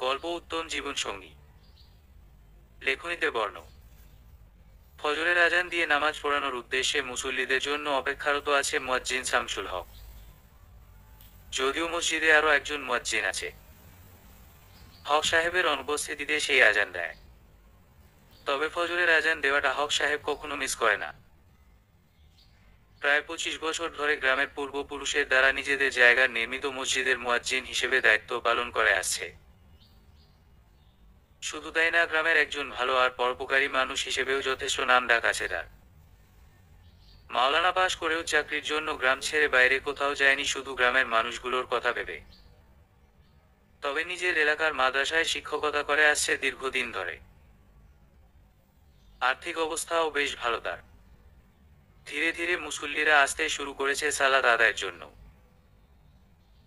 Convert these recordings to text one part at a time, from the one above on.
গল্প উত্তম জীবনসঙ্গী। লেখনীতে বর্ণ। ফজরের আজান দিয়ে নামাজ পড়ানোর উদ্দেশ্যে মুসল্লিদের জন্য অপেক্ষারত আছে মুয়াজ্জিন শামসুল হক। যদিও মসজিদে আরো একজন মুয়াজ্জিন আছে, হক সাহেবের অনুপস্থিতিতে সেই আজান দেয়। তবে ফজরের আজান দেওয়াটা হক সাহেব কখনো মিস করে না। প্রায় 25 বছর ধরে গ্রামের পূর্বপুরুষের দ্বারা নিজেদের জায়গার নির্মিত মসজিদের মুয়াজ্জিন হিসেবে দায়িত্ব পালন করে আসছে। শুধু তাই না, গ্রামের একজন ভালো আর পরোপকারী মানুষ হিসেবেও যথেষ্ট নাম ডাক আছে তার। মাওলানা পাশ করেও চাকরির জন্য গ্রাম ছেড়ে বাইরে কোথাও যায়নি, শুধু গ্রামের মানুষগুলোর কথা ভেবে। তবে নিজের এলাকার মাদ্রাসায় শিক্ষকতা করে আসছে দীর্ঘদিন ধরে। আর্থিক অবস্থাও বেশ ভালো তার। ধীরে ধীরে মুসল্লিরা আসতে শুরু করেছে সালাত আদায়ের জন্য।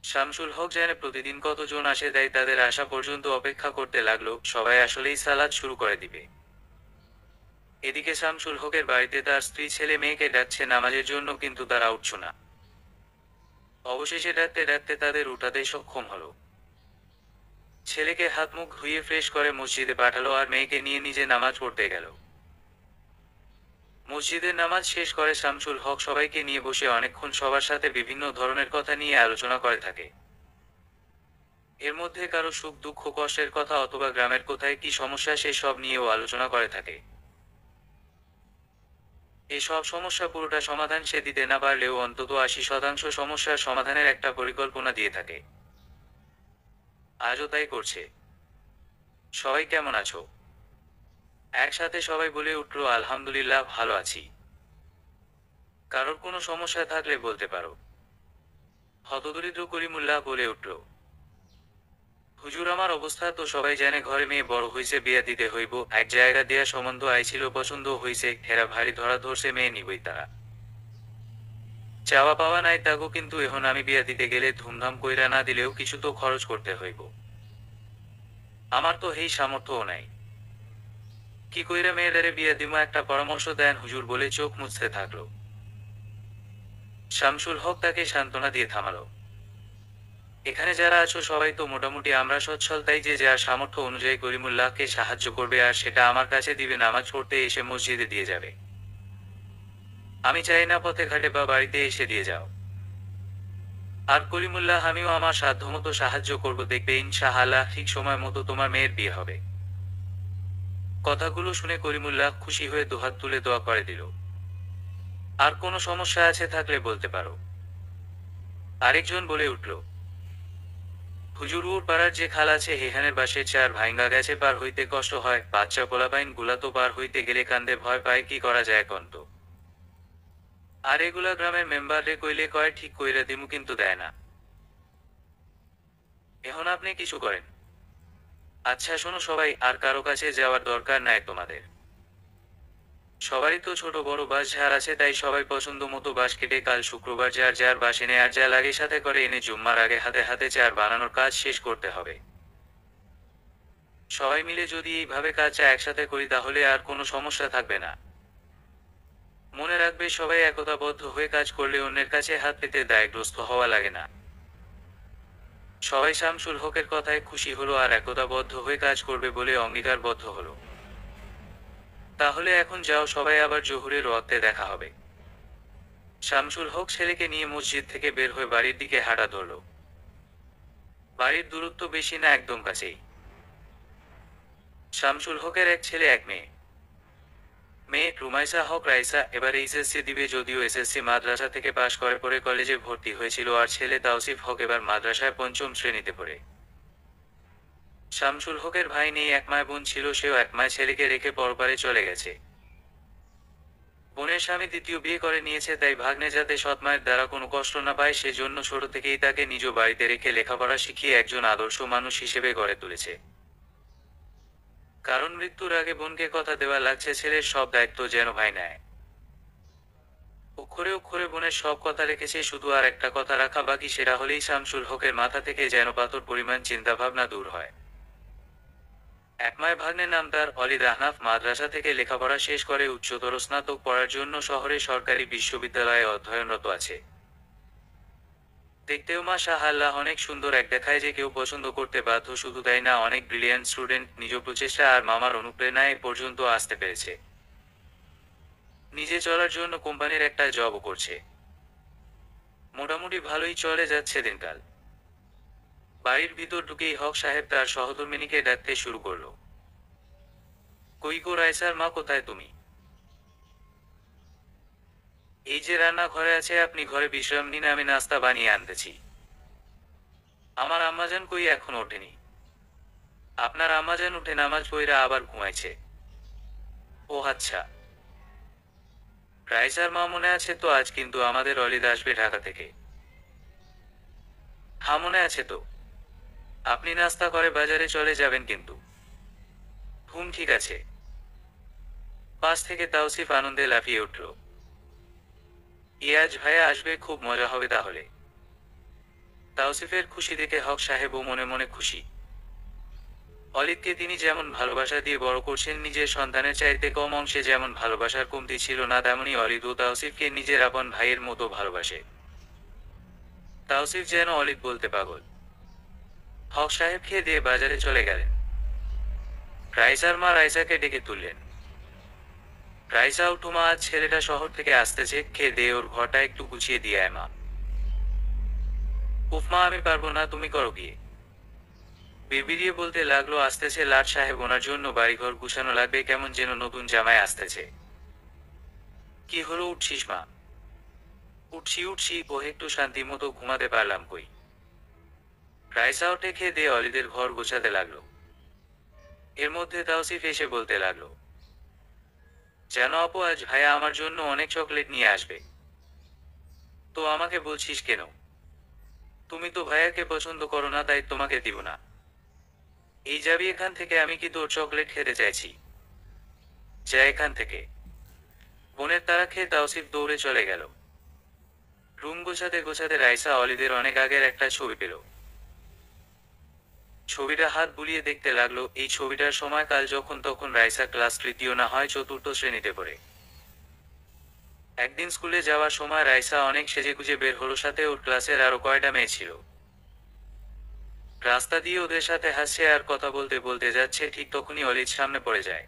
শামসুল হক জানে প্রতিদিন কতজন আসে, তাই তাদের আসা পর্যন্ত অপেক্ষা করতে লাগলো। সবাই আসলেই সালাত শুরু করে দিবে। এদিকে শামসুল হকের বাড়িতে তার স্ত্রী ছেলে মেয়েকে ডাকছে নামাজের জন্য, কিন্তু তারা উঠছ না। অবশেষে ডাকতে ডাকতে তাদের উঠাতে সক্ষম হলো। ছেলেকে হাত মুখ ধুইয়ে ফ্রেশ করে মসজিদে পাঠালো আর মেয়েকে নিয়ে নিজে নামাজ পড়তে গেল। মসজিদের নামাজ শেষ করে শামসুল হক সবাইকে নিয়ে বসে অনেকক্ষণ সবার সাথে বিভিন্ন ধরনের কথা নিয়ে আলোচনা করে থাকে। এর মধ্যে কারো সুখ দুঃখ কষ্টের কথা অথবা গ্রামের কোথায় কি সমস্যা সে সব নিয়েও আলোচনা করে থাকে। এসব সমস্যা পুরোটা সমাধান সে দিতে না পারলেও অন্তত 80% সমস্যার সমাধানের একটা পরিকল্পনা দিয়ে থাকে। আজও তাই করছে। সবাই কেমন আছো? একসাথে সবাই বলে উঠল, আলহামদুলিল্লাহ ভালো আছি। কারোর কোনো সমস্যা থাকলে বলতে পারো। হতদরিদ্র করিমুল্লাহ বলে উঠল, হুজুর আমার অবস্থা তো সবাই জানে, ঘরে মেয়ে বড় হইছে, বিয়া দিতে হইব। এক জায়গা দেয়া সম্বন্ধ আইছিল, পছন্দ হইছে, হেরা ভারী ধরা ধরছে, মেয়ে নিবই তারা। চাওয়া পাওয়া নাই তাগো, কিন্তু এখন আমি বিয়া দিতে গেলে ধুমধাম কইরা না দিলেও কিছু তো খরচ করতে হইব। আমার তো এই সামর্থ্যও নাই। কি কইরা মেয়েদারে বিয়া দিমা, একটা পরামর্শ দেন হুজুর বলে চোখ মুছতে থাকলো। শামসুল হক তাকে সান্ত্বনা দিয়ে থামালো। এখানে যারা আছো সবাই তো মোটামুটি আমরা সচ্ছল, তাই যে যার সামর্থ্য অনুযায়ী করিমুল্লাহকে সাহায্য করবে আর সেটা আমার কাছে দিবে, নামাজ পড়তে এসে মসজিদে দিয়ে যাবে। আমি চাই না পথে ঘাটে বা বাড়িতে এসে দিয়ে যাও। আর করিমুল্লাহ আমিও আমার সাধ্যমতো সাহায্য করব, দেখবে ইনশাআল্লাহ ঠিক সময় মতো তোমার মেয়ের বিয়ে হবে। কথাগুলো শুনে করিমুল্লাহ খুশি হয়ে দুহাত তুলে দোয়া করে দিল। আর কোনো সমস্যা আছে থাকলে বলতে পারো। আরেকজন বলে উঠল, হুজুর ওর পাড়ার যে খাল আছে হেহানের বাসে চার ভাইঙ্গা গেছে, পার হইতে কষ্ট হয়, বাচ্চা পোলাপাইন গুলা তো পার হইতে গেলে কান্দে, ভয় পায়, কি করা যায় কন্ত। আর এগুলা গ্রামের মেম্বার রে কইলে কয় ঠিক কইরা দিমু, কিন্তু দেয় না। এখন আপনি কিছু করেন। আচ্ছা শোনো সবাই, আর কারো কাছে যাওয়ার দরকার নাই তোমাদের। সবারই তো ছোট বড় বাস ঝাড় আছে, তাই সবাই পছন্দ মতো বাস কেটে কাল শুক্রবার যার যার বাস এনে আর যা লাগে সাথে করে এনে জুম্মার আগে হাতে হাতে চার বানানোর কাজ শেষ করতে হবে। সবাই মিলে যদি এইভাবে কাজটা একসাথে করি তাহলে আর কোনো সমস্যা থাকবে না। মনে রাখবে, সবাই একতাবদ্ধ হয়ে কাজ করলে অন্যের কাছে হাত পেতে দায়গ্রস্ত হওয়া লাগে না। সবাই শামসুল হকের কথায় খুশি হলো আর একতাবদ্ধ হয়ে কাজ করবে বলে অঙ্গীকারবদ্ধ হলো। তাহলে এখন যাও সবাই, আবার জোহরের ওয়াক্তে দেখা হবে। শামসুল হক ছেলেকে নিয়ে মসজিদ থেকে বের হয়ে বাড়ির দিকে হাঁটা ধরল। বাড়ির দূরত্ব বেশি না, একদম কাছেই। শামসুল হকের এক ছেলে এক মেয়ে। মেয়ে রুমাইসা হক রাইসা এবার এইচএসসি দিবে, যদিও এসএসসি মাদ্রাসা থেকে পাশ করে পরে কলেজে ভর্তি হয়েছিল। আর ছেলে তাওসিফ হক এবার মাদ্রাসায় 5ম শ্রেণীতে পড়ে। শামসুল হকের ভাই নেই, একমায় বোন ছিল, সেও একমায় ছেলেকে রেখে পরপারে চলে গেছে। বোনের স্বামী দ্বিতীয় বিয়ে করে নিয়েছে, তাই ভাগ্নে যাতে সৎমায়ের দ্বারা কোনো কষ্ট না পায় সেজন্য ছোট থেকেই তাকে নিজ বাড়িতে রেখে লেখাপড়া শিখিয়ে একজন আদর্শ মানুষ হিসেবে গড়ে তুলেছে। কারণ মৃত্যুর আগে বোনকে কথা দেওয়া লাগছে ছেলের সব দায়িত্ব যেন ভাই নেয়। অক্ষরে অক্ষরে বোনের সব কথা রেখেছে, শুধু আর একটা কথা রাখা বাকি, সেটা হলেই শামসুল হকের মাথা থেকে যেন পাথর পরিমাণ চিন্তাভাবনা দূর হয়। একমায় ভাগ্নের নাম তার অলিদ আহনাফ, মাদ্রাসা থেকে লেখাপড়া শেষ করে উচ্চতর স্নাতক পড়ার জন্য শহরে সরকারি বিশ্ববিদ্যালয়ে অধ্যয়নরত আছে। দেখতেও মাশাআল্লাহ অনেক সুন্দর, এক দেখায় যে কেউ পছন্দ করতে বাধ্য। শুধু তাই না, অনেক ব্রিলিয়ান্ট স্টুডেন্ট নিজ প্রচেষ্টা আর মামার অনুপ্রেরণায় এ পর্যন্ত আসতে পেরেছে। নিজে চলার জন্য কোম্পানির একটা জবও করছে। মোটামুটি ভালোই চলে যাচ্ছে দিনকাল। বাড়ির ভিতর ঢুকেই হক সাহেব তার সহধর্মিণীকে ডাকতে শুরু করলো। কই গো রাইসার মা, কোথায় তুমি? এই যে রান্না ঘরে আছে, আপনি ঘরে বিশ্রাম নিন, আমি নাস্তা বানিয়ে আনতেছি। আমার আম্মাজান কই, এখনো ওঠেনি? আপনার আম্মাজান উঠে নামাজ পইরা আবার ঘুমাইছে। ও আচ্ছা। রাইসার মা, মনে আছে তো আজ কিন্তু আমাদের অলিদ আসবে ঢাকা থেকে? হ্যাঁ মনে আছে তো। আপনি নাস্তা করে বাজারে চলে যাবেন কিন্তু। ঠিক আছে। পাশ থেকে তাওসিফ আনন্দে লাফিয়ে উঠল। ইয়াজ ভাইয়া আসবে, খুব মজা হবে তাহলে। তাওসিফের খুশি দেখে হক সাহেবও মনে মনে খুশি। অলিদকে তিনি যেমন ভালোবাসা দিয়ে বড় করছেন, নিজের সন্তানের চাইতে কম অংশে যেমন ভালোবাসার কমতি ছিল না, তেমনি অলিদ ও তাওসিফকে নিজের আপন ভাইয়ের মতো ভালোবাসে। তাওসিফ যেন অলিদ বলতে পাগল। হক সাহেব খেয়ে দিয়ে বাজারে চলে গেলেন। রাইসার মা রাইসাকে ডেকে তুললেন। রাইসা, উঠো মা, আজ ছেলেটা শহর থেকে আসতেছে, খেয়ে দিয়ে ওর ঘরটা একটু গুছিয়ে দিয়ে আয় মা। উফ মা, আমি পারবো না, তুমি করো গিয়ে। বিড়বিড়িয়ে বলতে লাগলো, আসতেছে লাট সাহেব, ওনার জন্য বাড়িঘর গুছানো লাগবে, কেমন যেন নতুন জামাই আসতেছে। কি হলো, উঠছিস মা? উঠছি উঠছি, ও একটু শান্তি মতো ঘুমাতে পারলাম কই। রাইসা উঠে খেয়ে দিয়ে অলিদের ঘর গোছাতে লাগলো। এর মধ্যে তাওসিফ এসে বলতে লাগলো, যেন আপু, আজ ভাইয়া আমার জন্য অনেক চকলেট নিয়ে আসবে। তো আমাকে বলছিস কেন? তুমি তো ভাইয়াকে পছন্দ করো না, তাই তোমাকে দিব না। এই যাবি এখান থেকে, আমি কি তোর চকলেট খেতে চাইছি? যা এখান থেকে। বোনের তারা খেয়ে তাওসিফ দৌড়ে চলে গেল। রুম গোছাতে গোছাতে রাইসা অলিদের অনেক আগের একটা ছবি পেল। ছবিটা হাত বুলিয়ে দেখতে লাগলো। এই ছবিটার সময়কাল যখন তখন রাইসা ক্লাস তৃতীয় না হয় চতুর্থ শ্রেণীতে পড়ে। একদিন স্কুলে যাওয়ার সময় রাইসা অনেক সেজেগুজে বের হলো, সাথে ওর ক্লাসের আরো কয়টা মেয়ে ছিল। রাস্তা দিয়ে ওদের সাথে হাসছে আর কথা বলতে বলতে যাচ্ছে, ঠিক তখনই অলিদ সামনে পড়ে যায়।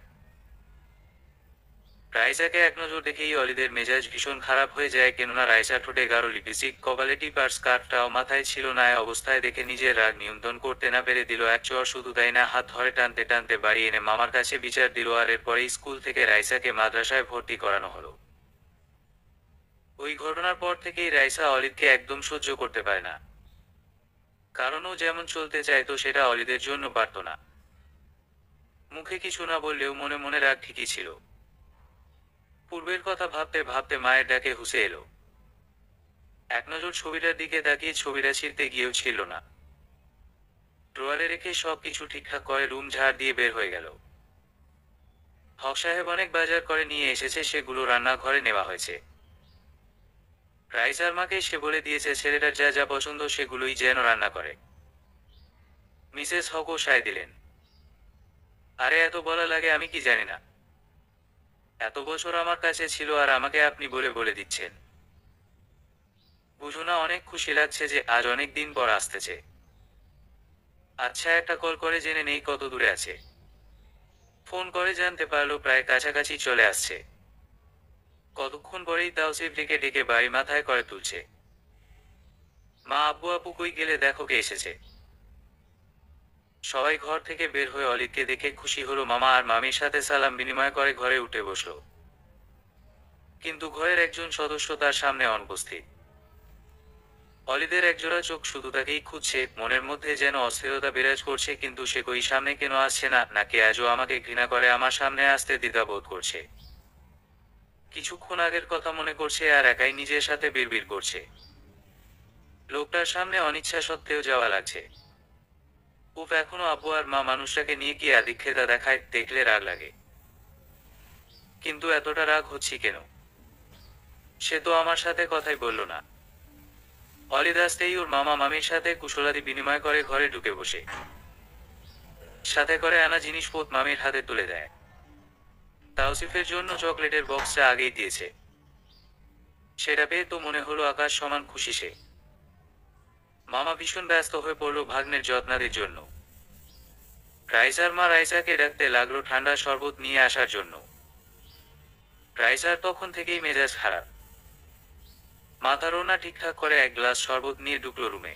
রাইসাকে এক নজর দেখেই অলিদের মেজাজ ভীষণ খারাপ হয়ে যায়, কেননা রাইসা ঠোঁটে গাঢ় লিপস্টিক, কপালে টিপ আর স্কার্ফটাও মাথায় ছিল না। অবস্থায় দেখে নিজের রাগ নিয়ন্ত্রণ করতে না পেরে দিল এক চড়। শুধু তাই না, হাত ধরে টানতে টানতে বাড়ি এনে মামার কাছে বিচার দিল। আর এরপরেই স্কুল থেকে রাইসাকে মাদ্রাসায় ভর্তি করানো হলো। ওই ঘটনার পর থেকেই রাইসা অলিদকে একদম সহ্য করতে পারে না। কারণ ও যেমন চলতে চাইতো সেটা অলিদের জন্য পারত না। মুখে কিছু না বললেও মনে মনে রাগ ঠিকই ছিল। পূর্বের কথা ভাবতে ভাবতে মায়ের ডাকে হুঁসে এলো। এক নজর ছবিটার দিকে তাকিয়ে ছবিটা ছিঁড়তে গিয়েও ছিল না। ড্রয়ারে রেখে সবকিছু ঠিকঠাক করে রুম ঝাড় দিয়ে বের হয়ে গেল। হক সাহেব অনেক বাজার করে নিয়ে এসেছে, সেগুলো রান্নাঘরে নেওয়া হয়েছে। রাইসার মাকে সে বলে দিয়েছে ছেলেটার যা যা পছন্দ সেগুলোই যেন রান্না করে। মিসেস হকও সায় দিলেন। আরে এত বলা লাগে, আমি কি জানি না? এত বছর আমার কাছে ছিল আর আমাকে আপনি বলে বলে দিচ্ছেন। বুঝো না, অনেক খুশি লাগছে যে আজ অনেক দিন পর আসতেছে। আচ্ছা, একটা কল করে জেনে নেই কত দূরে আছে। ফোন করে জানতে পারলো প্রায় কাছাকাছি চলে আসছে। কতক্ষণ পরেই তাওসিফ ডেকে ডেকে বাড়ি মাথায় করে তুলছে। মা, আব্বু আপু কই গেলে, দেখো কে এসেছে। সবাই ঘর থেকে বের হয়ে অলিদকে দেখে খুশি হলো। মামা আর মামির সাথে সালাম বিনিময় করে ঘরে উঠে বসলো। কিন্তু ঘরের একজন সদস্য তার সামনে অনুপস্থিত। অলিদের একজোড়া চোখ শুধু তাকেই খুঁজছে, মনের মধ্যে যেন অস্থিরতা বিরাজ করছে। কিন্তু সে কই সামনে কেন আসছে না, নাকি আজও আমাকে ঘৃণা করে আমার সামনে আসতে দ্বিধাবোধ করছে। কিছুক্ষণ আগের কথা মনে করছে আর একাই নিজের সাথে বিড়বিড় করছে। লোকটার সামনে অনিচ্ছা সত্ত্বেও যাওয়া লাগছে। উফ, এখনো আব্বু আর মা মানুষটাকে নিয়ে কি আদিক্ষেতা দেখায়, দেখলে রাগ লাগে। কিন্তু এতটা রাগ হচ্ছি কেন? সে তো আমার সাথে কথাই বলল না। অলিদ আসতেই ওর মামা মামির সাথে কুশলাদি বিনিময় করে ঘরে ঢুকে বসে। সাথে করে আনা জিনিসপত্র মামির হাতে তুলে দেয়। তাওসিফের জন্য চকলেটের বক্সটা আগেই দিয়েছে। সেটা পেয়ে তো মনে হলো আকাশ সমান খুশি সে। মামা ভীষণ ব্যস্ত হয়ে পড়ল ভাগ্নের যত্নাদির জন্য। রাইসার মা রাইসাকে ডাকতে লাগলো ঠান্ডা শরবত নিয়ে আসার জন্য। রাইসার তখন থেকেই মেজাজ খারাপ। মাথার ওড়না ঠিকঠাক করে এক গ্লাস শরবত নিয়ে ঢুকলো রুমে।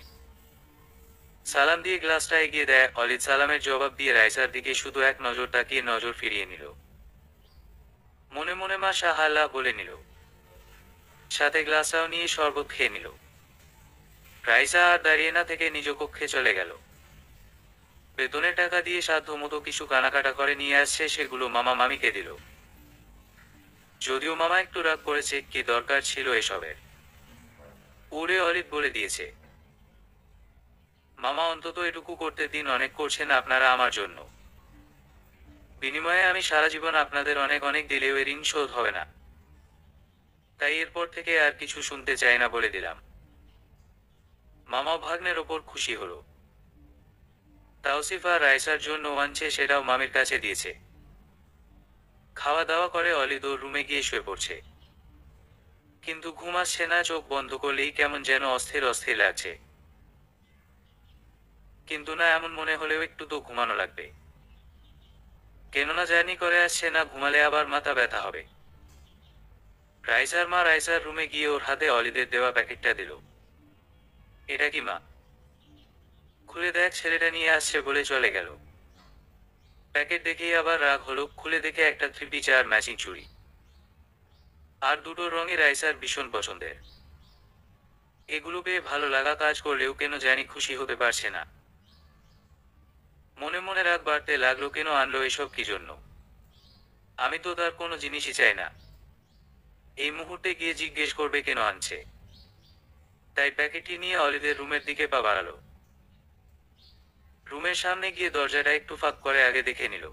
সালাম দিয়ে গ্লাসটা এগিয়ে দেয় অলিদ। সালামের জবাব দিয়ে রাইসার দিকে শুধু এক নজর তাকিয়ে নজর ফিরিয়ে নিল। মনে মনে মাশা আল্লাহ বলে নিল, সাথে গ্লাসটাও নিয়ে শরবত খেয়ে নিল। রাইসা আর দাঁড়িয়ে না থেকে নিজ কক্ষে চলে গেল। বেতনের টাকা দিয়ে সাধ্য মতো কিছু কেনাকাটা করে নিয়ে আসছে, সেগুলো মামা মামিকে দিল। যদিও মামা একটু রাগ করেছে, কি দরকার ছিল এসবের। উড়ে অলিদ বলে দিয়েছে, মামা অন্তত এটুকু করতে দিন, অনেক করছেন আপনারা আমার জন্য। বিনিময়ে আমি সারা জীবন আপনাদের অনেক অনেক দিলেও এর ঋণ শোধ হবে না। তাই এরপর থেকে আর কিছু শুনতে চাই না বলে দিলাম। মামা ভাগ্নের ওপর খুশি হলো। তাওসিফ আর রাইসার জন্য আনছে, সেটাও মামির কাছে দিয়েছে। খাওয়া দাওয়া করে অলিদ ওর রুমে গিয়ে শুয়ে পড়ছে। কিন্তু ঘুম আসছে না, চোখ বন্ধ করলেই কেমন যেন অস্থির অস্থির লাগছে। কিন্তু না, এমন মনে হলেও একটু তো ঘুমানো লাগবে। কেননা জার্নি করে আসছে, না ঘুমালে আবার মাথা ব্যথা হবে। রাইসার মা রাইসার রুমে গিয়ে ওর হাতে অলিদের দেওয়া প্যাকেটটা দিল। এটা কি মা? খুলে দেখ, ছেলেটা নিয়ে আসছে বলে চলে গেল। প্যাকেট দেখেই আবার রাগ হলো। খুলে দেখে একটা থ্রি পিস আর ম্যাচিং চুড়ি, আর দুটো রঙই রাইসার ভীষণ পছন্দের। এগুলো পেয়ে ভালো লাগা কাজ করলেও কেন জানি খুশি হতে পারছে না। মনে মনে রাগ বাড়তে লাগলো, কেন আনলো এসব কি জন্য? আমি তো তার কোনো জিনিসই চাই না। এই মুহূর্তে গিয়ে জিজ্ঞেস করবে কেন আনছে। তাই প্যাকেটটি নিয়ে অলিদের রুমের দিকে পা বাড়ালো। রুমের সামনে গিয়ে দরজাটা একটু ফাঁক করে আগে দেখে নিল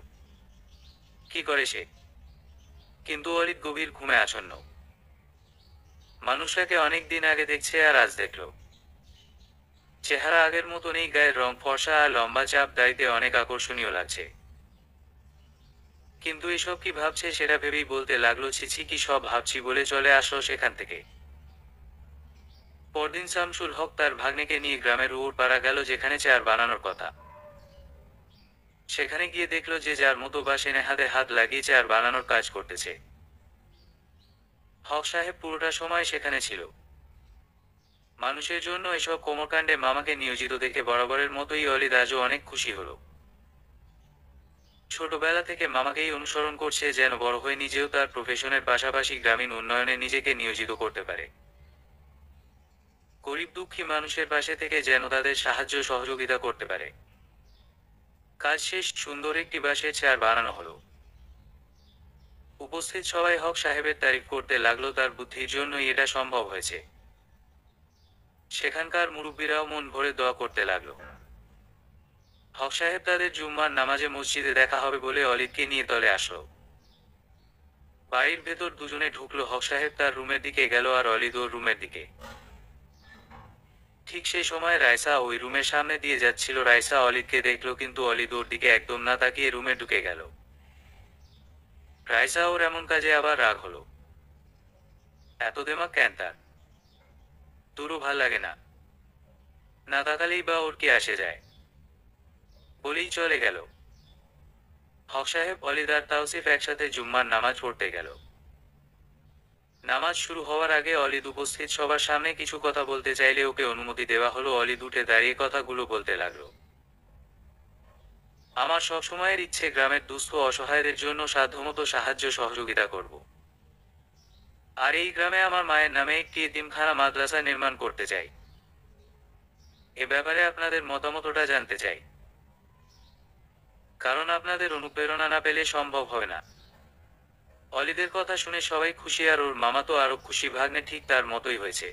কি করে সে। কিন্তু অলিদ গভীর ঘুমে আচ্ছন্ন। মানুষটাকে অনেক দিন আগে দেখছে, আর আজ দেখল। চেহারা আগের মতো নেই, গায়ের রং ফর্সা, আর লম্বা চাপ দাড়িতে অনেক আকর্ষণীয় লাগছে। কিন্তু এসব কি ভাবছে সেটা ভেবেই বলতে লাগলো, ছিছি কি সব ভাবছি বলে চলে আসলো সেখান থেকে। পরদিন শামসুল হক তার ভাগ্নেকে নিয়ে গ্রামের পাড়া গেল, যেখানে চেয়ার বানানোর কথা। সেখানে গিয়ে দেখলো যে যার মতো বাসেনে হাতে হাত লাগিয়ে চেয়ার বানানোর কাজ করতেছে। হক সাহেব পুরোটা সময় সেখানে ছিল। মানুষের জন্য এসব কর্মকাণ্ডে মামাকে নিয়োজিত দেখে বরাবরের মতোই অলিদ আজও অনেক খুশি হলো। ছোটবেলা থেকে মামাকেই অনুসরণ করছে, যেন বড় হয়ে নিজেও তার প্রফেশনের পাশাপাশি গ্রামীণ উন্নয়নে নিজেকে নিয়োজিত করতে পারে। গরিব দুঃখী মানুষের পাশে থেকে যেন তাদের সাহায্য সহযোগিতা করতে পারে। কাজ শেষ, সুন্দর একটি বাঁশের চেয়ার বানানো হলো। উপস্থিত সবাই হক সাহেবের তারিফ করতে লাগলো, তার বুদ্ধির জন্যই এটা সম্ভব হয়েছে। সেখানকার মুরব্বীরাও মন ভরে দোয়া করতে লাগলো। হক সাহেব তাদের জুম্মার নামাজে মসজিদে দেখা হবে বলে অলিদকে নিয়ে তলে আসলো। বাড়ির ভেতর দুজনে ঢুকলো। হক সাহেব তার রুমের দিকে গেল, আর অলিদ ওর রুমের দিকে। ঠিক সেই সময় রাইসা ওই রুমের সামনে দিয়ে যাচ্ছিল। রাইসা অলিদকে দেখলো, কিন্তু অলিদ ওর দিকে একদম না তাকিয়ে রুমে ঢুকে গেল। রাইসা ওর এমন কাজে আবার রাগ হলো। এত দেমাক কেন তার? তোরও ভাল লাগে না? না তাকালেই বা ওর কি আসে যায়, বলেই চলে গেল। হক সাহেব, অলিদ আর তাওসিফ একসাথে জুম্মার নামাজ পড়তে গেল। নামাজ শুরু হওয়ার আগে অলিদ উপস্থিত সবার সামনে কিছু কথা বলতে চাইলে ওকে অনুমতি দেওয়া হলো। অলিদ উঠে দাঁড়িয়ে কথাগুলো বলতে লাগলো। আমার সবসময়ের ইচ্ছে গ্রামের দুস্থ অসহায়দের জন্য সাধ্যমতো সাহায্য সহযোগিতা করব। আর এই গ্রামে আমার মায়ের নামে একটি এতিমখানা মাদ্রাসা নির্মাণ করতে চাই। এ ব্যাপারে আপনাদের মতামতটা জানতে চাই, কারণ আপনাদের অনুপ্রেরণা না পেলে সম্ভব হবে না। অলিদের কথা শুনে সবাই খুশি, আর ওর মামা তো আরো খুশি। ভাগ্নে ঠিক তার মতোই হয়েছে।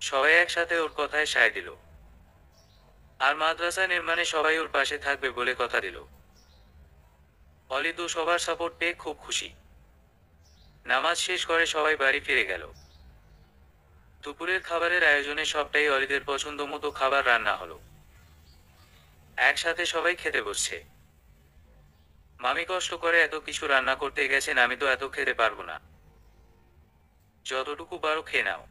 সবাই একসাথে ওর কথায় সায় দিল, আর মাদ্রাসা নির্মাণে সবাই ওর পাশে থাকবে বলে কথা দিল। অলিদ সবার সাপোর্ট পেয়ে খুব খুশি। নামাজ শেষ করে সবাই বাড়ি ফিরে গেল। দুপুরের খাবারের আয়োজনে সবটাই অলিদের পছন্দ মতো খাবার রান্না হলো। একসাথে সবাই খেতে বসছে। মামি কষ্ট করে এত কিছু রান্না করতে গেছেন, আমি তো এত খেতে পারবো না। যতটুকু পারো খেয়ে নাও।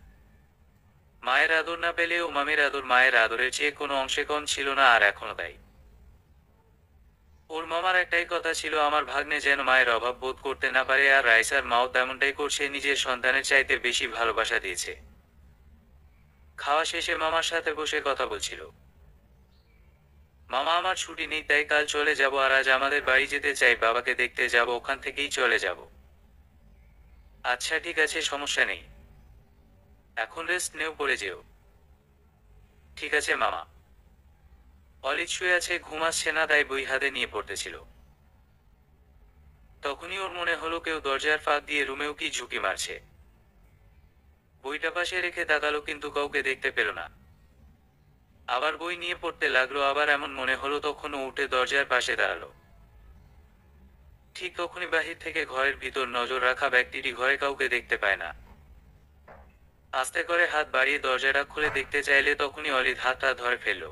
মায়ের আদর না পেলেও মামির আদর মায়ের আদরের চেয়ে কোনো অংশে কম ছিল না, আর এখনো তাই। ওর মামার একটাই কথা ছিল, আমার ভাগ্নে যেন মায়ের অভাব বোধ করতে না পারে, আর রাইসার মাও তেমনটাই করছে, নিজের সন্তানের চাইতে বেশি ভালোবাসা দিয়েছে। খাওয়া শেষে মামার সাথে বসে কথা বলছিল। মামা, আমার ছুটি নেই, তাই কাল চলে যাব, আর আজ আমাদের বাড়ি যেতে চাই, বাবাকে দেখতে যাব, ওখান থেকেই চলে যাব। আচ্ছা ঠিক আছে, সমস্যা নেই, এখন রেস্ট নেও, পড়ে যেও। ঠিক আছে মামা। অলিদ শুয়ে আছে, ঘুমাচ্ছে না, তাই বই হাতে নিয়ে পড়তেছিল। তখনই ওর মনে হলো কেউ দরজার ফাঁক দিয়ে রুমেও কি ঝুঁকি মারছে। বইটা পাশে রেখে তাকালো, কিন্তু কাউকে দেখতে পেল না। আবার বই নিয়ে পড়তে লাগলো, আবার এমন মনে হলো তখনও উঠে দরজার পাশে দাঁড়ালো। ঠিক তখনই বাহির থেকে ঘরের ভিতর নজর রাখা ব্যক্তিটি ঘরে কাউকে দেখতে পায় না। আস্তে করে হাত বাড়িয়ে দরজাটা খুলে দেখতে চাইলে তখনই অলিদ হাতটা ধরে ফেলল।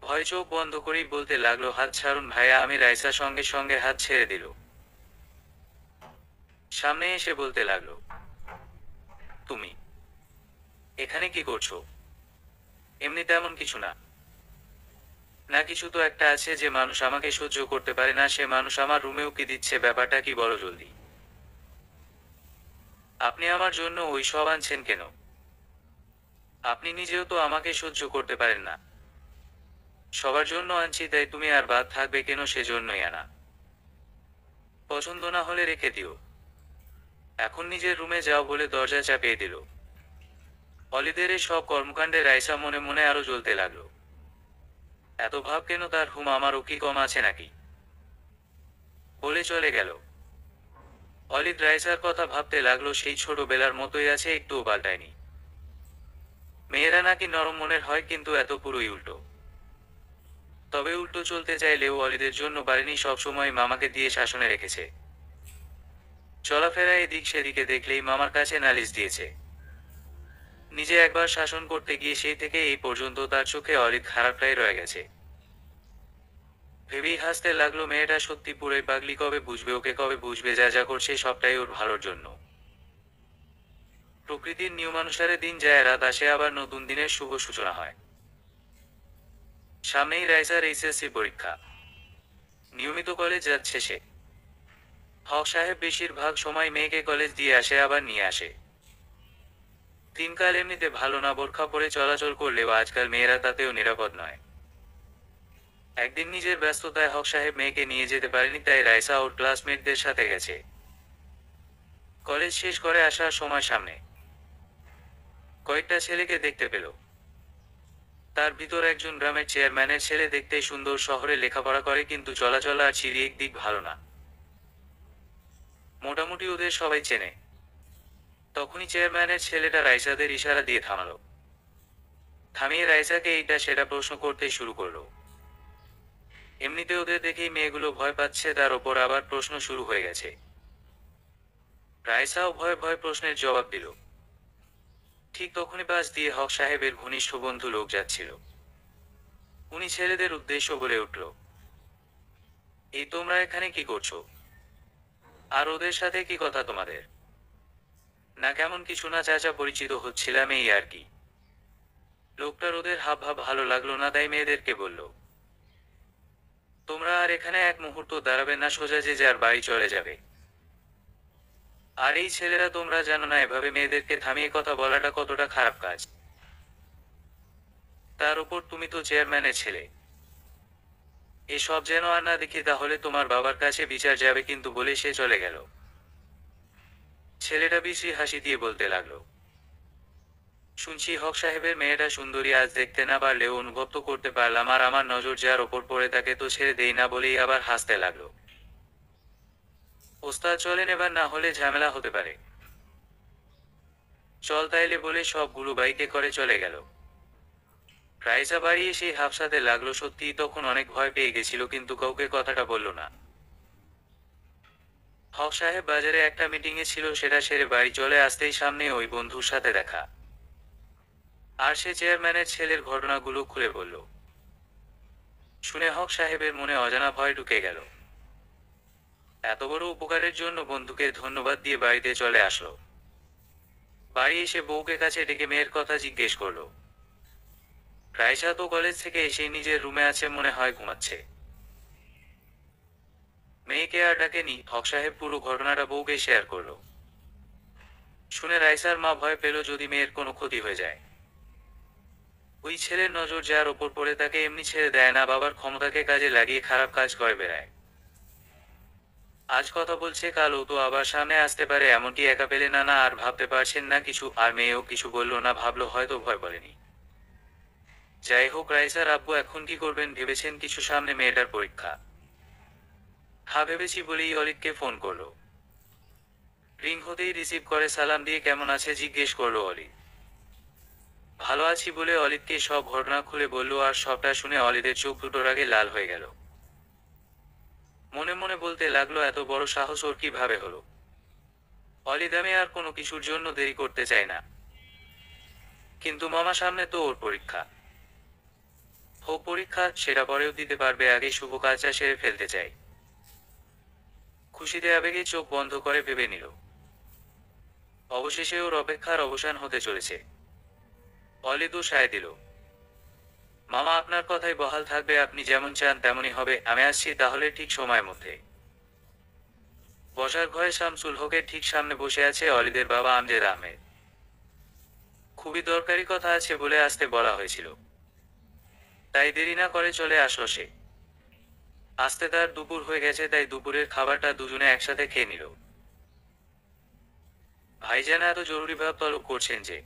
ভয় চোখ বন্ধ করেই বলতে লাগলো, হাত ছাড়ুন ভাইয়া। আমি রাইসা সঙ্গে সঙ্গে হাত ছেড়ে দিল। সামনে এসে বলতে লাগলো, তুমি এখানে কি করছো? এমনি তেমন কিছু না। না কিছু তো একটা আছে, যে মানুষ আমাকে সহ্য করতে পারে না সে মানুষ আমার রুমেও কি দিচ্ছে, ব্যাপারটা কি বলো জলদি। আপনি আমার জন্য ওই সব আনছেন কেন? আপনি নিজেও তো আমাকে সহ্য করতে পারেন না। সবার জন্য আনছি, তাই তুমি আর বাদ থাকবে কেন, সেজন্যই আনা। পছন্দ না হলে রেখে দিও, এখন নিজের রুমে যাও বলে দরজা চাপিয়ে দিল। অলিদের এই সব কর্মকাণ্ডে রাইসা মনে মনে আরো জ্বলতে লাগলো। এত ভাব কেন তার, হুম আমারও কি কম আছে নাকি? বলে চলে গেল। অলিদ রাইসার কথা ভাবতে লাগলো, সেই ছোটবেলার মতোই আছে, একটুও পাল্টায়নি। মেয়েরা নাকি নরম মনের হয়, কিন্তু এত পুরোই উল্টো। তবে উল্টো চলতে চাইলেও অলিদের জন্য পারেনি, সবসময় মামাকে দিয়ে শাসনে রেখেছে। চলাফেরা এদিক সেদিকে দেখলেই মামার কাছে নালিশ দিয়েছে। নিজে একবার শাসন করতে গিয়ে সেই থেকে এই পর্যন্ত তার চোখে অলিদ খারাপটাই রয়ে গেছে। ভেবেই হাসতে লাগলো, মেয়েটা সত্যি পুরোই পাগলি, কবে বুঝবে ওকে, কবে বুঝবে যা যা করছে সবটাই ওর ভালোর জন্য। প্রকৃতির নিয়মানুসারে দিন যায়, রাত আসে, আবার নতুন দিনের শুভ সূচনা হয়। সামনেই রাইসার এইচএসসি পরীক্ষা। নিয়মিত কলেজ যাচ্ছে সে। হক সাহেব বেশিরভাগ সময় মেয়েকে কলেজ দিয়ে আসে, আবার নিয়ে আসে। দিনকাল এমনিতে ভালো না, বোরখা পরে চলাচল করলেও আজকাল মেয়েরা তাতেও নিরাপদ নয়। একদিন নিজের ব্যস্ততায় হক সাহেব মেয়েকে নিয়ে যেতে পারেনি, তাই রাইসা ওর ক্লাসমেটদের সাথে গেছে। কলেজ শেষ করে আসার সময় সামনে কয়েকটা ছেলেকে দেখতে পেল। তার ভিতর একজন গ্রামের চেয়ারম্যানের ছেলে, দেখতে সুন্দর, শহরে লেখাপড়া করে, কিন্তু চলাচল আর চিরিক দিক ভালো না। মোটামুটি ওদের সবাই চেনে। তখনই চেয়ারম্যানের ছেলেটা রাইসাদের ইশারা দিয়ে থামালো। থামিয়ে রাইসাকে এইটা সেটা প্রশ্ন করতে শুরু করলো। এমনিতে ওদের দেখেই মেয়েগুলো ভয় পাচ্ছে, তার ওপর আবার প্রশ্ন শুরু হয়ে গেছে। রাইসাও ভয়ে ভয়ে প্রশ্নের জবাব দিল। ঠিক তখনই পাশ দিয়ে হক সাহেবের ঘনিষ্ঠ বন্ধু লোক যাচ্ছিল। উনি ছেলেদের উদ্দেশ্য বলে উঠল, এই তোমরা এখানে কি করছো? আর ওদের সাথে কি কথা তোমাদের? না কেমন কিছু না চাচা, পরিচিত হচ্ছিলাম এই আর কি। লোকটার ওদের হাব ভাব ভালো লাগলো না, তাই মেয়েদেরকে বলল, তোমরা আর এখানে এক মুহূর্ত দাঁড়াবে না, সোজা যে যার বাড়ি চলে যাবে। আর এই ছেলেরা, তোমরা জানো না এভাবে মেয়েদেরকে থামিয়ে কথা বলাটা কতটা খারাপ কাজ। তার উপর তুমি তো চেয়ারম্যানের ছেলে। এসব যেন আর না দেখি, তাহলে তোমার বাবার কাছে বিচার যাবে কিন্তু, বলে সে চলে গেল। ছেলেটা বিশ্রী হাসি দিয়ে বলতে লাগলো, শুনছি হক সাহেবের মেয়েটা সুন্দরী, আজ দেখতে না পারলেও অনুভব তো করতে পারলাম, আর আমার নজর যার ওপর পড়ে তাকে তো ছেড়ে দেই না, বলেই আবার হাসতে লাগলো। ওস্তাদ চলেন এবার, না হলে ঝামেলা হতে পারে। চল তাইলে, বলে সবগুলো বাইকে করে চলে গেল। রাইসা বাড়িয়ে সেই হাফসাতে লাগলো, সত্যিই তখন অনেক ভয় পেয়ে গেছিল, কিন্তু কাউকে কথাটা বলল না। হক সাহেব বাজারে একটা মিটিংয়ে ছিল, সেটা সেরে বাড়ি চলে আসতেই সামনে ওই বন্ধুর সাথে দেখা। আর সে চেয়ারম্যানের ছেলের ঘটনাগুলো খুলে বলল। শুনে হক সাহেবের মনে অজানা ভয় ঢুকে গেল। এত বড় উপকারের জন্য বন্ধুকে ধন্যবাদ দিয়ে বাড়িতে চলে আসলো। বাড়ি এসে বউকে কাছে ডেকে মেয়ের কথা জিজ্ঞেস করলো। রাইসা তো কলেজ থেকে এসে নিজের রুমে আছে, মনে হয় ঘুমাচ্ছে। মেয়েকে আর ডাকেনি। হক সাহেব পুরো ঘটনাটা বউকে শেয়ার করলো। শুনে রাইসার মা ভয় পেল যদি মেয়ের কোনো ক্ষতি হয়ে যায়। ওই ছেলের নজর যার ওপর পড়ে তাকে এমনি ছেড়ে দেয় না, বাবার ক্ষমতাকে কাজে লাগিয়ে খারাপ কাজ করে বেড়ায়। আজ কথা বলছে, কাল ও তো আবার সামনে আসতে পারে, এমনটি একা পেলে না না আর ভাবতে পারছেন না কিছু। আর মেয়েও কিছু বলল না, ভাবলো হয়তো ভয় বলেনি। যাই হোক, রাইসার আব্বু এখন কি করবেন ভেবেছেন কিছু? সামনে মেয়েটার পরীক্ষা। হ্যাঁ ভেবেছি বলেই অলিদকে ফোন করলো। রিং হতেই রিসিভ করে সালাম দিয়ে কেমন আছে জিজ্ঞেস করলো অলিদ। ভালো আছি বলে অলিদকে সব ঘটনা খুলে বলল, আর সবটা শুনে অলিদের চোখ দুটোর আগে লাল হয়ে গেল। মনে মনে বলতে লাগলো এত বড় সাহস ওর কিভাবে হলো। অলিদ আমি আর কোনো কিছুর জন্য দেরি করতে চাই না, কিন্তু মামা সামনে তো ওর পরীক্ষা। হোক পরীক্ষা, সেটা পরেও দিতে পারবে, আগে শুভ কাজটা সেরে ফেলতে চাই। খুশিতে আবেগে চোখ বন্ধ করে ভেবে নিল অবশেষে ওর অপেক্ষার অবসান হতে চলেছে। অলিদও সায় দিল। মামা আপনার কথাই বহাল থাকবে, আপনি যেমন চান তেমনই হবে, আমি আসছি তাহলে ঠিক সময়ের মধ্যে। বসার ঘরে শামসুল হকের ঠিক সামনে বসে আছে অলিদের বাবা আমজেদ আহমেদ। খুবই দরকারি কথা আছে বলে আসতে বলা হয়েছিল, তাই দেরি না করে চলে আসলো সে। আসতে তার দুপুর হয়ে গেছে, তাই দুপুরের খাবারটা দুজনে একসাথে খেয়ে নিল। ভাইজান এত জরুরি ভাব তলব করছেন যে?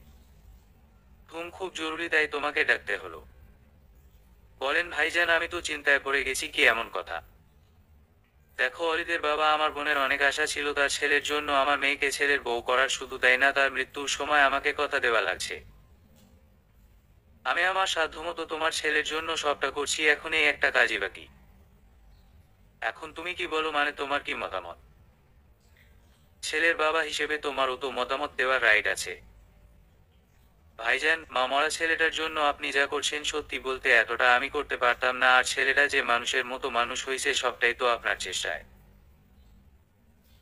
ঘুম খুব জরুরি, তাই তোমাকে ডাকতে হলো। বলেন ভাইজান, আমি তো চিন্তায় পড়ে গেছি। কি এমন কথা? দেখো অলিদের বাবা, আমার বোনের অনেক আশা ছিল তার ছেলের জন্য, আমার মেয়েকে ছেলের বউ করার, শুধু তাই না তার মৃত্যুর সময় আমাকে কথা দেওয়া লাগছে। আমি আমার সাধ্যমতো তোমার ছেলের জন্য সবটা করছি, এখন এই একটা কাজই বাকি। এখন তুমি কি বলো, মানে তোমার কি মতামত? ছেলের বাবা হিসেবে তোমারও তো মতামত দেওয়ার রাইট আছে। ভাইজান, মা মরা ছেলেটার জন্য আপনি যা করছেন, সত্যি বলতে এতটা আমি করতে পারতাম না, আর ছেলেটা যে মানুষের মতো মানুষ হয়েছে সবটাই তো আপনার চেষ্টায়।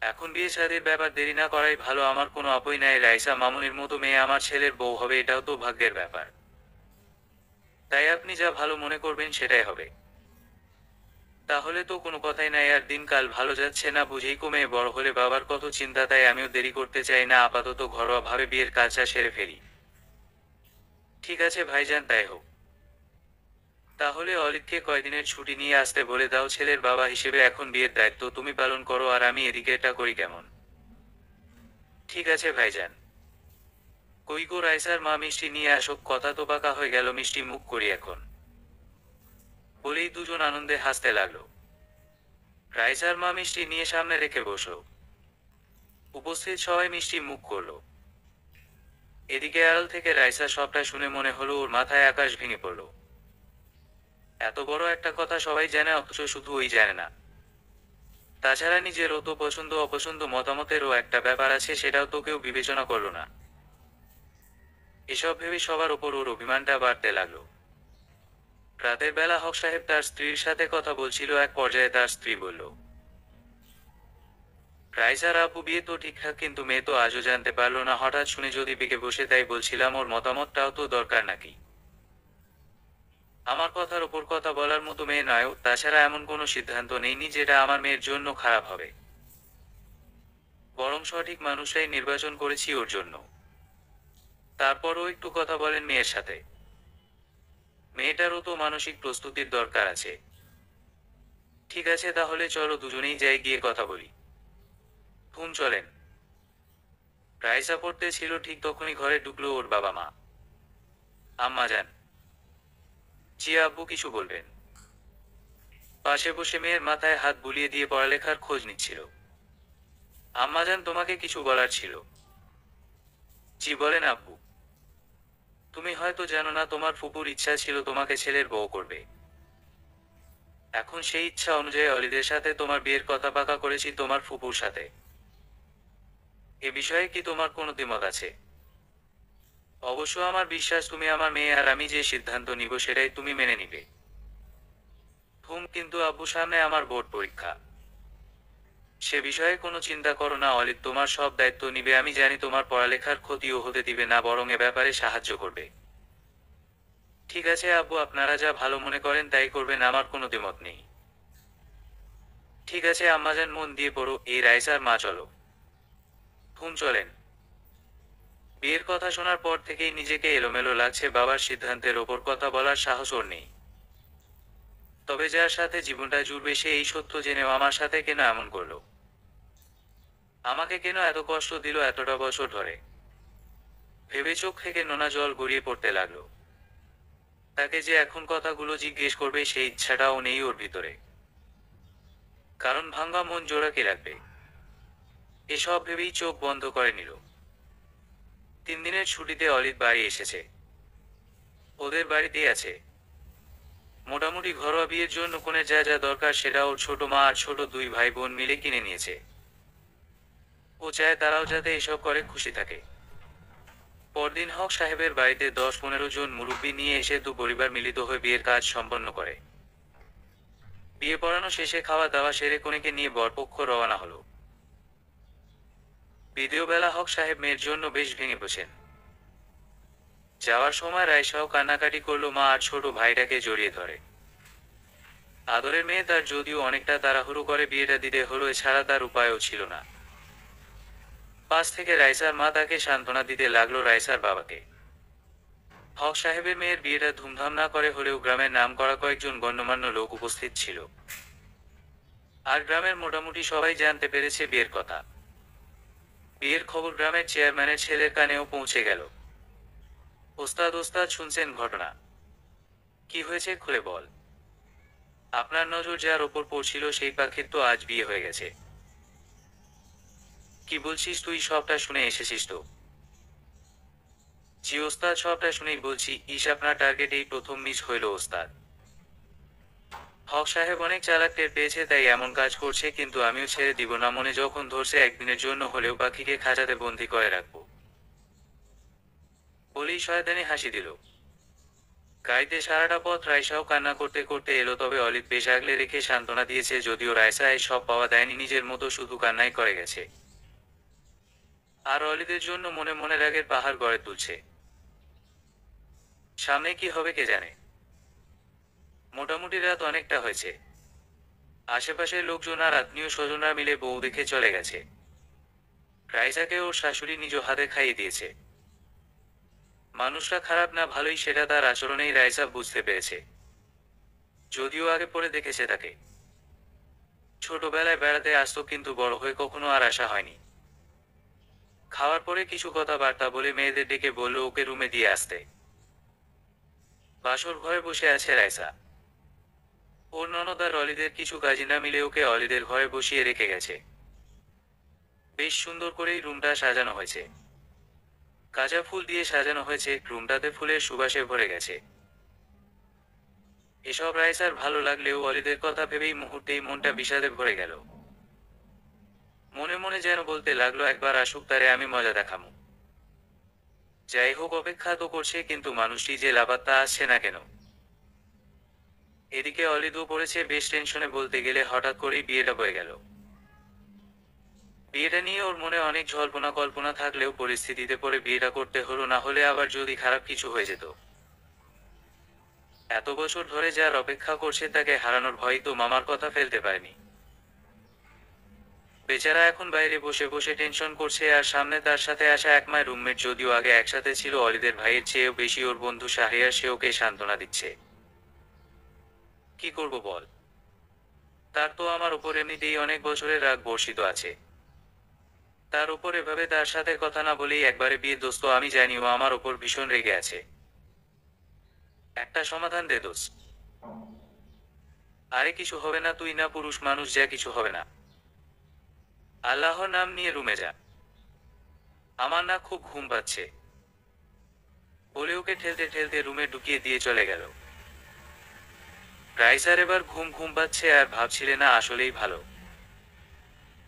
এখন বিয়ে শাদীর ব্যাপার দেরি না করাই ভালো, আমার কোনো আপই নাই। রাইসা মামুনির মতো মেয়ে আমার ছেলের বউ হবে, এটাও তো ভাগ্যের ব্যাপার। তাই আপনি যা ভালো মনে করবেন সেটাই হবে। তাহলে তো কোনো কথাই নাই। আর দিনকাল ভালো যাচ্ছে না বুঝেই কমে বড় হলে বাবার কত চিন্তা, তাই আমিও দেরি করতে চাই না, আপাতত ঘরোয়া ভাবে বিয়ের কাজটা সেরে ফেলি। ঠিক আছে ভাইজান, তাই হোক। তাহলে অলিদকে কয়দিনের ছুটি নিয়ে আসতে বলে দাও, ছেলের বাবা হিসেবে এখন বিয়ের দায়িত্ব তুমি পালন করো, আর আমি এদিকে এটা করি, কেমন? ঠিক আছে ভাইজান। কই গো রাইসার মা, মিষ্টি নিয়ে আসো। কথা তো পাকা হয়ে গেল, মিষ্টি মুখ করি এখন, বলেই দুজন আনন্দে হাসতে লাগলো। রাইসার মা মিষ্টি নিয়ে সামনে রেখে বসলো। উপস্থিত সবাই মিষ্টি মুখ করলো। এদিকে আড়াল থেকে রাইসা সবটা শুনে মনে হলো ওর মাথায় আকাশ ভেঙে পড়লো। এত বড় একটা কথা সবাই জানে, অথচ শুধু ওই জানে না। তাছাড়া নিজের তো পছন্দ অপছন্দ মতামতেরও একটা ব্যাপার আছে, সেটাও তো কেউ বিবেচনা করলো না। এসব ভেবে সবার ওপর ওর অভিমানটা বাড়তে লাগলো। রাতের বেলা হক সাহেব তার স্ত্রীর সাথে কথা বলছিল, এক পর্যায়ে তার স্ত্রী বলল, রাইসার আপু বিয়ে তো ঠিকঠাক, কিন্তু মেয়ে তো আজও জানতে পারলো না, হঠাৎ শুনে যদি বিকে বসে, তাই বলছিলাম ওর মতামতটাও তো দরকার নাকি। আমার কথার ওপর কথা বলার মতো মেয়ে নয় ও, তাছাড়া এমন কোনো সিদ্ধান্ত নেইনি যেটা আমার মেয়ের জন্য খারাপ হবে, বরং সঠিক মানুষটাই নির্বাচন করেছি ওর জন্য। তারপরও একটু কথা বলেন মেয়ের সাথে। মেয়েটারও তো মানসিক প্রস্তুতির দরকার আছে। ঠিক আছে তাহলে চলো দুজনেই যাই, গিয়ে কথা বলি। ঘুম চলেন। রাইসা পড়তে ছিল, ঠিক তখনই ঘরে ঢুকলো ওর বাবা মা। আম্মা যান। জি আব্বু, কিছু বলবেন? পাশে বসে মেয়ের মাথায় হাত বুলিয়ে দিয়ে পড়ালেখার খোঁজ নিচ্ছিল। আম্মাজান, তোমাকে কিছু বলার ছিল। জি বলেন আব্বু। তুমি হয়তো জানো না, তোমার ফুপুর ইচ্ছা ছিল তোমাকে ছেলের বউ করবে। এখন সেই ইচ্ছা অনুযায়ী অলিদের সাথে তোমার বিয়ের কথা পাকা করেছি, তোমার ফুপুর সাথে। এ বিষয়ে কি তোমার কোনো দ্বিমত আছে? অবশ্য আমার বিশ্বাস তুমি আমার মেয়ে, আর আমি যে সিদ্ধান্ত নিব সেটাই তুমি মেনে নিবে। কিন্তু আব্বু সামনে আমার বোর্ড পরীক্ষা। সে বিষয়ে কোনো চিন্তা করো না অলিদ, তোমার সব দায়িত্ব নিবে। আমি জানি তোমার পড়ালেখার ক্ষতিও হতে দিবে না, বরং এ ব্যাপারে সাহায্য করবে। ঠিক আছে আব্বু, আপনারা যা ভালো মনে করেন তাই করবেন, আমার কোনো দ্বিমত নেই। ঠিক আছে আম্মাজান, মন দিয়ে পড়ো। এই রাইসার মা, চলো ঘুম চলেন। বিয়ের কথা শোনার পর থেকেই নিজেকে এলোমেলো লাগছে। বাবার সিদ্ধান্তের ওপর কথা বলার সাহস ওর নেই। তবে যার সাথে জীবনটা জুড়বে সে এই সত্য জেনেও আমার সাথে কেন এমন করলো, আমাকে কেন এত কষ্ট দিল এতটা বছর ধরে, ভেবে চোখ থেকে নোনা জল গড়িয়ে পড়তে লাগলো। তাকে যে এখন কথাগুলো জিজ্ঞেস করবে সেই ইচ্ছাটাও নেই ওর ভিতরে, কারণ ভাঙ্গা মন জোড়াকে রাখবে। এসব ভেবেই চোখ বন্ধ করে নিল। 3 দিনের ছুটিতে অলিদ বাড়ি এসেছে। ওদের বাড়িতেই আছে। মোটামুটি ঘরোয়া বিয়ের জন্য কোণে যা যা দরকার সেটা ওর ছোট মা আর ছোট 2 ভাই বোন মিলে কিনে নিয়েছে। ও চায় তারাও যাতে এসব করে খুশি থাকে। পরদিন হক সাহেবের বাড়িতে 10-15 জন মুরব্বি নিয়ে এসে দু পরিবার মিলিত হয়ে বিয়ের কাজ সম্পন্ন করে। বিয়ে পড়ানো শেষে খাওয়া দাওয়া সেরে কনেকে নিয়ে বরপক্ষ রওনা হলো। বিদেয় বেলা হক সাহেব মেয়ের জন্য বেশ ভেঙে বসেন। যাওয়ার সময় রায়সাও কান্নাকাটি করলো। মা আর ছোট ভাইটাকে জড়িয়ে ধরে। আদরের মেয়ে তার, যদিও অনেকটা তাড়াহুড়ো করে বিয়েটা দিতে হলো, এছাড়া তার উপায়ও ছিল না। পাশ থেকে রাইসার মা তাকে সান্ত্বনা দিতে লাগলো রাইসার বাবাকে। হক সাহেবের মেয়ের বিয়েটা ধুমধাম না করে হলেও গ্রামের নাম করা কয়েকজন গণ্যমান্য লোক উপস্থিত ছিল। আর গ্রামের মোটামুটি সবাই জানতে পেরেছে বিয়ের কথা। বিয়ের খবর গ্রামের চেয়ারম্যানের ছেলের কানেও পৌঁছে গেল। ওস্তাদ, ওস্তাদ, শুনছেন ঘটনা? কি হয়েছে খুলে বল। আপনার নজর যার ওপর পড়ছিল সেই পাখির তো আজ বিয়ে হয়ে গেছে। কি বলছিস তুই? সবটা শুনে এসেছিস তো? জি ওস্তাদ, সবটা শুনেই বলছি। আপনার টার্গেট এই প্রথম মিস হইল ওস্তাদ। হক সাহেব অনেক চালাক, টের পেয়েছে তাই এমন কাজ করছে, কিন্তু আমিও ছেড়ে দিব না। মনে যখন ধরছে একদিনের জন্য হলেও পাখিকে খাঁচাতে বন্দি করে রাখবো বলেই শয়তানি হাসি দিল। গাড়িতে সারাটা পথ রাইসাও কান্না করতে করতে এলো, তবে অলিদ বেশ আগলে রেখে সান্ত্বনা দিয়েছে। যদিও রাইসা এই সব পাওয়া দেয়নি, নিজের মতো শুধু কান্নাই করে গেছে। আর অলিদের জন্য মনে মনে রাগের পাহাড় গড়ে তুলছে। সামনে কি হবে কে জানে। মোটামুটি রাত অনেকটা হয়েছে। আশেপাশের লোকজন আর আত্মীয় স্বজনরা মিলে বউ দেখে চলে গেছে। রাইসাকে ওর শাশুড়ি নিজ হাতে খাইয়ে দিয়েছে। মানুষরা খারাপ না ভালোই সেটা তার আচরণেই রাইসা বুঝতে পেরেছে, যদিও আগে পরে দেখেছে তাকে। ছোটবেলায় বেড়াতে আসতো, কিন্তু বড় হয়ে কখনো আর আসা হয়নি। খাওয়ার পরে কিছু কথাবার্তা বলে মেয়েদের ডেকে বলল ওকে রুমে দিয়ে আসতে। বাসর ঘরে বসে আছে রাইসা। ওর ননদ আর অলিদের কিছু কাজিনা মিলে ওকে অলিদের ঘরে বসিয়ে রেখে গেছে। বেশ সুন্দর করেই রুমটা সাজানো হয়েছে। কাঁচা ফুল দিয়ে সাজানো হয়েছে, রুমটাতে ফুলের সুবাসে ভরে গেছে। এসব রাইসার ভালো লাগলেও অলিদের কথা ভেবেই মুহূর্তেই মনটা বিষাদে ভরে গেল। মনে মনে যেন বলতে লাগলো একবার আসুক, তারে আমি মজা দেখামু। যাই হোক, অপেক্ষা তো করছে, কিন্তু মানুষটি যে লাপাত্তা আসছে না কেন। এদিকে অলিদও পড়েছে বেশ টেনশনে। বলতে গেলে হঠাৎ করেই বিয়েটা হয়ে গেল। বিয়েটা নিয়ে ওর মনে অনেক জল্পনা কল্পনা থাকলেও পরিস্থিতিতে পড়ে বিয়েটা করতে হলো, না হলে আবার যদি খারাপ কিছু হয়ে যেত। এত বছর ধরে যার অপেক্ষা করছে তাকে হারানোর ভয় তো মামার কথা ফেলতে পারেনি। বেচারা এখন বাইরে বসে বসে টেনশন করছে, আর সামনে তার সাথে আসা এক মায়ের রুমমেট, যদিও আগে একসাথে ছিল অলিদের ভাইয়ের চেয়েও বেশি ওর বন্ধু শাহরিয়ার, সে ওকে সান্ত্বনা দিচ্ছে। কি করব বল, তার তো আমার উপর এমনিতেই অনেক বছরের রাগ বর্ষিত আছে। তার উপর এভাবে তার সাথে কথা না বলেই একবারে বিয়ে। দোস্ত, আমি জানি ও আমার ওপর ভীষণ রেগে আছে। একটা সমাধান দে দোস্ত। আরে কিছু হবে না, তুই না পুরুষ মানুষ, যা কিছু হবে না। আল্লাহর নাম নিয়ে রুমে যা। আমার না খুব ঘুম পাচ্ছে বলে ওকে ঠেলতে ঠেলতে রুমে ঢুকিয়ে দিয়ে চলে গেল। রাইসার এবার ঘুম ঘুম পাচ্ছে আর ভাবছিলে না আসলেই ভালো,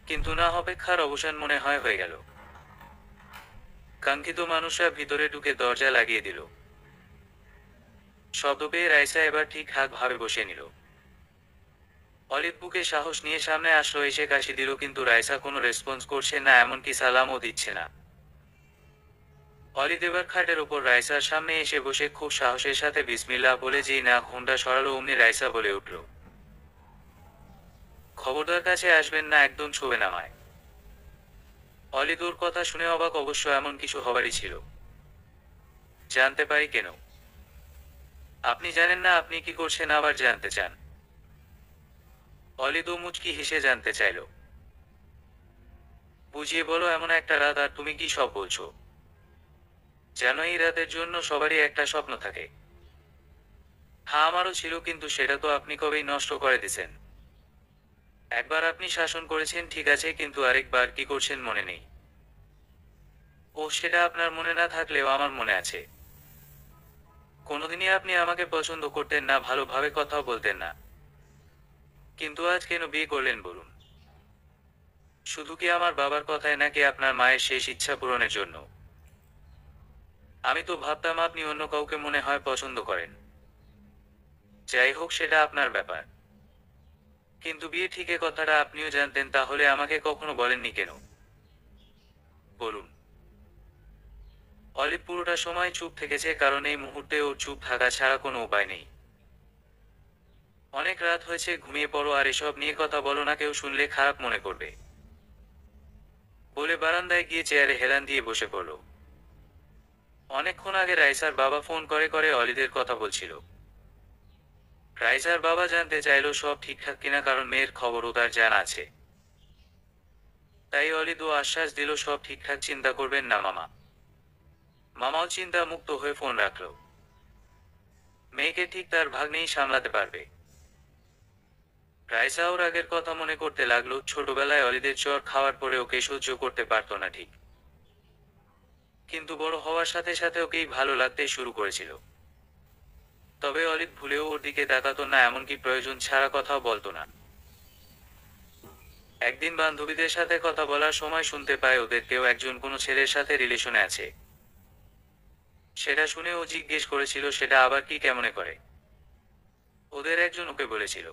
কিন্তু না, অপেক্ষার অবসান মনে হয় হয়ে গেল। কাঙ্ক্ষিত মানুষরা ভিতরে ঢুকে দরজা লাগিয়ে দিল। শব্দ পেয়ে রাইসা এবার ঠিকঠাক ভাবে বসে নিল। অলিভ বুকে সাহস নিয়ে সামনে আসলো, এসে কাশি দিল, কিন্তু রাইসা কোনো রেসপন্স করছে না, এমনকি সালামও দিচ্ছে না। অলিভ এবার খাটের উপর রাইসার সামনে এসে বসে খুব সাহসের সাথে বিসমিল্লাহ বলে যেই না ঘোমটা সরালো, অমনি রাইসা বলে উঠল, খবরদার কাছে আসবেন না, একদম ছোঁবেন আমায়। অলিভ ওর কথা শুনে অবাক, অবশ্য এমন কিছু হবারই ছিল। জানতে পারি কেন? আপনি জানেন না আপনি কি করছেন, আবার জানতে চান? অলিভ মুচকি হেসে জানতে চাইল, বুঝিয়ে বলো, এমন একটা রাত আর তুমি কি সব বলছো? যেন এই রাতের জন্য সবারই একটা স্বপ্ন থাকে। হ্যাঁ, আমারও ছিল, কিন্তু সেটা তো আপনি কবেই নষ্ট করে দিয়েছেন। একবার আপনি শাসন করেছেন ঠিক আছে, কিন্তু আরেকবার কি করছেন মনে নেই? ও, সেটা আপনার মনে না থাকলেও আমার মনে আছে। কোনোদিনই আপনি আমাকে পছন্দ করতেন না, ভালোভাবে কথাও বলতেন না। কিন্তু আজ কেন বিয়ে করলেন বলুন? শুধু কি আমার বাবার কথায়, নাকি আপনার মায়ের শেষ ইচ্ছা পূরণের জন্য? আমি তো ভাবতাম আপনি অন্য কাউকে মনে হয় পছন্দ করেন। যাই হোক, সেটা আপনার ব্যাপার। কিন্তু বিয়ে ঠিক এ কথাটা আপনিও জানতেন, তাহলে আমাকে কখনো বলেননি কেন বলুন? অলিভ পুরোটা সময় চুপ থেকেছে, কারণ এই মুহূর্তে ওর চুপ থাকা ছাড়া কোনো উপায় নেই। অনেক রাত হয়েছে, ঘুমিয়ে পড়ো, আর এসব নিয়ে কথা বলো না, কেউ শুনলে খারাপ মনে করবে বলে বারান্দায় গিয়ে চেয়ারে হেলান দিয়ে বসে পড়ল। অনেকক্ষণ আগে রাইসার বাবা ফোন করে করে অলিদের কথা বলছিল। রাইসার বাবা জানতে চাইল সব ঠিকঠাক কিনা, কারণ মেয়ের খবরও তার জানা আছে। তাই অলিদ আশ্বাস দিল সব ঠিকঠাক, চিন্তা করবেন না মামা। মামাও চিন্তা মুক্ত হয়ে ফোন রাখল। মেয়েকে ঠিক তার ভাগ্নেই সামলাতে পারবে। রাইসা ওর আগের কথা মনে করতে লাগলো, ছোটবেলায় অলিদের চর খাওয়ার পরে ওকে সহ্য করতে পারত না ঠিক, কিন্তু বড় হওয়ার সাথে সাথে ওকেই ভালো লাগতে শুরু করেছিল। তবে অলিদ ভুলেও ওর দিকে তাকাতো না, এমনকি প্রয়োজন ছাড়া কথাও বলতো না। একদিন বান্ধবীদের সাথে কথা বলার সময় শুনতে পায় ওদের কেউ একজন কোনো ছেলের সাথে রিলেশনে আছে। সেটা শুনে ও জিজ্ঞেস করেছিল সেটা আবার কি কেমনে করে। ওদের একজন ওকে বলেছিল,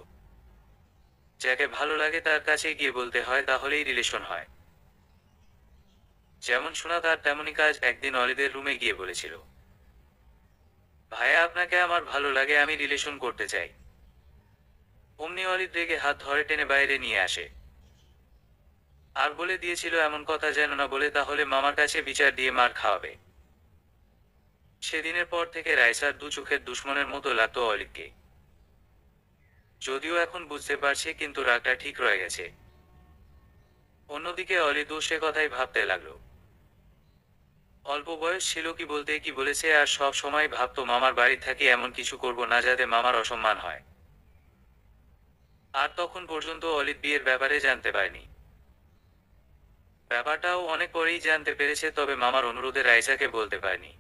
যাকে ভালো লাগে তার কাছে গিয়ে বলতে হয়, তাহলেই রিলেশন হয়। যেমন শোনা তার তেমনই কাজ। একদিন অলিদের রুমে গিয়ে বলেছিল, ভাইয়া আপনাকে আমার ভালো লাগে, আমি রিলেশন করতে চাই। অমনি অলিদ রেগে হাত ধরে টেনে বাইরে নিয়ে আসে। আর বলে দিয়েছিল এমন কথা যেন না বলে, তাহলে মামার কাছে বিচার দিয়ে মার খাওয়াবে। সেদিনের পর থেকে রাইসার দু চোখের দুশ্মনের মতো লাগতো অলিদকে। যদিও এখন বুঝতে পারছে, কিন্তু রাগটা ঠিক রয়ে গেছে। অন্যদিকে অলিদ সে কথাই ভাবতে লাগলো। অল্প বয়স ছিল, কি বলতে কি বলেছে, আর সব সময় ভাবতো মামার বাড়ি থাকি এমন কিছু করব না যাতে মামার অসম্মান হয়। আর তখন পর্যন্ত অলিদ বিয়ের ব্যাপারে জানতে পারেনি। ব্যাপারটাও অনেক পরেই জানতে পেরেছে, তবে মামার অনুরোধে রাইসাকে বলতে পারেনি।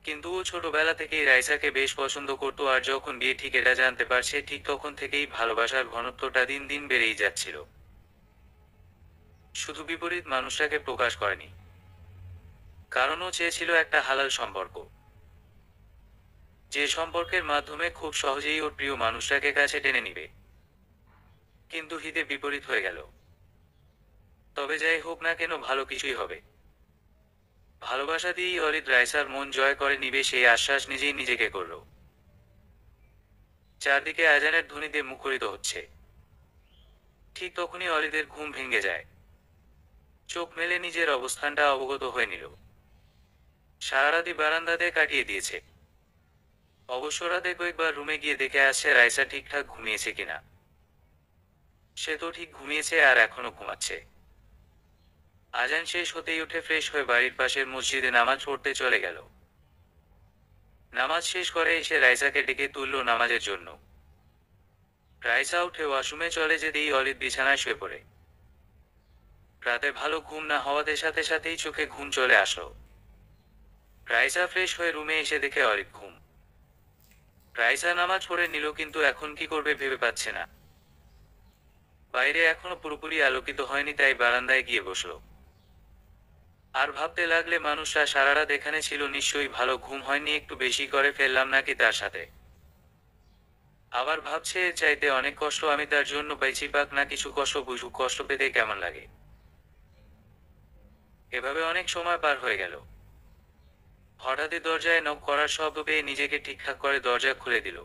কিন্তু ও ছোটবেলা থেকেই রাইসাকে বেশ পছন্দ করতো, আর যখন বিয়ে ঠিক এটা জানতে পারছে, ঠিক তখন থেকেই ভালোবাসার ঘনত্বটা দিন দিন বেড়েই যাচ্ছিল। শুধু বিপরীত মানুষটাকে প্রকাশ করেনি, কারণ ও চেয়েছিল একটা হালাল সম্পর্ক, যে সম্পর্কের মাধ্যমে খুব সহজেই ওর প্রিয় মানুষটাকে কাছে টেনে নিবে। কিন্তু হিতে বিপরীত হয়ে গেল। তবে যাই হোক না কেন, ভালো কিছুই হবে। ভালোবাসা দিয়েই অরিদ রাইসার মন জয় করে নিবে, সেই আশ্বাস নিজেই নিজেকে করল। চারদিকে আজানের ধ্বনিতে মুখরিত হচ্ছে। ঠিক তখনই অরিদের ঘুম ভেঙে যায়। চোখ মেলে নিজের অবস্থানটা অবগত হয়ে নিল। সারা রাতি বারান্দাতে কাটিয়ে দিয়েছে। অবশ্য রাতে কয়েকবার রুমে গিয়ে দেখে আসছে রাইসা ঠিকঠাক ঘুমিয়েছে কিনা। সে তো ঠিক ঘুমিয়েছে, আর এখনো ঘুমাচ্ছে। আজান শেষ হতেই উঠে ফ্রেশ হয়ে বাড়ির পাশের মসজিদে নামাজ পড়তে চলে গেল। নামাজ শেষ করে এসে রাইসাকে ডেকে তুলল নামাজের জন্য। রাইসা উঠে ওয়াশরুমে চলে যেতেই অলিদ বিছানায় শুয়ে পড়ে। রাতে ভালো ঘুম না হওয়াতে সাথে সাথেই চোখে ঘুম চলে আসলো। রাইসা ফ্রেশ হয়ে রুমে এসে দেখে অলিদ ঘুম। রাইসা নামাজ পড়ে নিল, কিন্তু এখন কি করবে ভেবে পাচ্ছে না। বাইরে এখনো পুরোপুরি আলোকিত হয়নি, তাই বারান্দায় গিয়ে বসলো। আর ভাবতে লাগলে, মানুষরা সারা রাত এখানে ছিল, নিশ্চয়ই ভালো ঘুম হয়নি, একটু বেশি করে ফেললাম নাকি তার সাথে। আবার ভাবছে এর চাইতে অনেক কষ্ট আমি তার জন্য পাইছি, পাক না কিছু কষ্ট বুঝুক, কষ্ট পেতে কেমন লাগে। এভাবে অনেক সময় পার হয়ে গেল। হঠাৎই দরজায় নক করার শব্দ পেয়ে নিজেকে ঠিকঠাক করে দরজা খুলে দিল।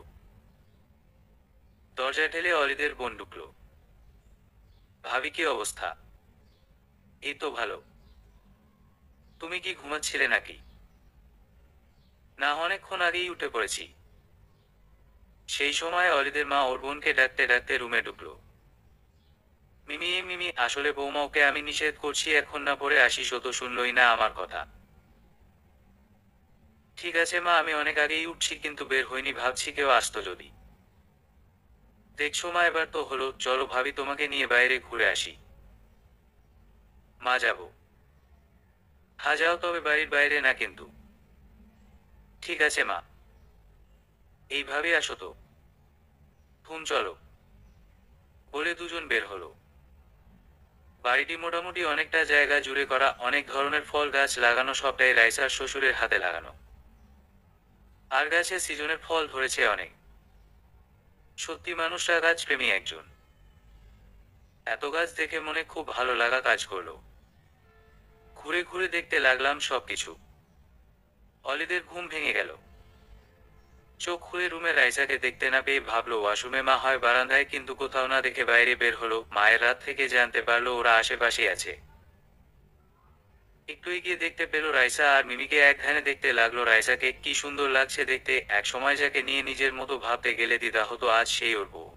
দরজা ঠেলে অলিদের বোন ঢুকলো। ভাবি, কি অবস্থা? এই তো ভালো। তুমি কি ঘুমাচ্ছিলে নাকি? না, অনেকক্ষণ আগেই উঠে পড়েছি। সেই সময় অলিদের মা ওর বোনকে ডাকতে ডাকতে রুমে ঢুকলো। মিমি মিমি, আসলে বৌমা, ওকে আমি নিষেধ করছি এখন না পড়ে আসিস, ও তো শুনলই না আমার কথা। ঠিক আছে মা, আমি অনেক আগেই উঠছি, কিন্তু বের হইনি, ভাবছি কেউ আসতো যদি। দেখছো মা, এবার তো হলো, চলো ভাবি তোমাকে নিয়ে বাইরে ঘুরে আসি। মা, যাব। হ্যাঁ যাও, তবে বাড়ির বাইরে না কিন্তু। ঠিক আছে মা। এইভাবে আসো তো। ঘুম, চলো। বলে দুজন বের হলো। বাড়িটি মোটামুটি অনেকটা জায়গা জুড়ে করা, অনেক ধরনের ফল গাছ লাগানো, সবটাই রাইসার শ্বশুরের হাতে লাগানো। আর গাছে সিজনের ফল ধরেছে অনেক। সত্যি মানুষরা গাছ প্রেমী একজন। এত গাছ দেখে মনে খুব ভালো লাগা কাজ করলো। ঘুরে ঘুরে দেখতে লাগলাম সবকিছু। অলিদের ঘুম ভেঙে গেল। চোখ খুলে রুমে রাইসাকে দেখতে না পেয়ে ভাবলো ওয়াশরুমে মা হয় বারান্দায়, কিন্তু কোথাও না দেখে বাইরে বের হলো। মায়ের রাত থেকে জানতে পারলো ওরা আশেপাশেই আছে। একটু এগিয়ে দেখতে পেল রাইসা আর মিমিকে এক ধ্যানে দেখতে লাগলো রাইসাকে, কি সুন্দর লাগছে দেখতে, এক সময় যাকে নিয়ে নিজের মতো ভাবতে গেলে দ্বিধা হতো, আজ সেই ওর বউ।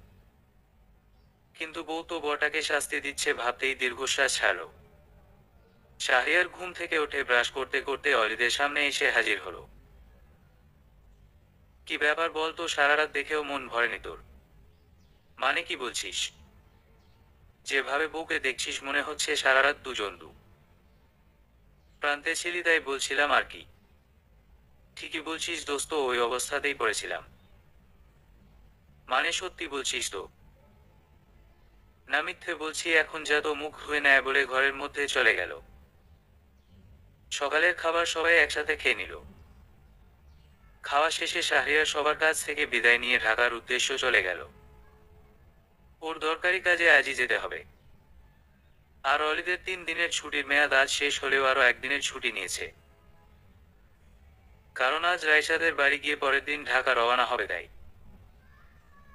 কিন্তু বউ তো বরটাকে শাস্তি দিচ্ছে ভাবতেই দীর্ঘশ্বাস ছাড়ল। শাহরিয়ার ঘুম থেকে উঠে ব্রাশ করতে করতে অলিদের সামনে এসে হাজির হলো। কি ব্যাপার বলতো, সারা রাত দেখেও মন ভরেনি তোর? মানে কি বলছিস? যেভাবে বউকে দেখছিস মনে হচ্ছে সারা রাত দুজন দু প্রান্তে ছিলি, তাই বলছিলাম আর কি। ঠিকই বলছিস দোস্ত, ওই অবস্থাতেই পড়েছিলাম। মানে সত্যি বলছিস তো? না মিথ্যে বলছি, এখন যা তো মুখ ধুয়ে নেয় বলে ঘরের মধ্যে চলে গেল। সকালের খাবার সবাই একসাথে খেয়ে নিল। খাওয়া শেষে শাহরিয়ার সবার কাছ থেকে বিদায় নিয়ে ঢাকার উদ্দেশ্য চলে গেল। ওর দরকারি কাজে আজই যেতে হবে। আর অলিদের 3 দিনের ছুটির মেয়াদ আজ শেষ হলেও আরো একদিনের ছুটি নিয়েছে। কারণ আজ রাইসাদের বাড়ি গিয়ে পরের দিন ঢাকা রওনা হবে, তাই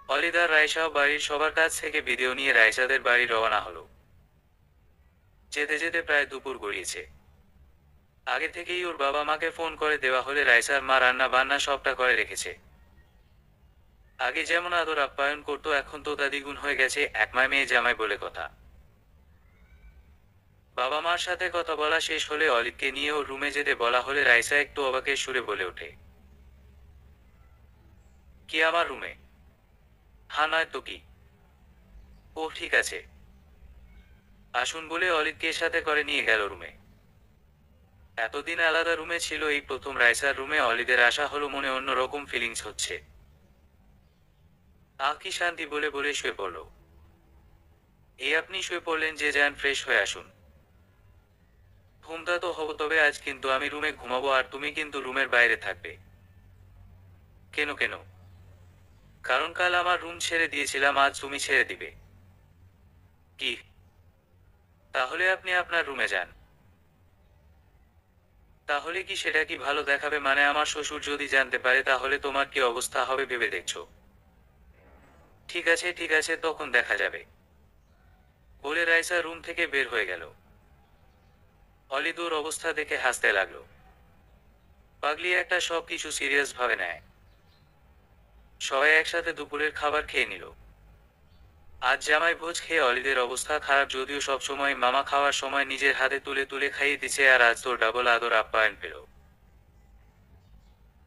অলিদ আর রাইসাও বাড়ির সবার কাছ থেকে বিদেয় নিয়ে রাইসাদের বাড়ি রওনা হলো। যেতে যেতে প্রায় দুপুর গড়িয়েছে। আগে থেকেই ওর বাবা মাকে ফোন করে দেওয়া হলে রাইসার মা রান্না বান্না সবটা করে রেখেছে। আগে যেমন আদর আপ্যায়ন করতো, এখন তো তা দ্বিগুণ হয়ে গেছে, একমায় মেয়ে জামাই বলে কথা। বাবা মার সাথে কথা বলা শেষ হলে অলিদকে নিয়ে ওর রুমে যেতে বলা হলে রাইসা একটু অবাকের সুরে বলে ওঠে, কি আমার রুমে? হ্যাঁ, নয় তো কি। ও ঠিক আছে, আসুন বলে অলিদকে সাথে করে নিয়ে গেল রুমে। এতদিন আলাদা রুমে ছিল, এই প্রথম রাইসার রুমে অলিদের আসা হলো, মনে অন্যরকম ফিলিংস হচ্ছে। কি শান্তি বলে বলে শুয়ে পড়ল। এই আপনি শুয়ে পড়লেন যে, যান ফ্রেশ হয়ে আসুন। ঘুমটা তো হবো, তবে আজ কিন্তু আমি রুমে ঘুমাবো আর তুমি কিন্তু রুমের বাইরে থাকবে। কেন কেন? কারণ কাল আমার রুম ছেড়ে দিয়েছিলাম, আজ তুমি ছেড়ে দিবে। কি? তাহলে আপনি আপনার রুমে যান। তাহলে কি সেটা কি ভালো দেখাবে? মানে আমার শ্বশুর যদি জানতে পারে তাহলে তোমার কি অবস্থা হবে ভেবে দেখছো? ঠিক আছে ঠিক আছে, তখন দেখা যাবে, বলে রাইসা রুম থেকে বের হয়ে গেল। অলিদ ওর অবস্থা দেখে হাসতে লাগলো। পাগলি একটা, সব কিছু সিরিয়াস ভাবে নেয়। সবাই একসাথে দুপুরের খাবার খেয়ে নিল। আজ জামাই ভোজ খেয়ে অলিদের অবস্থা খারাপ, যদিও সবসময় মামা খাওয়ার সময় নিজের হাতে তুলে তুলে খাইয়ে দিচ্ছে, আর আজ তোর ডাবল আদর আপ্যায়ন পেল।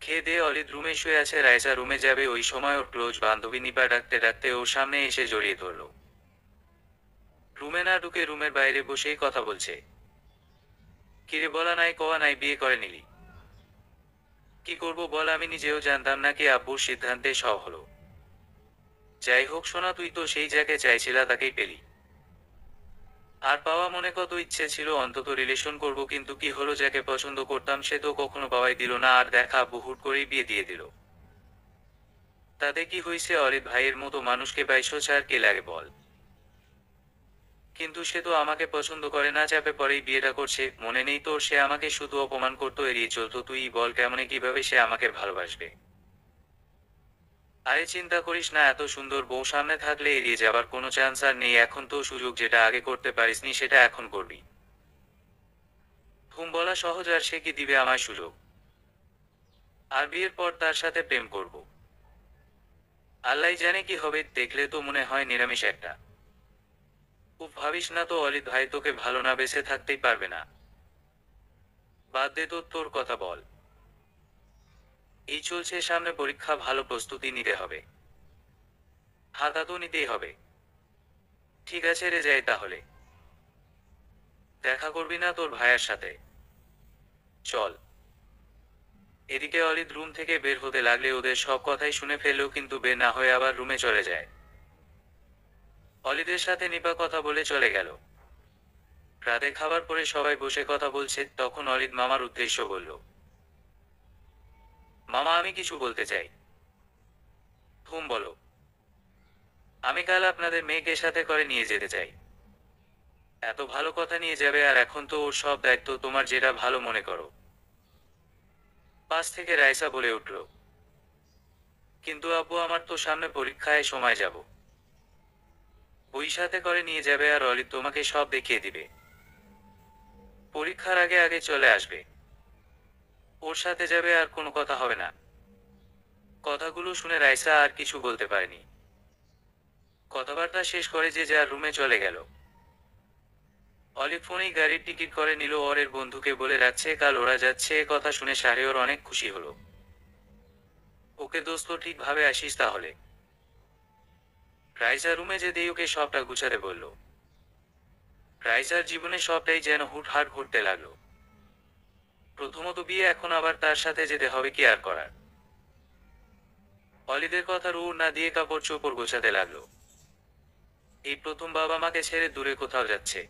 খেয়ে দিয়ে অলিদ রুমে শুয়ে আছে, রাইসা রুমে যাবে ওই সময় ওর ক্লোজ বান্ধবী নিপা ডাকতে ডাকতে ওর সামনে এসে জড়িয়ে ধরল। রুমে না ঢুকে রুমের বাইরে বসেই কথা বলছে। কিরে, বলা নাই কওয়া নাই, বিয়ে করে নিলি? কি করব বল, আমি নিজেও জানতাম না কি আব্বুর সিদ্ধান্তে সব হলো। যাই হোক সোনা, তুই তো সেই যাকে চাইছিলা তাকেই পেলি। আর পাওয়া মনে কত ইচ্ছে ছিল অন্তত রিলেশন করব, কিন্তু কি হলো, যাকে পছন্দ করতাম সে তো কখনো পাওয়াই দিল না, আর দেখা আব্বু হুট করেই বিয়ে দিয়ে দিল। তাতে কি হয়েছে, অরিত ভাইয়ের মতো মানুষকে 22 কে লাগে বল। কিন্তু সে তো আমাকে পছন্দ করে না, চাপে পরেই বিয়েটা করছে। মনে নেই তোর, সে আমাকে শুধু অপমান করতো, এড়িয়ে চলতো। তুই বল কেমনে কিভাবে সে আমাকে ভালোবাসবে। আরে চিন্তা করিস না, এত সুন্দর বউ সামনে থাকলে এড়িয়ে যাবার কোনো চান্স আর নেই। এখন তো সুযোগ, যেটা আগে করতে পারিসনি সেটা এখন করবি। হুম বলা সহজ, আর সে কি দিবে আমায় সুযোগ। আর বিয়ের পর তার সাথে প্রেম করব। আল্লাহই জানে কি হবে, দেখলে তো মনে হয় নিরামিষ একটা। খুব ভাবিস না তো অলিদ ভাই, তোকে ভালো না বেঁচে থাকতেই পারবে না। বাদ দে তো, তোর কথা বল। এই চলছে সামনে পরীক্ষা, ভালো প্রস্তুতি নিতে হবে। হাতা তো নিতেই হবে। ঠিক আছে রে, যাই তাহলে। দেখা করবি না তোর ভাইয়ের সাথে? চল। এদিকে অলিদ রুম থেকে বের হতে লাগলে ওদের সব কথাই শুনে ফেললেও কিন্তু বের না হয়ে আবার রুমে চলে যায়। অলিদের সাথে নিপা কথা বলে চলে গেল। রাতে খাবার পরে সবাই বসে কথা বলছে, তখন অলিদ মামার উদ্দেশ্য বলল, মামা আমি কিছু বলতে চাই। হুম বলো। আমি কাল আপনাদের মেয়েকে সাথে করে নিয়ে যেতে চাই। এত ভালো কথা নিয়ে যাবে, আর এখন তো ওর সব দায়িত্ব তোমার, যেটা ভালো মনে করো। পাশ থেকে রাইসা বলে উঠল, কিন্তু আব্বু আমার তো সামনে পরীক্ষায় সময় যাব। ওই সাথে করে নিয়ে যাবে আর অলিদ তোমাকে সব দেখিয়ে দিবে। পরীক্ষার আগে আগে চলে আসবে। ওর সাথে যাবে, আর কোনো কথা হবে না। কথাগুলো শুনে রাইসা আর কিছু বলতে পারেনি। কথাবার্তা শেষ করে যে যার রুমে চলে গেল। অলিভ ফোনেই গাড়ির টিকিট করে নিল, ওর বন্ধুকে বলে রাখছে কাল ওরা যাচ্ছে। এ কথা শুনে শাহরিয়ার অনেক খুশি হলো। ওকে দোস্ত, ঠিকভাবে আসিস তাহলে। রাইসা রুমে যেতেই ওকে সবটা গুছাতে বলল। রাইসার জীবনে সবটাই যেন হুটহাট ঘটতে লাগলো। প্রথমত বিয়ে, এখন আবার তার সাথে যেতে হবে, কি আর করার। অলিদের কথার উড় না দিয়ে কাপড় চোপড় গোছাতে লাগলো। এই প্রথম বাবা মাকে ছেড়ে দূরে কোথাও যাচ্ছে।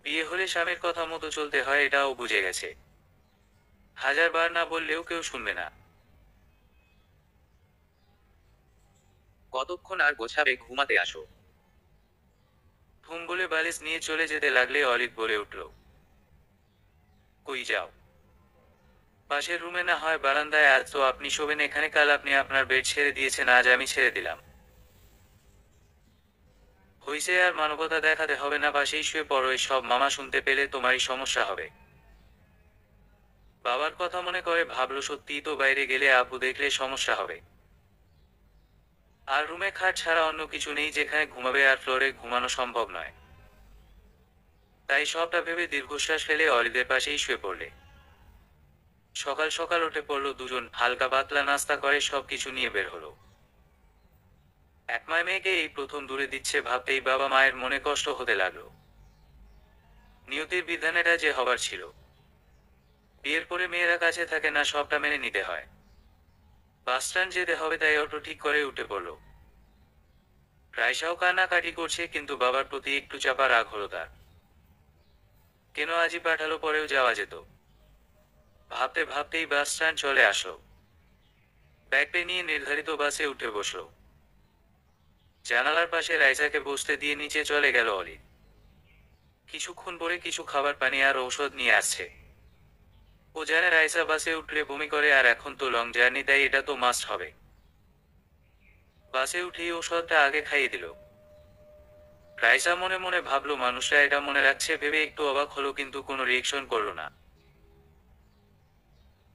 বিয়ে হলে স্বামীর কথা মতো চলতে হয়, এটাও বুঝে গেছে। হাজার বার না বললেও কেউ শুনবে না। কতক্ষণ আর গোছাবে, ঘুমাতে আসো। ঘুম বলে বালিশ নিয়ে চলে যেতে লাগলে অলিদ বলে উঠল, কই যাও? পাশের রুমে না হয় বারান্দায়, আজ তো আপনি শোবেন এখানে, কাল আপনি আপনার বেড ছেড়ে দিয়েছেন, আজ আমি ছেড়ে দিলাম। হইছে, আর মানবতা দেখাতে হবে না, পাশেই শুয়ে পড়ো। সব মামা শুনতে পেলে তোমারই সমস্যা হবে। বাবার কথা মনে করে ভাবলো, সত্যিই তো বাইরে গেলে আব্বু দেখলে সমস্যা হবে। আর রুমে খাট ছাড়া অন্য কিছু নেই যেখানে ঘুমাবে, আর ফ্লোরে ঘুমানো সম্ভব নয়। তাই সবটা ভেবে দীর্ঘশ্বাস ফেলে অলিদের পাশেই শুয়ে পড়লে। সকাল সকাল উঠে পড়লো দুজন, হালকা পাতলা নাস্তা করে সবকিছু নিয়ে বের হলো। একমায় মেয়েকে এই প্রথম দূরে দিচ্ছে ভাবতেই বাবা মায়ের মনে কষ্ট হতে লাগলো। নিয়তির বিধান, এটা যে হবার ছিল। বিয়ের পরে মেয়েরা কাছে থাকে না, সবটা মেনে নিতে হয়। বাস স্ট্যান্ড যেতে হবে, তাই অটো ঠিক করে উঠে পড়ল। রাইসাও কান্নাকাটি করছে, কিন্তু বাবার প্রতি একটু চাপা রাগ হলো তার। কেন আজই পাঠালো, পরেও যাওয়া যেত। ভাবতে ভাবতেই বাস স্ট্যান্ড চলে আসলো। ব্যাগটা নিয়ে নির্ধারিত বাসে উঠে বসলো। জানালার পাশে রাইসাকে বসতে দিয়ে নিচে চলে গেল অলি। কিছুক্ষণ পরে কিছু খাবার পানি আর ঔষধ নিয়ে আসছে। ও জানে রাইসা বাসে উঠলে বমি করে, আর এখন তো লং জার্নি, তাই এটা তো মাস্ট হবে। বাসে উঠেই ঔষধটা আগে খাইয়ে দিল। রাইসা মনে মনে ভাবলো, মানুষরা এটা মনে রাখছে ভেবে একটু অবাক হলো, কিন্তু কোনো রিয়েকশন করলো না।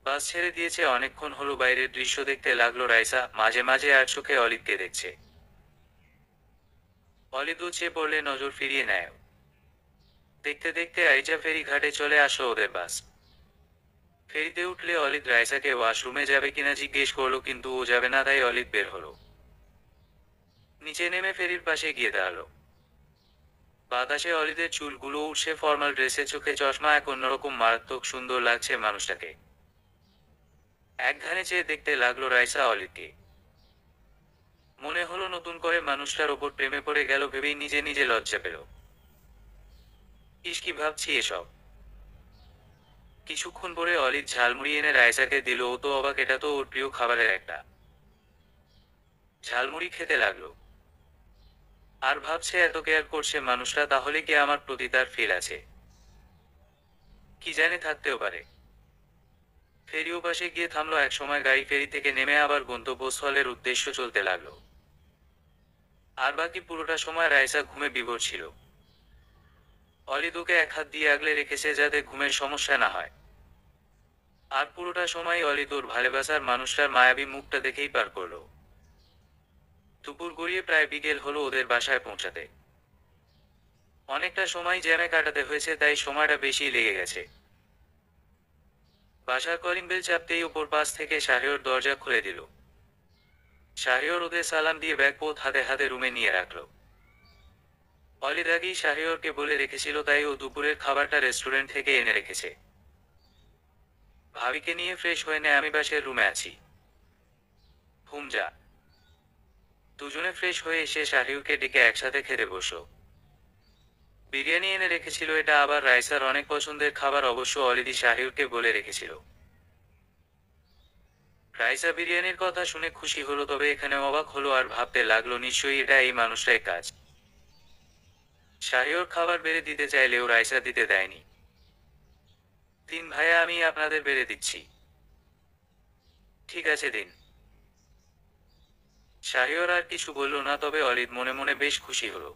বাস ছেড়ে দিয়েছে, অনেকক্ষণ হলো বাইরের দৃশ্য দেখতে লাগলো রাইসা, মাঝে মাঝে আর চোখে অলিদকে দেখছে। অলিদ উঠে পড়লে নজর ফিরিয়ে নেয়। দেখতে দেখতে আইজা ফেরি ঘাটে চলে আসলো ওদের বাস। ফেরিতে উঠলে অলিদ রাইসাকে ওয়াশরুমে যাবে কিনা জিজ্ঞেস করলো, কিন্তু ও যাবে না, তাই অলিদ বের হলো। নিচে নেমে ফেরির পাশে গিয়ে দাঁড়ালো। বাতাসে অলিদের চুলগুলো উঠছে, ফর্মাল ড্রেসে, চোখে চশমা, এক অন্যরকম মারাত্মক সুন্দর লাগছে মানুষটাকে। এক ধ্যানে চেয়ে দেখতে লাগলো রাইসা অলিদকে। মনে হলো নতুন করে মানুষটার ওপর প্রেমে পড়ে গেল, ভেবেই নিজে নিজে লজ্জা পেল। ইস, কি ভাবছি এসব। কিছুক্ষণ পরে অলিদ ঝালমুড়ি এনে রাইসাকে দিল, ও তো অবাক, এটা তো ওর প্রিয় খাবারের একটা। ঝালমুড়ি খেতে লাগলো। আর ভাবছে এত কেয়ার করছে মানুষটা, তাহলে কি আমার প্রতি তার ফিল আছে? কি জানে, থাকতেও পারে। ফেরি ওপাশে গিয়ে থামলো। এক সময় গাড়ি ফেরি থেকে নেমে আবার গন্তব্যস্থলের উদ্দেশ্য চলতে লাগলো। আর বাকি পুরোটা সময় রাইসা ঘুমে বিভোর ছিল। অলিদ ওকে এক হাত দিয়ে আগলে রেখেছে যাতে ঘুমের সমস্যা না হয়। আর পুরোটা সময় অলিদ ওর ভালোবাসার মানুষটার মায়াবী মুখটা দেখেই পার করলো। দুপুর গড়িয়ে প্রায় বিকেল হলো ওদের বাসায় পৌঁছাতে। অনেকটা সময় জ্যামে কাটাতে হয়েছে, তাই সময়টা বেশি লেগে গেছে। বাসার কলিং বেল চাপতেই ওপর পাশ থেকে শাহরিয়র দরজা খুলে দিল। শাহরিয়র ওদের সালাম দিয়ে ব্যাগপোত হাতে হাতে রুমে নিয়ে রাখলো। অলিদ আগেই শাহরিয়রকে বলে রেখেছিল, তাই ও দুপুরের খাবারটা রেস্টুরেন্ট থেকে এনে রেখেছে। ভাবিকে নিয়ে ফ্রেশ হয়ে নে, আমি পাশের রুমে আছি। ঘুম যা। দুজনে ফ্রেশ হয়ে এসে শাহরিয়রকে ডেকে একসাথে খেতে বসলো। বিরিয়ানি এনে রেখেছিল, এটা আবার রাইসার অনেক পছন্দের খাবার। অবশ্য অলিদি শাহরিয়রকে বলে রেখেছিল। রাইসা বিরিয়ানির কথা শুনে খুশি হলো, তবে এখানে অবাক হলো আর ভাবতে লাগলো নিশ্চয়ই এটা এই মানুষটাই কাজ। শাহরিয়র খাবার বেড়ে দিতে চাইলেও রাইসা দিতে দেয়নি। তিন ভাইয়া, আমি আপনাদের বেড়ে দিচ্ছি। ঠিক আছে, দিন। শাহরিয়র আর কিছু বলল না, তবে অলিদ মনে মনে বেশ খুশি হলো।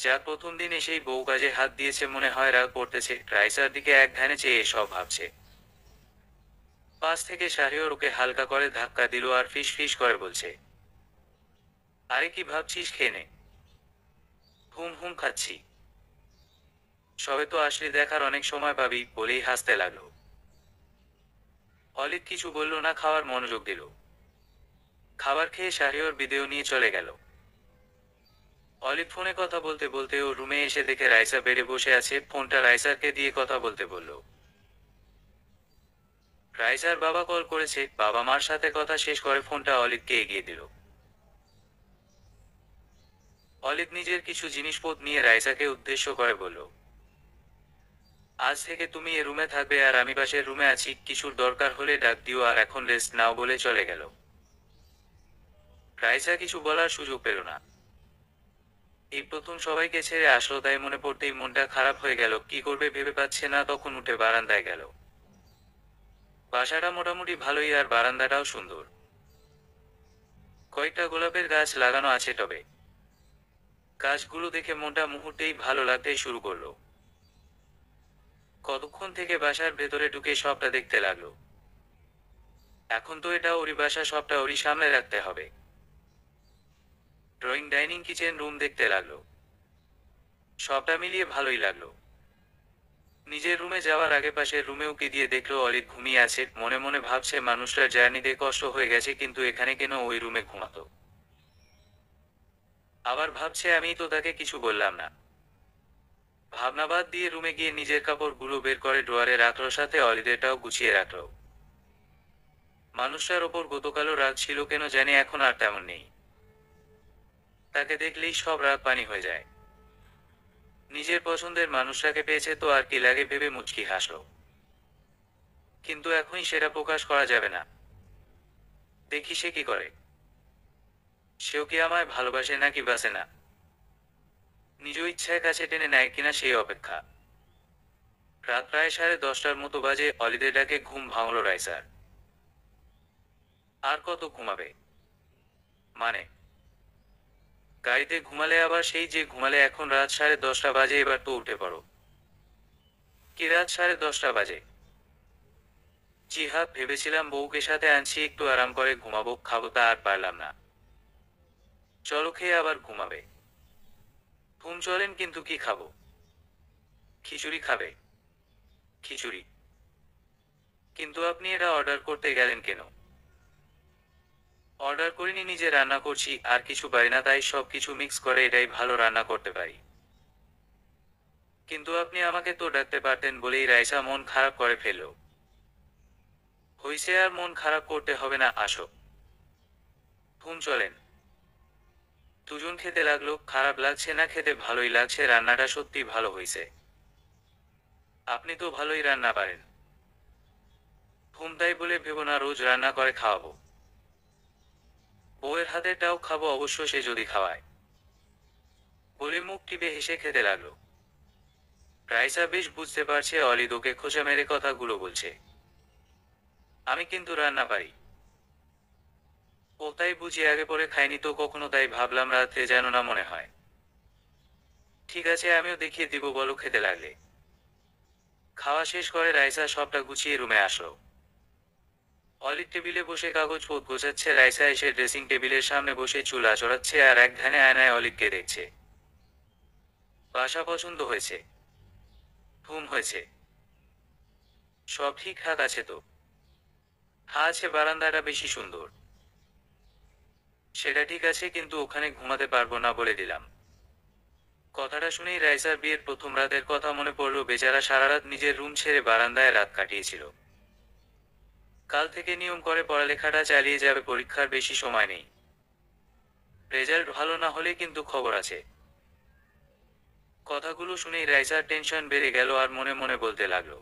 যা প্রথম দিন এসেই বউ কাজে হাত দিয়েছে, মনে হয় রাগ করতেছে। রাইসার দিকে এক ধ্যানে চেয়ে এসব ভাবছে। পাশ থেকে শাহরিয়র ওকে হালকা করে ধাক্কা দিল আর ফিস ফিস করে বলছে, আরে কি ভাবছিস, খেয়ে নে। হুম হুম, খাচ্ছি। সবে তো আসলি, দেখার অনেক সময় পাবি, বলেই হাসতে লাগলো। অলিদ কিছু বলল না, খাওয়ার মনোযোগ দিল। খাবার খেয়ে শাহরিয়র বিদেয় নিয়ে চলে গেল। অলিদ ফোনে কথা বলতে বলতে ও রুমে এসে দেখে রাইসা বেডে বসে আছে। ফোনটা রাইসারকে দিয়ে কথা বলতে বলল। রাইসার বাবা কল করেছে। বাবা মার সাথে কথা শেষ করে ফোনটা অলিদকে এগিয়ে দিল। অলিদ নিজের কিছু জিনিসপত্র নিয়ে রাইসাকে উদ্দেশ্য করে বলল, আজ থেকে তুমি এ রুমে থাকবে আর আমি পাশের রুমে আছি, কিছুর দরকার হলে ডাক দিও, আর এখন রেস্ট নাও বলে চলে গেল। রাইসা কিছু বলার সুযোগ পেল না। এই প্রথম সবাইকে ছেড়ে আসলো, তাই মনে পড়তেই মনটা খারাপ হয়ে গেল। কি করবে ভেবে পাচ্ছে না, তখন উঠে বারান্দায় গেল। বাসাটা মোটামুটি ভালোই, আর বারান্দাটাও সুন্দর। কয়েকটা গোলাপের গাছ লাগানো আছে টবে। গাছগুলো দেখে মনটা মুহূর্তেই ভালো লাগতে শুরু করলো। কতক্ষণ থেকে বাসার ভেতরে ঢুকে সবটা দেখতে লাগলো। এখন তো এটা ওরই বাসা, সবটা ওরই সামনে রাখতে হবে। ড্রয়িং, ডাইনিং, কিচেন, রুম দেখতে লাগলো। সবটা মিলিয়ে ভালোই লাগলো। নিজের রুমে যাওয়ার আগে পাশের রুমে উকি দিয়ে দেখলো অলিদ ঘুমিয়ে আছে। মনে মনে ভাবছে মানুষটার জার্নিতে কষ্ট হয়ে গেছে, কিন্তু এখানে কেন ওই রুমে ঘুমাতো। আবার ভাবছে আমি তো তাকে কিছু বললাম না। ভাবনা বাদ দিয়ে রুমে গিয়ে নিজের কাপড়গুলো বের করে ড্রয়ারে রাখলো, সাথে অলিদেরটাও গুছিয়ে রাখলো। মানুষটার ওপর গতকালও রাগ ছিল, কেন জানি এখন আর তেমন নেই। তাকে দেখলেই সব রাগ পানি হয়ে যায়। নিজের পছন্দের মানুষটাকে পেয়েছে তো আর কি লাগে ভেবে মুচকি হাসলো। কিন্তু এখনই সেটা প্রকাশ করা যাবে না। দেখি সে কি করে। সেও কি আমায় ভালোবাসে নাকি বাসে না, নিজ ইচ্ছায় কাছে টেনে নেয় কিনা সেই অপেক্ষা। রাত প্রায় 10:30টার মতো বাজে। অলিদের ডাকে ঘুম ভাঙল রাইসার। আর কত ঘুমাবে? মানে, গাড়িতে ঘুমালে আবার সেই যে ঘুমালে। এখন রাত 10:30 বাজে, এবার তো উঠে পড়ো। কি রাত 10:30 বাজে? জি হ্যাঁ, ভেবেছিলাম বউকে সাথে আনছি, একটু আরাম করে ঘুমাবো, খাবো, তা আর পারলাম না। চলো, খেয়ে আবার ঘুমাবে। ঘুম চলেন, কিন্তু কি খাবো? খিচুড়ি খাবে? খিচুড়ি? কিন্তু আপনি এটা অর্ডার করতে গেলেন কেন? অর্ডার করিনি, নিজে রান্না করছি। আর কিছু পারি না, তাই সব কিছু মিক্স করে এটাই ভালো রান্না করতে পারি। কিন্তু আপনি আমাকে তো ডাকতে পারতেন, বলেই রাইসা মন খারাপ করে ফেলল। হইছে, আর মন খারাপ করতে হবে না, আসো। ঘুম চলেন। দুজন খেতে লাগলো। খারাপ লাগছে না, খেতে ভালোই লাগছে, রান্নাটা সত্যি ভালো হইছে। আপনি তো ভালোই রান্না পারেন। ঘুম, তাই বলে ভেবো না রোজ রান্না করে খাওয়াবো। বউয়ের হাতেরটাও খাবো অবশ্য, সে যদি খাওয়ায়, বলে মুখ টিপে হেসে খেতে লাগলো। রাইসা বেশ বুঝতে পারছে অলিদ ওকে খোঁচা মেরে কথাগুলো বলছে। আমি কিন্তু রান্না পারি। ও তাই বুঝি আগে পরে খাইনি তো কখনো, তাই ভাবলাম রাত্রে যেন না মনে হয়। ঠিক আছে, আমিও দেখিয়ে দিব, বলো খেতে লাগলে। খাওয়া শেষ করে রাইসা সবটা গুছিয়ে রুমে আসলো। অলিদ টেবিলে বসে কাগজ গোছাচ্ছে, রাইসা এসে ড্রেসিং টেবিলের সামনে বসে চুল আঁচড়াচ্ছে আর এক ধ্যানে আয়নায় অলিদকে দেখছে। বাসা পছন্দ হয়েছে? ঘুম হয়েছে? সব ঠিকঠাক আছে তো? হ্যাঁ আছে, বারান্দাটা বেশি সুন্দর। সেটা ঠিক আছে, কিন্তু ওখানে ঘুমাতে পারবো না বলে দিলাম। কথাটা শুনেই রাইসার বিয়ের প্রথম রাতের কথা মনে পড়লো। বেচারা সারা রাত নিজের রুম ছেড়ে বারান্দায় রাত কাটিয়েছিল। কাল থেকে নিয়ম করে পড়ালেখাটা চালিয়ে যাবে, পরীক্ষার বেশি সময় নেই। রেজাল্ট ভালো না হলে কিন্তু খবর আছে। কথাগুলো শুনেই রাইসার টেনশন বেড়ে গেল আর মনে মনে বলতে লাগলো,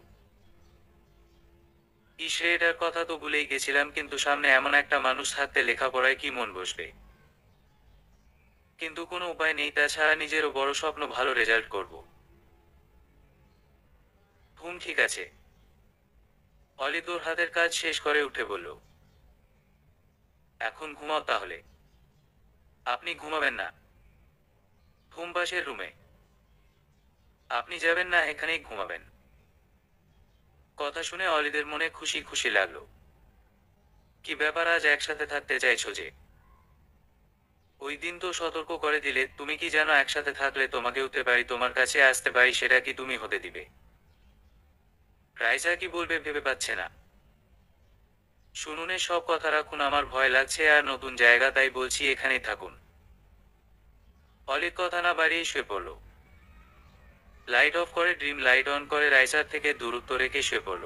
ইসরে, এটার কথা তো ভুলেই গেছিলাম, কিন্তু সামনে এমন একটা মানুষ থাকতে লেখাপড়ায় কি মন বসবে। কিন্তু কোনো উপায় নেই, তাছাড়া নিজেরও বড় স্বপ্ন, ভালো রেজাল্ট করব। ঘুম ঠিক আছে? অলিদ ওর হাতের কাজ শেষ করে উঠে বলল, এখন ঘুমাও তাহলে। আপনি ঘুমাবেন না? ঘুম পাশের রুমে। আপনি যাবেন না, এখানেই ঘুমাবেন। কথা শুনে অলিদের মনে খুশি খুশি লাগলো। কি ব্যাপার, আজ একসাথে থাকতে চাইছো যে? ওই দিন তো সতর্ক করে দিলে, তুমি কি জানো একসাথে থাকলে তোমাকে উঠতে পারি, তোমার কাছে আসতে পারি, সেটা কি তুমি হতে দিবে? রাইসা কি বলবে ভেবে পাচ্ছে না। শুনুনে, সব কথা রাখুন, আমার ভয় লাগছে আর নতুন জায়গা, তাই বলছি এখানেই থাকুন। অলিদ কথা না বাড়িয়ে শুয়ে পড়ল। লাইট অফ করে ড্রিম লাইট অন করে রাইসার থেকে দূরত্ব রেখে শুয়ে পড়ল।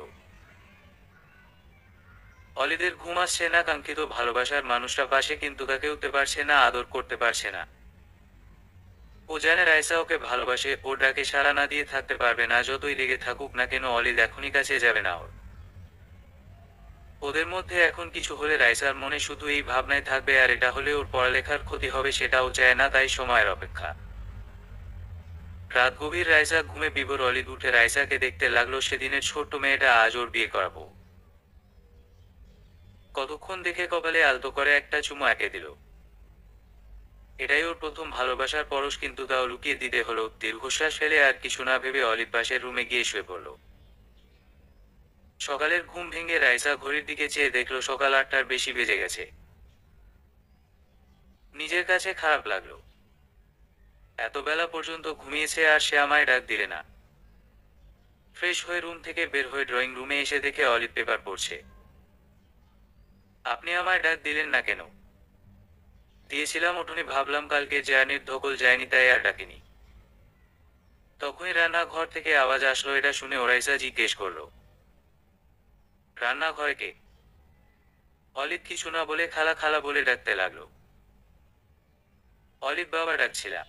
অলিদের ঘুম আসছে না, কাঙ্ক্ষিত ভালোবাসার মানুষটা পাশে, কিন্তু তাকে উঠতে পারছে না, আদর করতে পারছে না। ও জানে রাইসা ওকে ভালোবাসে, ওর ডাকে সাড়া না দিয়ে থাকতে পারবে না, যতই লেগে থাকুক না কেন অলিদ এখনই কাছে যাবে না ওর। ওদের মধ্যে এখন কিছু হলে রাইসার মনে শুধু এই ভাবনায় থাকবে, আর এটা হলে ওর পড়ালেখার ক্ষতি হবে, সেটাও চায় না, তাই সময়ের অপেক্ষা। রাত গভীর, রাইসা ঘুমে বিভোর। অলিদ উঠে রাইসাকে দেখতে লাগলো, সেদিনের ছোট্ট মেয়েটা, আজ ওর বিয়ে করাবো। কতক্ষণ দেখে কপালে আলতো করে একটা চুমু এঁকে দিল। এটাই ওর প্রথম ভালোবাসার পরশ, কিন্তু তাও লুকিয়ে দিতে হলো। দীর্ঘশ্বাস ফেলে আর কিছু না ভেবে অলিদ পাশের রুমে গিয়ে শুয়ে পড়ল। সকালের ঘুম ভেঙে রাইসা ঘড়ির দিকে চেয়ে দেখলো সকাল 8টার বেশি বেজে গেছে। নিজের কাছে খারাপ লাগলো। এত বেলা পর্যন্ত ঘুমিয়েছে আর সে আমায় ডাক দিলে না। ফ্রেশ হয়ে রুম থেকে বের হয়ে ড্রয়িং রুমে এসে দেখে অলিদ পেপার পড়ছে। আপনি আমায় ডাক দিলেন না কেন? দিয়েছিলাম উঠোনে, ভাবলাম কালকে জার্নির ধকল যায়নি, তাই আর ডাকিনি। তখনই রান্নাঘর থেকে আওয়াজ আসলো। এটা শুনে ওরাইসা জিজ্ঞেস করলো, রান্নাঘরে কে? অলিদ কিছু না বলে খালা খালা বলে ডাকতে লাগলো। অলিদ বাবা ডাকছিলাম।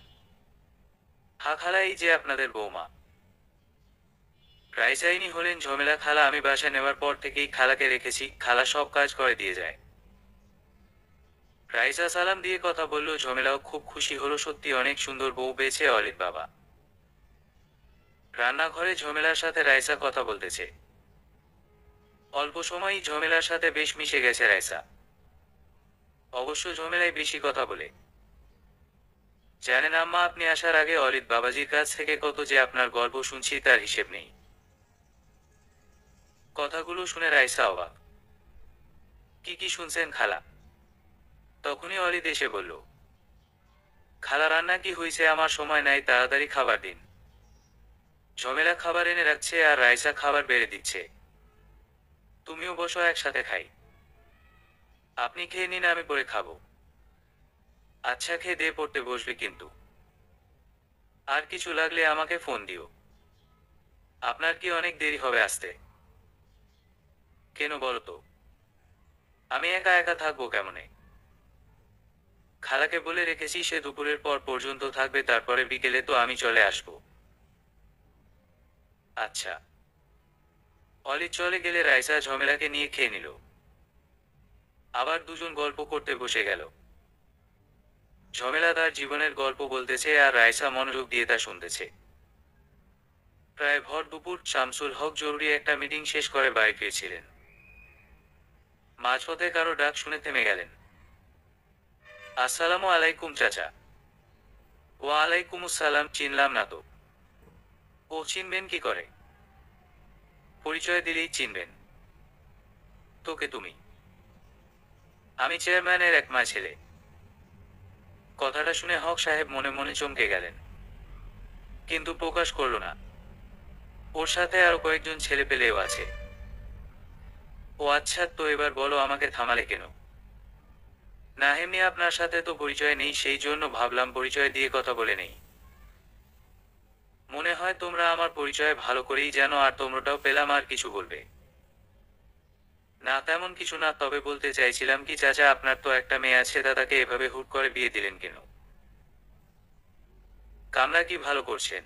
হা খালা, এই যে আপনাদের বৌমা। রাইসাইনি হলেন ঝমেলা খালা, আমি বাসা নেওয়ার পর থেকেই খালাকে রেখেছি, খালা সব কাজ করে দিয়ে যায়। রাইসা সালাম দিয়ে কথা বলল। ঝমেলাও খুব খুশি হলো, সত্যি অনেক সুন্দর বউ পেয়েছে অলিদ বাবা। রান্নাঘরে ঝমেলার সাথে রাইসা কথা বলতেছে। অল্প সময়ই ঝমেলার সাথে বেশ মিশে গেছে রাইসা। অবশ্য ঝমেলাই বেশি কথা বলে। জানেন আম্মা, আপনি আসার আগে অলিদ বাবাজির কাছ থেকে কত যে আপনার গল্প শুনছি, তার হিসেব নেই। কথাগুলো শুনে রাইসা অবাক। কি কি শুনছেন খালা? তখনই অলিদ এসে বলল, খালা রান্না কি হইছে, আমার সময় নাই, তাড়াতাড়ি খাবার দিন। ঝমেলা খাবার এনে রাখছে আর রাইসা খাবার বেড়ে দিচ্ছে। তুমিও বসো, একসাথে খাই। আপনি খেয়ে নিন, আমি পরে খাবো। আচ্ছা, খেয়ে দিয়ে পড়তে বসবে কিন্তু। আর কিছু লাগলে আমাকে ফোন দিও। আপনার কি অনেক দেরি হবে আসতে? কেন বলো তো? আমি একা একা থাকবো কেমনে? খালাকে বলে রেখেছি সে দুপুরের পর পর্যন্ত থাকবে, তারপরে বিকেলে তো আমি চলে আসবো। আচ্ছা। অলিদ চলে গেলে রাইসা ঝমেলাকে নিয়ে খেয়ে নিল। আবার দুজন গল্প করতে বসে গেল। ঝমেলা তার জীবনের গল্প বলতেছে আর রাইসা মনোযোগ দিয়ে তা শুনতেছে। প্রায় ভর দুপুর শামসুল হক জরুরি একটা মিটিং শেষ করে বাড়ি ফিরছিলেন। মাঝপথে কারো ডাক শুনে থেমে গেলেন। আসসালামু আলাইকুম চাচা। ওয়ালাইকুম আসসালাম, চিনলাম না তো। ও চিনবেন কি করে? পরিচয় দিলেই চিনবেন। তোকে তুমি? আমি চেয়ারম্যানের একমা ছেলে। কথাটা শুনে হক সাহেব মনে মনে চমকে গেলেন, কিন্তু প্রকাশ করল না। ওর সাথে আরো কয়েকজন ছেলে পেলেও আছে। ও আচ্ছা, তো এবার বলো আমাকে থামালে কেন? না, এমনি আপনার সাথে তো পরিচয় নেই, সেই জন্য ভাবলাম পরিচয় দিয়ে কথা বলে নেই। মনে হয় তোমরা আমার পরিচয় ভালো করেই জানো, আর তোমরাটাও পেলাম আর কিছু বলবে। না তেমন কিছু না, তবে বলতে চাইছিলাম কি চাচা, আপনার তো একটা মেয়ে আছে, দাদাকে এভাবে হুট করে বিয়ে দিলেন কেন? কামরা কি ভালো করছেন?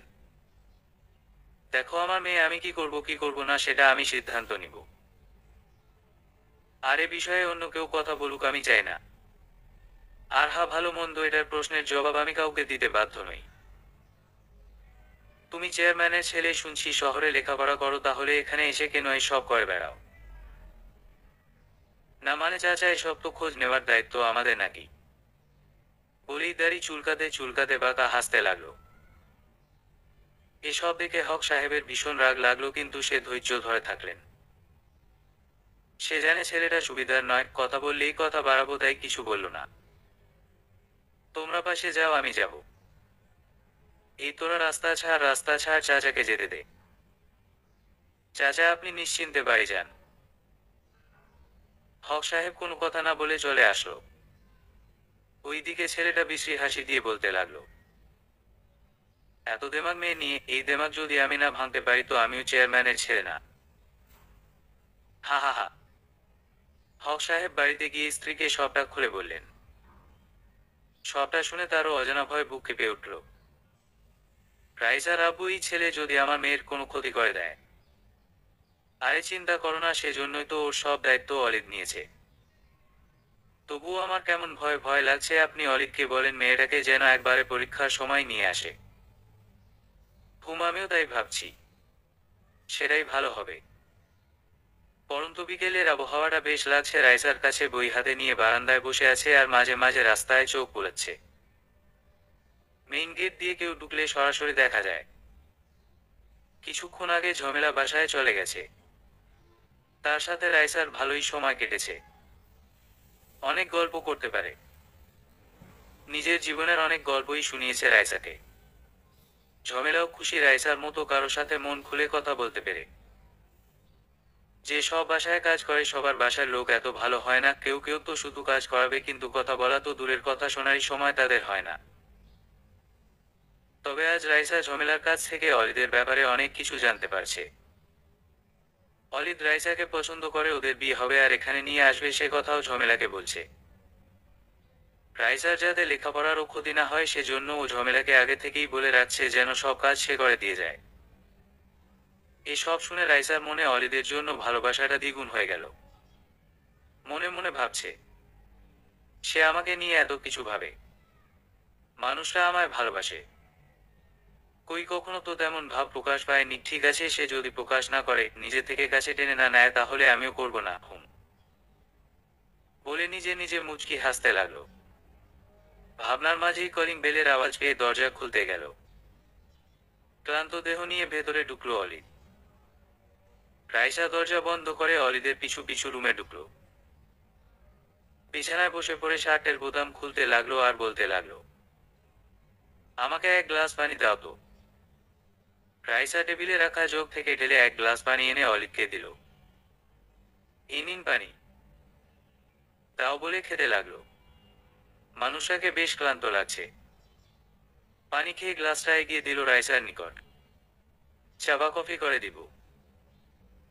দেখো আমার মেয়ে, আমি কি করব কি করব না সেটা আমি সিদ্ধান্ত নিব। আর এ বিষয়ে অন্য কেউ কথা বলুক আমি চাই না। আর হা ভালো মন্দ এটার প্রশ্নের জবাব আমি কাউকে দিতে বাধ্য নই। তুমি চেয়ারম্যানের ছেলে, শুনছি শহরে লেখাপড়া করো, তাহলে এখানে এসে কেন সব করে বেড়াও? না মানে চাচা, এসব তো খোঁজ নেওয়ার দায়িত্ব আমাদের নাকি? বলেই দাড়ি চুলকাতে চুলকাতে বাঁকা হাসতে লাগলো। এসব দেখে হক সাহেবের ভীষণ রাগ লাগলো, কিন্তু সে ধৈর্য ধরে থাকলেন। সে জানে ছেলেটা সুবিধার নয়, কথা বললেই কথা বাড়াবো, তাই কিছু বলল না। তোমরা পাশে যাও, আমি যাব। এই তোরা রাস্তা ছাড়, রাস্তা ছাড়, চাচাকে যেতে দে। চাচা আপনি নিশ্চিন্তে বাড়ি যান। হক সাহেব কোনো কথা না বলে চলে আসলো। ওইদিকে ছেলেটা বিশ্রী হাসি দিয়ে বলতে লাগলো, এত দেমাগ মেয়ে নিয়ে, এই দেমাগ যদি আমি না ভাঙতে পারি তো আমিও চেয়ারম্যানের ছেলে না। হা হা হা। হক সাহেব বাড়িতে গিয়ে স্ত্রীকে সবটা খুলে বললেন। সবটা শুনে তারও অজানা ভয় বুক কেঁপে উঠল। রাইসার আব্বু, এই ছেলে যদি আমার মেয়ের কোনো ক্ষতি করে দেয়। আরে চিন্তা করো না, সেজন্যই তো ওর সব দায়িত্ব অলিদ নিয়েছে। তবুও আমার কেমন ভয় ভয় লাগছে, আপনি অলিদকে বলেন মেয়েটাকে যেন একবারে পরীক্ষার সময় নিয়ে আসে। আমিও তাই ভাবছি। সেটাই ভালো হবে। পরন্তু বিকেলের আবহাওয়াটা বেশ লাগছে। রাইসার কাছে বই হাতে নিয়ে বারান্দায় বসে আছে আর মাঝে মাঝে রাস্তায় চোখ বুলাচ্ছে। মেইন গেট দিয়ে কেউ ঢুকলে সরাসরি দেখা যায়। কিছুক্ষণ আগে ঝমেলা বাসায় চলে গেছে। তার সাথে রাইসার ভালোই সময় কেটেছে। অনেক গল্প করতে পারে। নিজের জীবনের অনেক গল্পই শুনিয়েছে রাইসাকে। ঝমেলাও খুশি রাইসার মতো কারো সাথে মন খুলে কথা বলতে পেরে। যে সব বাসায় কাজ করে সবার বাসার লোক এত ভালো হয় না, কেউ কেউ তো শুধু কাজ করাবে, কিন্তু কথা বলা তো দূরের কথা, শোনারই সময় তাদের হয় না। তবে আজ রাইসা ঝমেলার কাছ থেকে অলিদের ব্যাপারে অনেক কিছু জানতে পারছে। অলিদ রাইসাকে পছন্দ করে, ওদের বিয়ে হবে আর এখানে নিয়ে আসবে, সে কথাও ঝমেলাকে বলছে। রাইসার যাতে লেখাপড়ারও ক্ষতি না হয় সেজন্য ও ঝমেলাকে আগে থেকেই বলে রাখছে যেন সব কাজ সে করে দিয়ে যায়। এসব শুনে রাইসার মনে অলিদের জন্য ভালোবাসাটা দ্বিগুণ হয়ে গেল। মনে মনে ভাবছে, সে আমাকে নিয়ে এত কিছু ভাবে, মানুষরা আমায় ভালোবাসে। কই কখনো তো তেমন ভাব প্রকাশ পায়নি। ঠিক আছে, সে যদি প্রকাশ না করে, নিজে থেকে কাছে টেনে না নেয়, তাহলে আমিও করব না বলে নিজে নিজে মুচকি হাসতে লাগলো। ভাবনার মাঝেই কলিং বেলের আওয়াজ পেয়ে দরজা খুলতে গেল। ক্লান্ত দেহ নিয়ে ভেতরে ঢুকলো অলিদ। রাইসা দরজা বন্ধ করে অলিদের পিছু পিছু রুমে ঢুকলো। বিছানায় বসে পড়ে শার্টের বোতাম খুলতে লাগলো আর বলতে লাগলো, আমাকে এক গ্লাস পানি দাও তো। রাইসা টেবিলে রাখা জগ থেকে ঢেলে এক গ্লাস পানি এনে অলিদকে দিল। এই নিন পানি। দাও বলে খেতে লাগলো। মানুষটাকে বেশ ক্লান্ত লাগছে। পানি খেয়ে গ্লাসটা এগিয়ে দিল রাইসার নিকট। চা বা কফি করে দিব?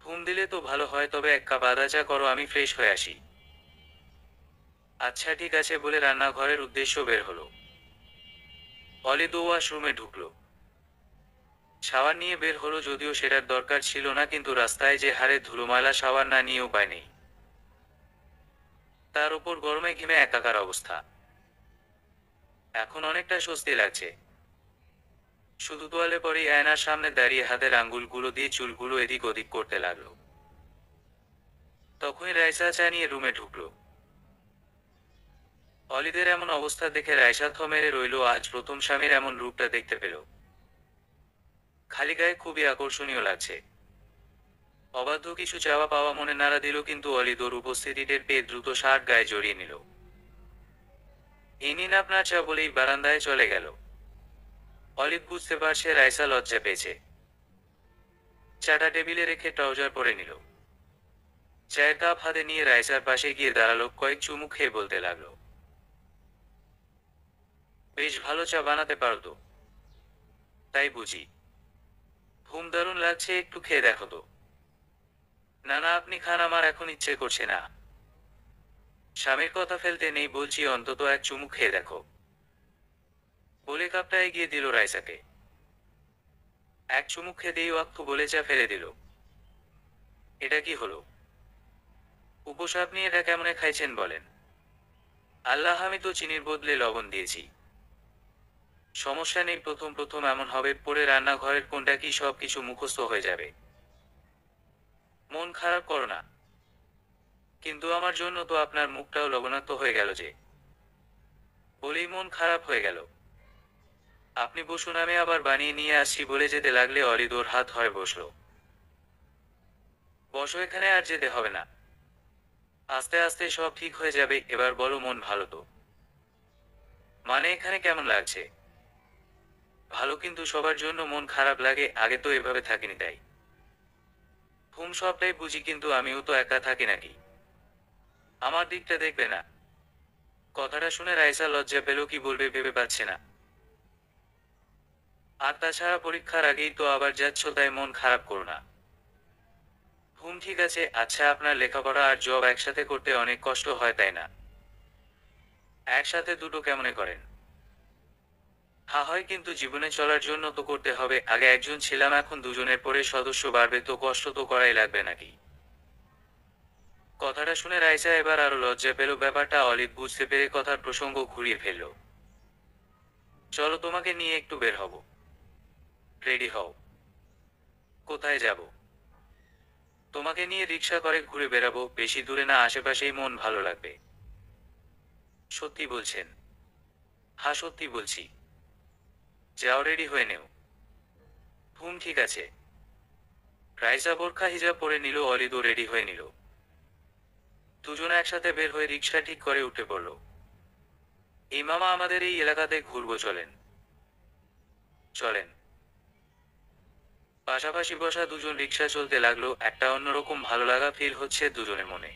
ঘুম দিলে তো ভালো হয়, তবে এক কাপ আদা চা করো, আমি ফ্রেশ হয়ে আসি। আচ্ছা ঠিক আছে বলে রান্নাঘরের উদ্দেশ্য বের হলো। অলিদ ওয়াশরুমে ঢুকলো। শাওয়ার নিয়ে বের হলো, যদিও সেটার দরকার ছিল না, কিন্তু রাস্তায় যে হারে ধুলোময়লা, শাওয়ার না নিয়ে উপায় নেই। তার উপর গরমে ঘেমে একাকার অবস্থা। এখন অনেকটা স্বস্তি লাগছে। শুধু তোয়ালে পরেই আয়নার সামনে দাঁড়িয়ে হাতের আঙ্গুলগুলো দিয়ে চুলগুলো এদিক ওদিক করতে লাগলো। তখনই রাইসা চা নিয়ে রুমে ঢুকলো। অলিদের এমন অবস্থা দেখে রাইসা থমেরে রইল। আজ প্রথম স্বামীর এমন রূপটা দেখতে পেল। খালি গায়ে খুবই আকর্ষণীয় লাগছে। অবাধ্য কিছু চাওয়া পাওয়া মনে নাড়া দিল, কিন্তু অলিদ ওর উপস্থিতি টের পেয়ে দ্রুত শার্ট গায়ে জড়িয়ে নিল। এই নিন আপনার চা বলেই বারান্দায় চলে গেল। অলিদ বুঝতে পারছে রাইসা লজ্জা পেয়েছে। চাটা টেবিলে রেখে ট্রাউজার পরে নিল। চায়ের কাপ হাতে নিয়ে রাইসার পাশে গিয়ে দাঁড়ালো। কয়েক চুমুক খেয়ে বলতে লাগলো, বেশ ভালো চা বানাতে পারো তো? তাই বুঝি? ঘুম দারুণ লাগছে, একটু খেয়ে দেখো তো। না না, আপনি খান, আমার এখন ইচ্ছে করছে না। স্বামীর কথা ফেলতে নেই বলছি, অন্তত এক চুমুক খেয়ে দেখো। বলে কাপটা এগিয়ে দিল রাইসাকে। এক চুমুক খেতেই ওয়াক্ফু বলে চা ফেলে দিল। এটা কি হলো? উপোস, আপনি এটা কেমনে খাইছেন বলেন? আল্লাহ, আমি তো চিনির বদলে লবণ দিয়েছি। সমস্যা নেই, প্রথম প্রথম এমন হবে, পরে রান্নাঘরের কোনটা কি সব কিছু মুখস্থ হয়ে যাবে। মন খারাপ করো না। কিন্তু আমার জন্য তো আপনার মুখটাও লবণাক্ত হয়ে গেল যে। বলেই মন খারাপ হয়ে গেল। আপনি বসুন, আমি আবার বানিয়ে নিয়ে আসছি বলে যেতে লাগলে অলিদ ওর হাত ধরে বসলো। বসো এখানে, আর যেতে হবে না। আস্তে আস্তে সব ঠিক হয়ে যাবে। এবার বলো, মন ভালো তো? মানে এখানে কেমন লাগছে? ভালো, কিন্তু সবার জন্য মন খারাপ লাগে, আগে তো এভাবে থাকিনি তাই। ঘুম সবটাই বুঝি, কিন্তু আমিও তো একা থাকি নাকি? আমার দিকটা দেখবে না? কথাটা শুনে রাইসা লজ্জা পেল, কি বলবে ভেবে পাচ্ছে না। আর তাছাড়া পরীক্ষার আগেই তো আবার যাচ্ছ, তাই মন খারাপ করো না। ঘুম ঠিক আছে। আচ্ছা, আপনার লেখাপড়া আর জব একসাথে করতে অনেক কষ্ট হয় তাই না? একসাথে দুটো কেমনে করেন? হ্যাঁ হয়, কিন্তু জীবনে চলার জন্য তো করতে হবে। আগে একজন ছিলাম, এখন দুজনের পরে সদস্য বাড়বে, তো কষ্ট তো করাই লাগবে নাকি? কথাটা শুনে রাইসা এবার আরো লজ্জা পেল। ব্যাপারটা অলিদ বুঝতে পেরে কথার প্রসঙ্গ ঘুরিয়ে ফেলল। চলো, তোমাকে নিয়ে একটু বের হব। রেডি হও। কোথায় যাব? তোমাকে নিয়ে রিক্সা করে ঘুরে বেড়াবো, বেশি দূরে না, আশেপাশেই, মন ভালো লাগবে। সত্যি বলছেন? হ্যাঁ সত্যি বলছি। যাও, রেডি হয়ে নেও। ঘুম ঠিক আছে। রাইসা বোরখা হিজাব পরে নিল, অলিদও রেডি হয়ে নিল। দুজনে একসাথে বের হয়ে রিক্সা ঠিক করে উঠে পড়ল। এই মামা, আমাদের এই এলাকাতে ঘুরবো, চলেন। চলেন। পাশাপাশি বসা দুজন রিক্সা চলতে লাগলো। একটা অন্যরকম ভালো লাগা ফিল হচ্ছে দুজনের মনে।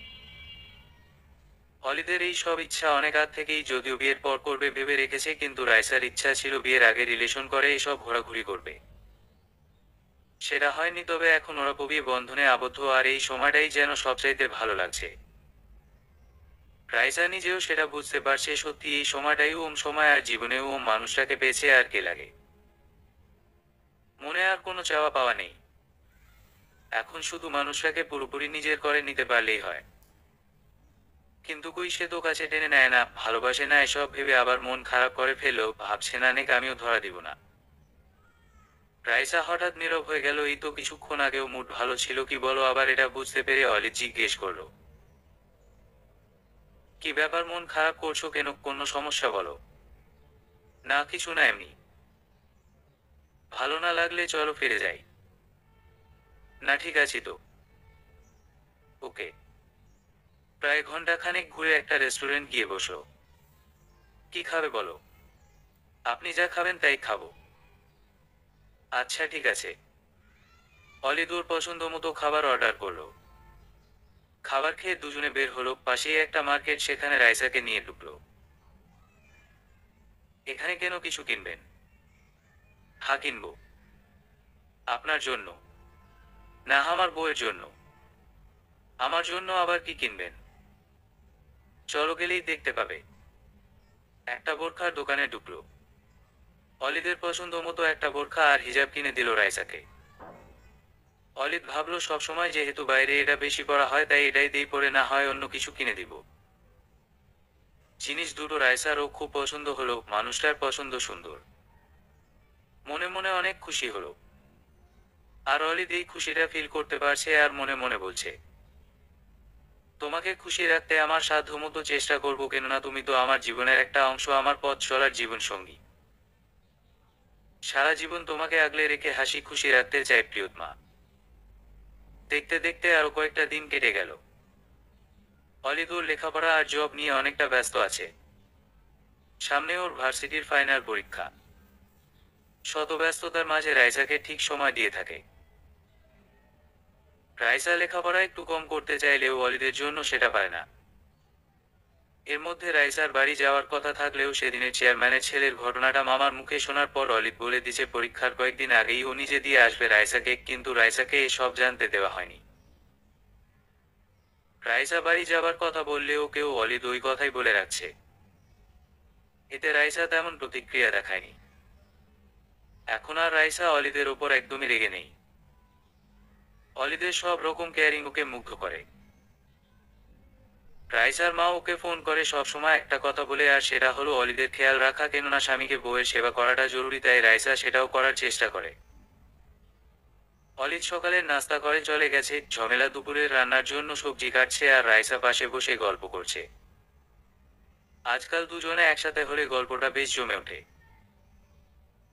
অলিদের এই সব ইচ্ছা অনেক আগ থেকেই, যদিও বিয়ের পর করবে ভেবে রেখেছে, কিন্তু রাইসার ইচ্ছা ছিল বিয়ের আগে রিলেশন করে এসব ঘোরাঘুরি করবে। সেটা হয়নি, তবে এখন ওরা কবি বন্ধনে আবদ্ধ, আর এই সময়টাই যেন সবচাইতে ভালো লাগছে। রাইসা নিজেও সেটা বুঝতে পারছে। সত্যি এই সময়টাই ওম সময়, আর জীবনেও ওম মানুষটাকে পেয়েছে, আর কে লাগে। মনে আর কোনো চাওয়া পাওয়া নেই। এখন শুধু মানুষটাকে পুরোপুরি নিজের করে নিতে পারলেই হয়। কিন্তু কই, সে তো কাছে টেনে নেয় না, ভালোবাসে না, এসব ভেবে আবার মন খারাপ করে ফেললেও ভাবছে না নেক, আমিও ধরা দিব না। রাইসা হঠাৎ নীরব হয়ে গেল। এই তো কিছুক্ষণ আগেও মুড ভালো ছিল, কি বলো আবার? এটা বুঝতে পেরে অলিদ জিজ্ঞেস করলো, কি ব্যাপার, মন খারাপ করছো কেন? কোনো সমস্যা বলো। না কিছু না, এমনি। ভালো না লাগলে চলো ফিরে যাই। না ঠিক আছি তো। ওকে। প্রায় ঘন্টাখানেক ঘুরে একটা রেস্টুরেন্ট গিয়ে বসলো। কি খাবে বলো? আপনি যা খাবেন তাই খাবো। আচ্ছা ঠিক আছে। অলিদুর পছন্দ মতো খাবার অর্ডার করলো। খাবার খেয়ে দুজনে বের হলো। পাশেই একটা মার্কেট, সেখানে রাইসাকে নিয়ে ঢুকলো। এখানে কেন, কিছু কিনবেন? হ্যাঁ কিনবো। আপনার জন্য? না, আমার বউয়ের জন্য। আমার জন্য আবার কি কিনবেন? চলো, গেলেই দেখতে পাবে। একটা বোরখার দোকানে ঢুকলো। অলিদের পছন্দ মতো একটা বোরখা আর হিজাব কিনে দিল রাইসাকে। অলিদ ভাবলো, সবসময় যেহেতু বাইরে এটা বেশি পরা হয়, তাই এটাই দিই, পরে না হয় অন্য কিছু কিনে দিব। জিনিস দুটো রাইসারও খুব পছন্দ হলো, মানুষটার পছন্দ সুন্দর। মনে মনে অনেক খুশি হলো। আর অলিদ এই খুশিটা ফিল করতে পারছে আর মনে মনে বলছে, তোমাকে খুশি রাখতে আমার সাধ্যমতো চেষ্টা করব, কেননা তুমি তো আমার জীবনের একটা অংশ, আমার পথ চলার জীবন সঙ্গী। সারা জীবন তোমাকে আগলে রেখে হাসি খুশি রাখতে চাই প্রিয়তমা। দেখতে দেখতে আরো কয়েকটা দিন কেটে গেল। অলিদ ওর লেখাপড়া আর জব নিয়ে অনেকটা ব্যস্ত আছে। সামনে ওর ভার্সিটির ফাইনাল পরীক্ষা। শত ব্যস্ততার মাঝে রাইসাকে ঠিক সময় দিয়ে থাকে। রাইসা লেখাপড়া একটু কম করতে চাইলেও অলিদের জন্য সেটা পারে না। এর মধ্যে রাইসার বাড়ি যাওয়ার কথা থাকলেও সেদিনের চেয়ারম্যানের ছেলের ঘটনাটা মামার মুখে শোনার পর অলিদ বলে দিছে পরীক্ষার কয়েকদিন আগেই ও নিজে দিয়ে আসবে রাইসাকে, কিন্তু রাইসাকে এসব জানতে দেওয়া হয়নি। রাইসা বাড়ি যাবার কথা বললে ওকেও অলিদ ওই কথাই বলে রাখছে। এতে রাইসা তেমন প্রতিক্রিয়া দেখায়নি। এখন আর রাইসা অলিদের ওপর একদমই রেগে নেই। অলিদের সব রকম কেয়ারিং ওকে মুগ্ধ করে। রাইসার মা ওকে ফোন করে সবসময় একটা কথা বলে, আর সেটা হলো অলিদের খেয়াল রাখা, কেননা স্বামীকে বউয়ের সেবা করাটা জরুরি, তাই রাইসা সেটাও করার চেষ্টা করে। অলিদ সকালের নাস্তা করে চলে গেছে, ঝমেলা দুপুরের রান্নার জন্য সবজি কাটছে আর রাইসা পাশে বসে গল্প করছে। আজকাল দুজনে একসাথে হলে গল্পটা বেশ জমে ওঠে।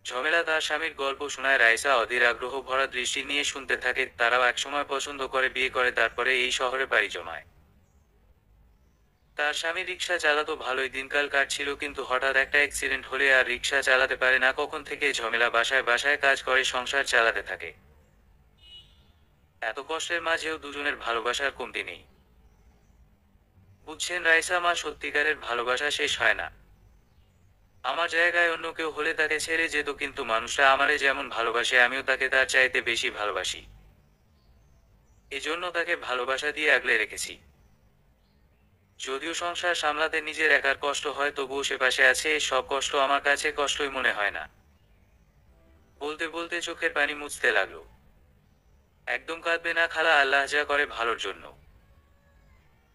ঝমেলা তার স্বামীর গল্প শোনায়, রাইসা অধীর আগ্রহ ভরা দৃষ্টি নিয়ে শুনতে থাকে। তারাও একসময় পছন্দ করে বিয়ে করে, তারপরে এই শহরে বাড়ি জমায়। তার স্বামী রিক্সা চালাতো, ভালোই দিনকাল কাটছিল, কিন্তু হঠাৎ একটা অ্যাক্সিডেন্ট হলে আর রিক্সা চালাতে পারে না। কখন থেকে ঝমেলা বাসায় বাসায় কাজ করে সংসার চালাতে থাকে। এত কষ্টের মাঝেও দুজনের ভালোবাসার কমতি নেই। বুঝছেন রাইসা মা, সত্যিকারের ভালোবাসা শেষ হয় না। আমার জায়গায় অন্য কেউ হলে তাকে ছেড়ে যেত, কিন্তু মানুষটা আমারে যেমন ভালোবাসে আমিও তাকে তার চাইতে বেশি ভালোবাসি। এজন্য তাকে ভালোবাসা দিয়ে আগলে রেখেছি। যদিও সংসার সামলাতে নিজের একার কষ্ট হয়, তবুও সে পাশে আছে। এই সব কষ্ট আমার কাছে কষ্টই মনে হয় না। বলতে বলতে চোখের পানি মুছতে লাগলো। একদম কাঁদবে না খালা, আল্লাহ যা করে ভালোর জন্য।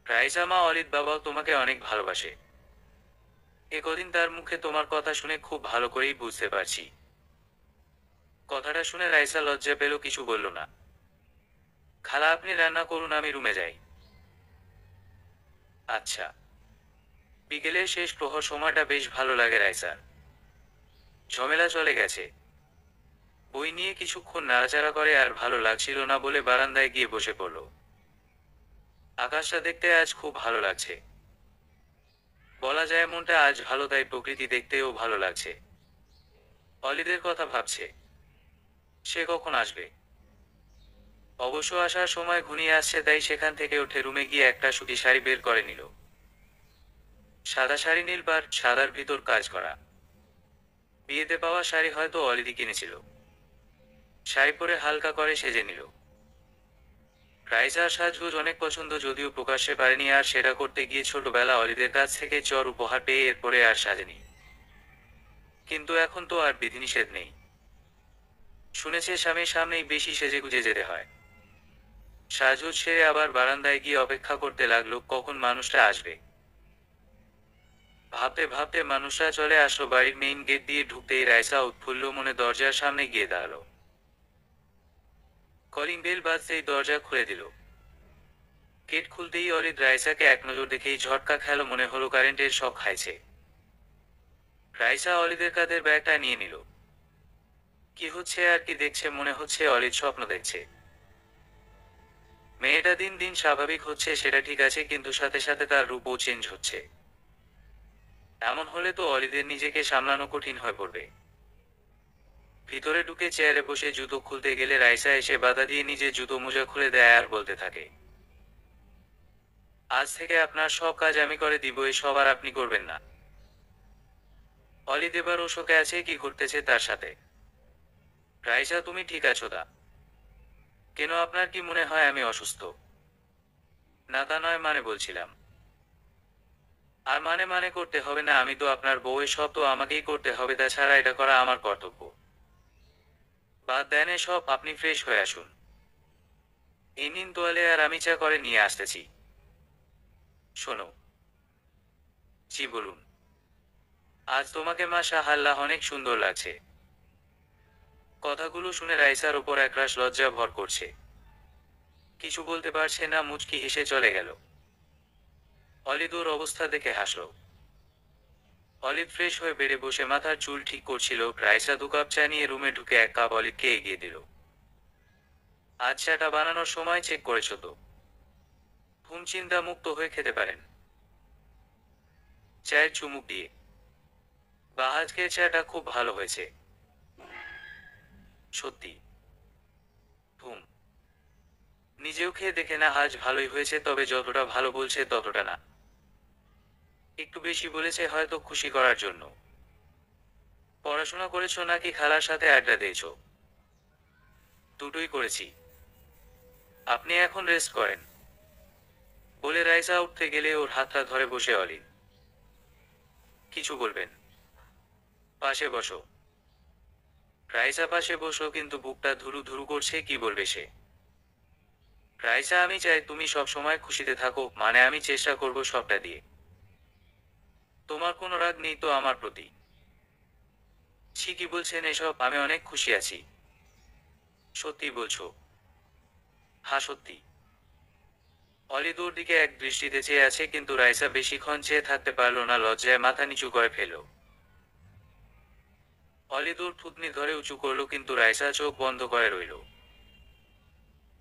রাইসা মা, অলিদ বাবাও তোমাকে অনেক ভালোবাসে। এ কদিন তার মুখে তোমার কথা শুনে খুব ভালো করেই বুঝতে পারছি। কথাটা শুনে রাইসা লজ্জা পেল, কিছু বলল না। খালা আপনি রান্না করুন, আমি রুমে যাই। আচ্ছা। বিকেলের শেষ প্রহর সময়টা বেশ ভালো লাগে রাইসার। ঝমেলা চলে গেছে। বই নিয়ে কিছুক্ষণ নাড়াচাড়া করে, আর ভালো লাগছিল না বলে বারান্দায় গিয়ে বসে পড়ল। আকাশটা দেখতে আজ খুব ভালো লাগছে। বলা যায় মনটা আজ ভালো, তাই প্রকৃতি দেখতেও ভালো লাগছে। অলিদের কথা ভাবছে, সে কখন আসবে। অবশ্য আসার সময় ঘনিয়ে আসছে, তাই সেখান থেকে উঠে রুমে গিয়ে একটা সুতি শাড়ি বের করে নিল। সাদা শাড়ি, নীল পাড়, সাদার ভিতর কাজ করা। বিয়েতে পাওয়া শাড়ি হয়তো অলিদি কিনেছিল। শাড়ি পরে হালকা করে সেজে নিল। রাইসার সাজগোজ অনেক পছন্দ, যদিও প্রকাশ্যে পারেনি, আর সেটা করতে গিয়ে ছোটবেলা অলিদের কাছ থেকে চর উপহার পেয়ে এরপরে আর সাজেনি। কিন্তু এখন তো আর বিধিনিষেধ নেই। শুনেছে স্বামীর সামনেই বেশি সেজেগুজে যেতে হয়। সাজগোজ সেরে আবার বারান্দায় গিয়ে অপেক্ষা করতে লাগলো কখন মানুষটা আসবে। ভাবতে ভাবতে মানুষটা চলে আসলো। বাড়ির মেইন গেট দিয়ে ঢুকতেই রাইসা উৎফুল্ল মনে দরজার সামনে গিয়ে দাঁড়ালো। কলিং বেল বাজতেই দরজা খুলে দিল। গেট খুলতেই অরিদ রাইসাকে এক নজর দেখেই ঝটকা খেল, মনে হলো কারেন্টের শক খাইছে। রাইসা অলিদের কাঁধের ব্যাগটা নিয়ে নিল। কি হচ্ছে আর কি দেখছে, মনে হচ্ছে অলিদ স্বপ্ন দেখছে। মেয়েটা দিন দিন স্বাভাবিক হচ্ছে সেটা ঠিক আছে, কিন্তু সাথে সাথে তার রূপও চেঞ্জ হচ্ছে। এমন হলে তো অলিদের নিজেকে সামলানো কঠিন হয়ে পড়বে। ভিতরে ঢুকে চেয়ারে বসে জুতো খুলতে গেলে রাইসা এসে বাধা দিয়ে নিজে জুতো মোজা খুলে দেয় আর বলতে থাকে, আজ থেকে আপনার সব কাজ আমি করে দিব, এসব আর আপনি করবেন না। অলিদ এবার ওশোকে আছে, কি করতেছে তার সাথে। রাইসা তুমি ঠিক আছো তা? কেন আপনার কি মনে হয় আমি অসুস্থ? না তা নয়, মানে বলছিলাম। আর মানে মানে করতে হবে না, আমি তো আপনার বউ, সব তো আমাকেই করতে হবে, তাছাড়া এটা করা আমার কর্তব্য। বাদ দেন সব, আপনি ফ্রেশ হয়ে আসুন। এই নিন তোয়ালে, আর আমি চা করে নিয়ে আসতেছি। শোনো, জি বলুন। আজ তোমাকে মাশাআল্লাহ অনেক সুন্দর লাগছে। কথাগুলো শুনে রাইসার ওপর একরাশ লজ্জা ভর করছে। কিছু বলতে পারছে না, মুচকি হেসে চলে গেল। অলিদ ওর অবস্থা দেখে হাসল। অলিভ ফ্রেশ হয়ে বেড়ে বসে মাথার চুল ঠিক করছিল, রাইসা 2 কাপ চা নিয়ে রুমে ঢুকে 1 কাপ অলিভকে এগিয়ে দিল। আজ চাটা বানানোর সময় চেক করেছো তো? চিন্তা মুক্ত হয়ে খেতে পারেন। চায়ের চুমুক দিয়ে, বা আজকের চাটা খুব ভালো হয়েছে। সত্যি? হুম। নিজেও খেয়ে দেখে না, আজ ভালোই হয়েছে, তবে যতটা ভালো বলছে ততটা না। একটু বেশি বলেছে হয়তো খুশি করার জন্য। পড়াশোনা করেছো নাকি খালার সাথে আড্ডা দিয়েছো? দুটোই করেছি। আপনি এখন রেস্ট করেন, বলে রাইসা উঠতে গেলে ওর হাতটা ধরে বসে অলিভ। কিছু বলবেন? পাশে বসো। রাইসা পাশে বসলো, কিন্তু বুকটা ধুরু ধুরু করছে, কি বলবে সে। রাইসা, আমি চাই তুমি সব সময় খুশিতে থাকো, মানে আমি চেষ্টা করব সবটা দিয়ে। তোমার কোনো রাগ নেই তো আমার প্রতি? ছি, কি বলছেন এসব? আমি অনেক খুশি আছি। সত্যি বলছো? হ্যাঁ সত্যি। অলিদ ওর দিকে এক দৃষ্টিতে চেয়ে আছে, কিন্তু রাইসা বেশিক্ষণ চেয়ে থাকতে পারল না, লজ্জায় মাথা নিচু করে ফেলল। অলিদ ওর থুতনি ধরে উঁচু করলো, কিন্তু রাইসা চোখ বন্ধ করে রইল।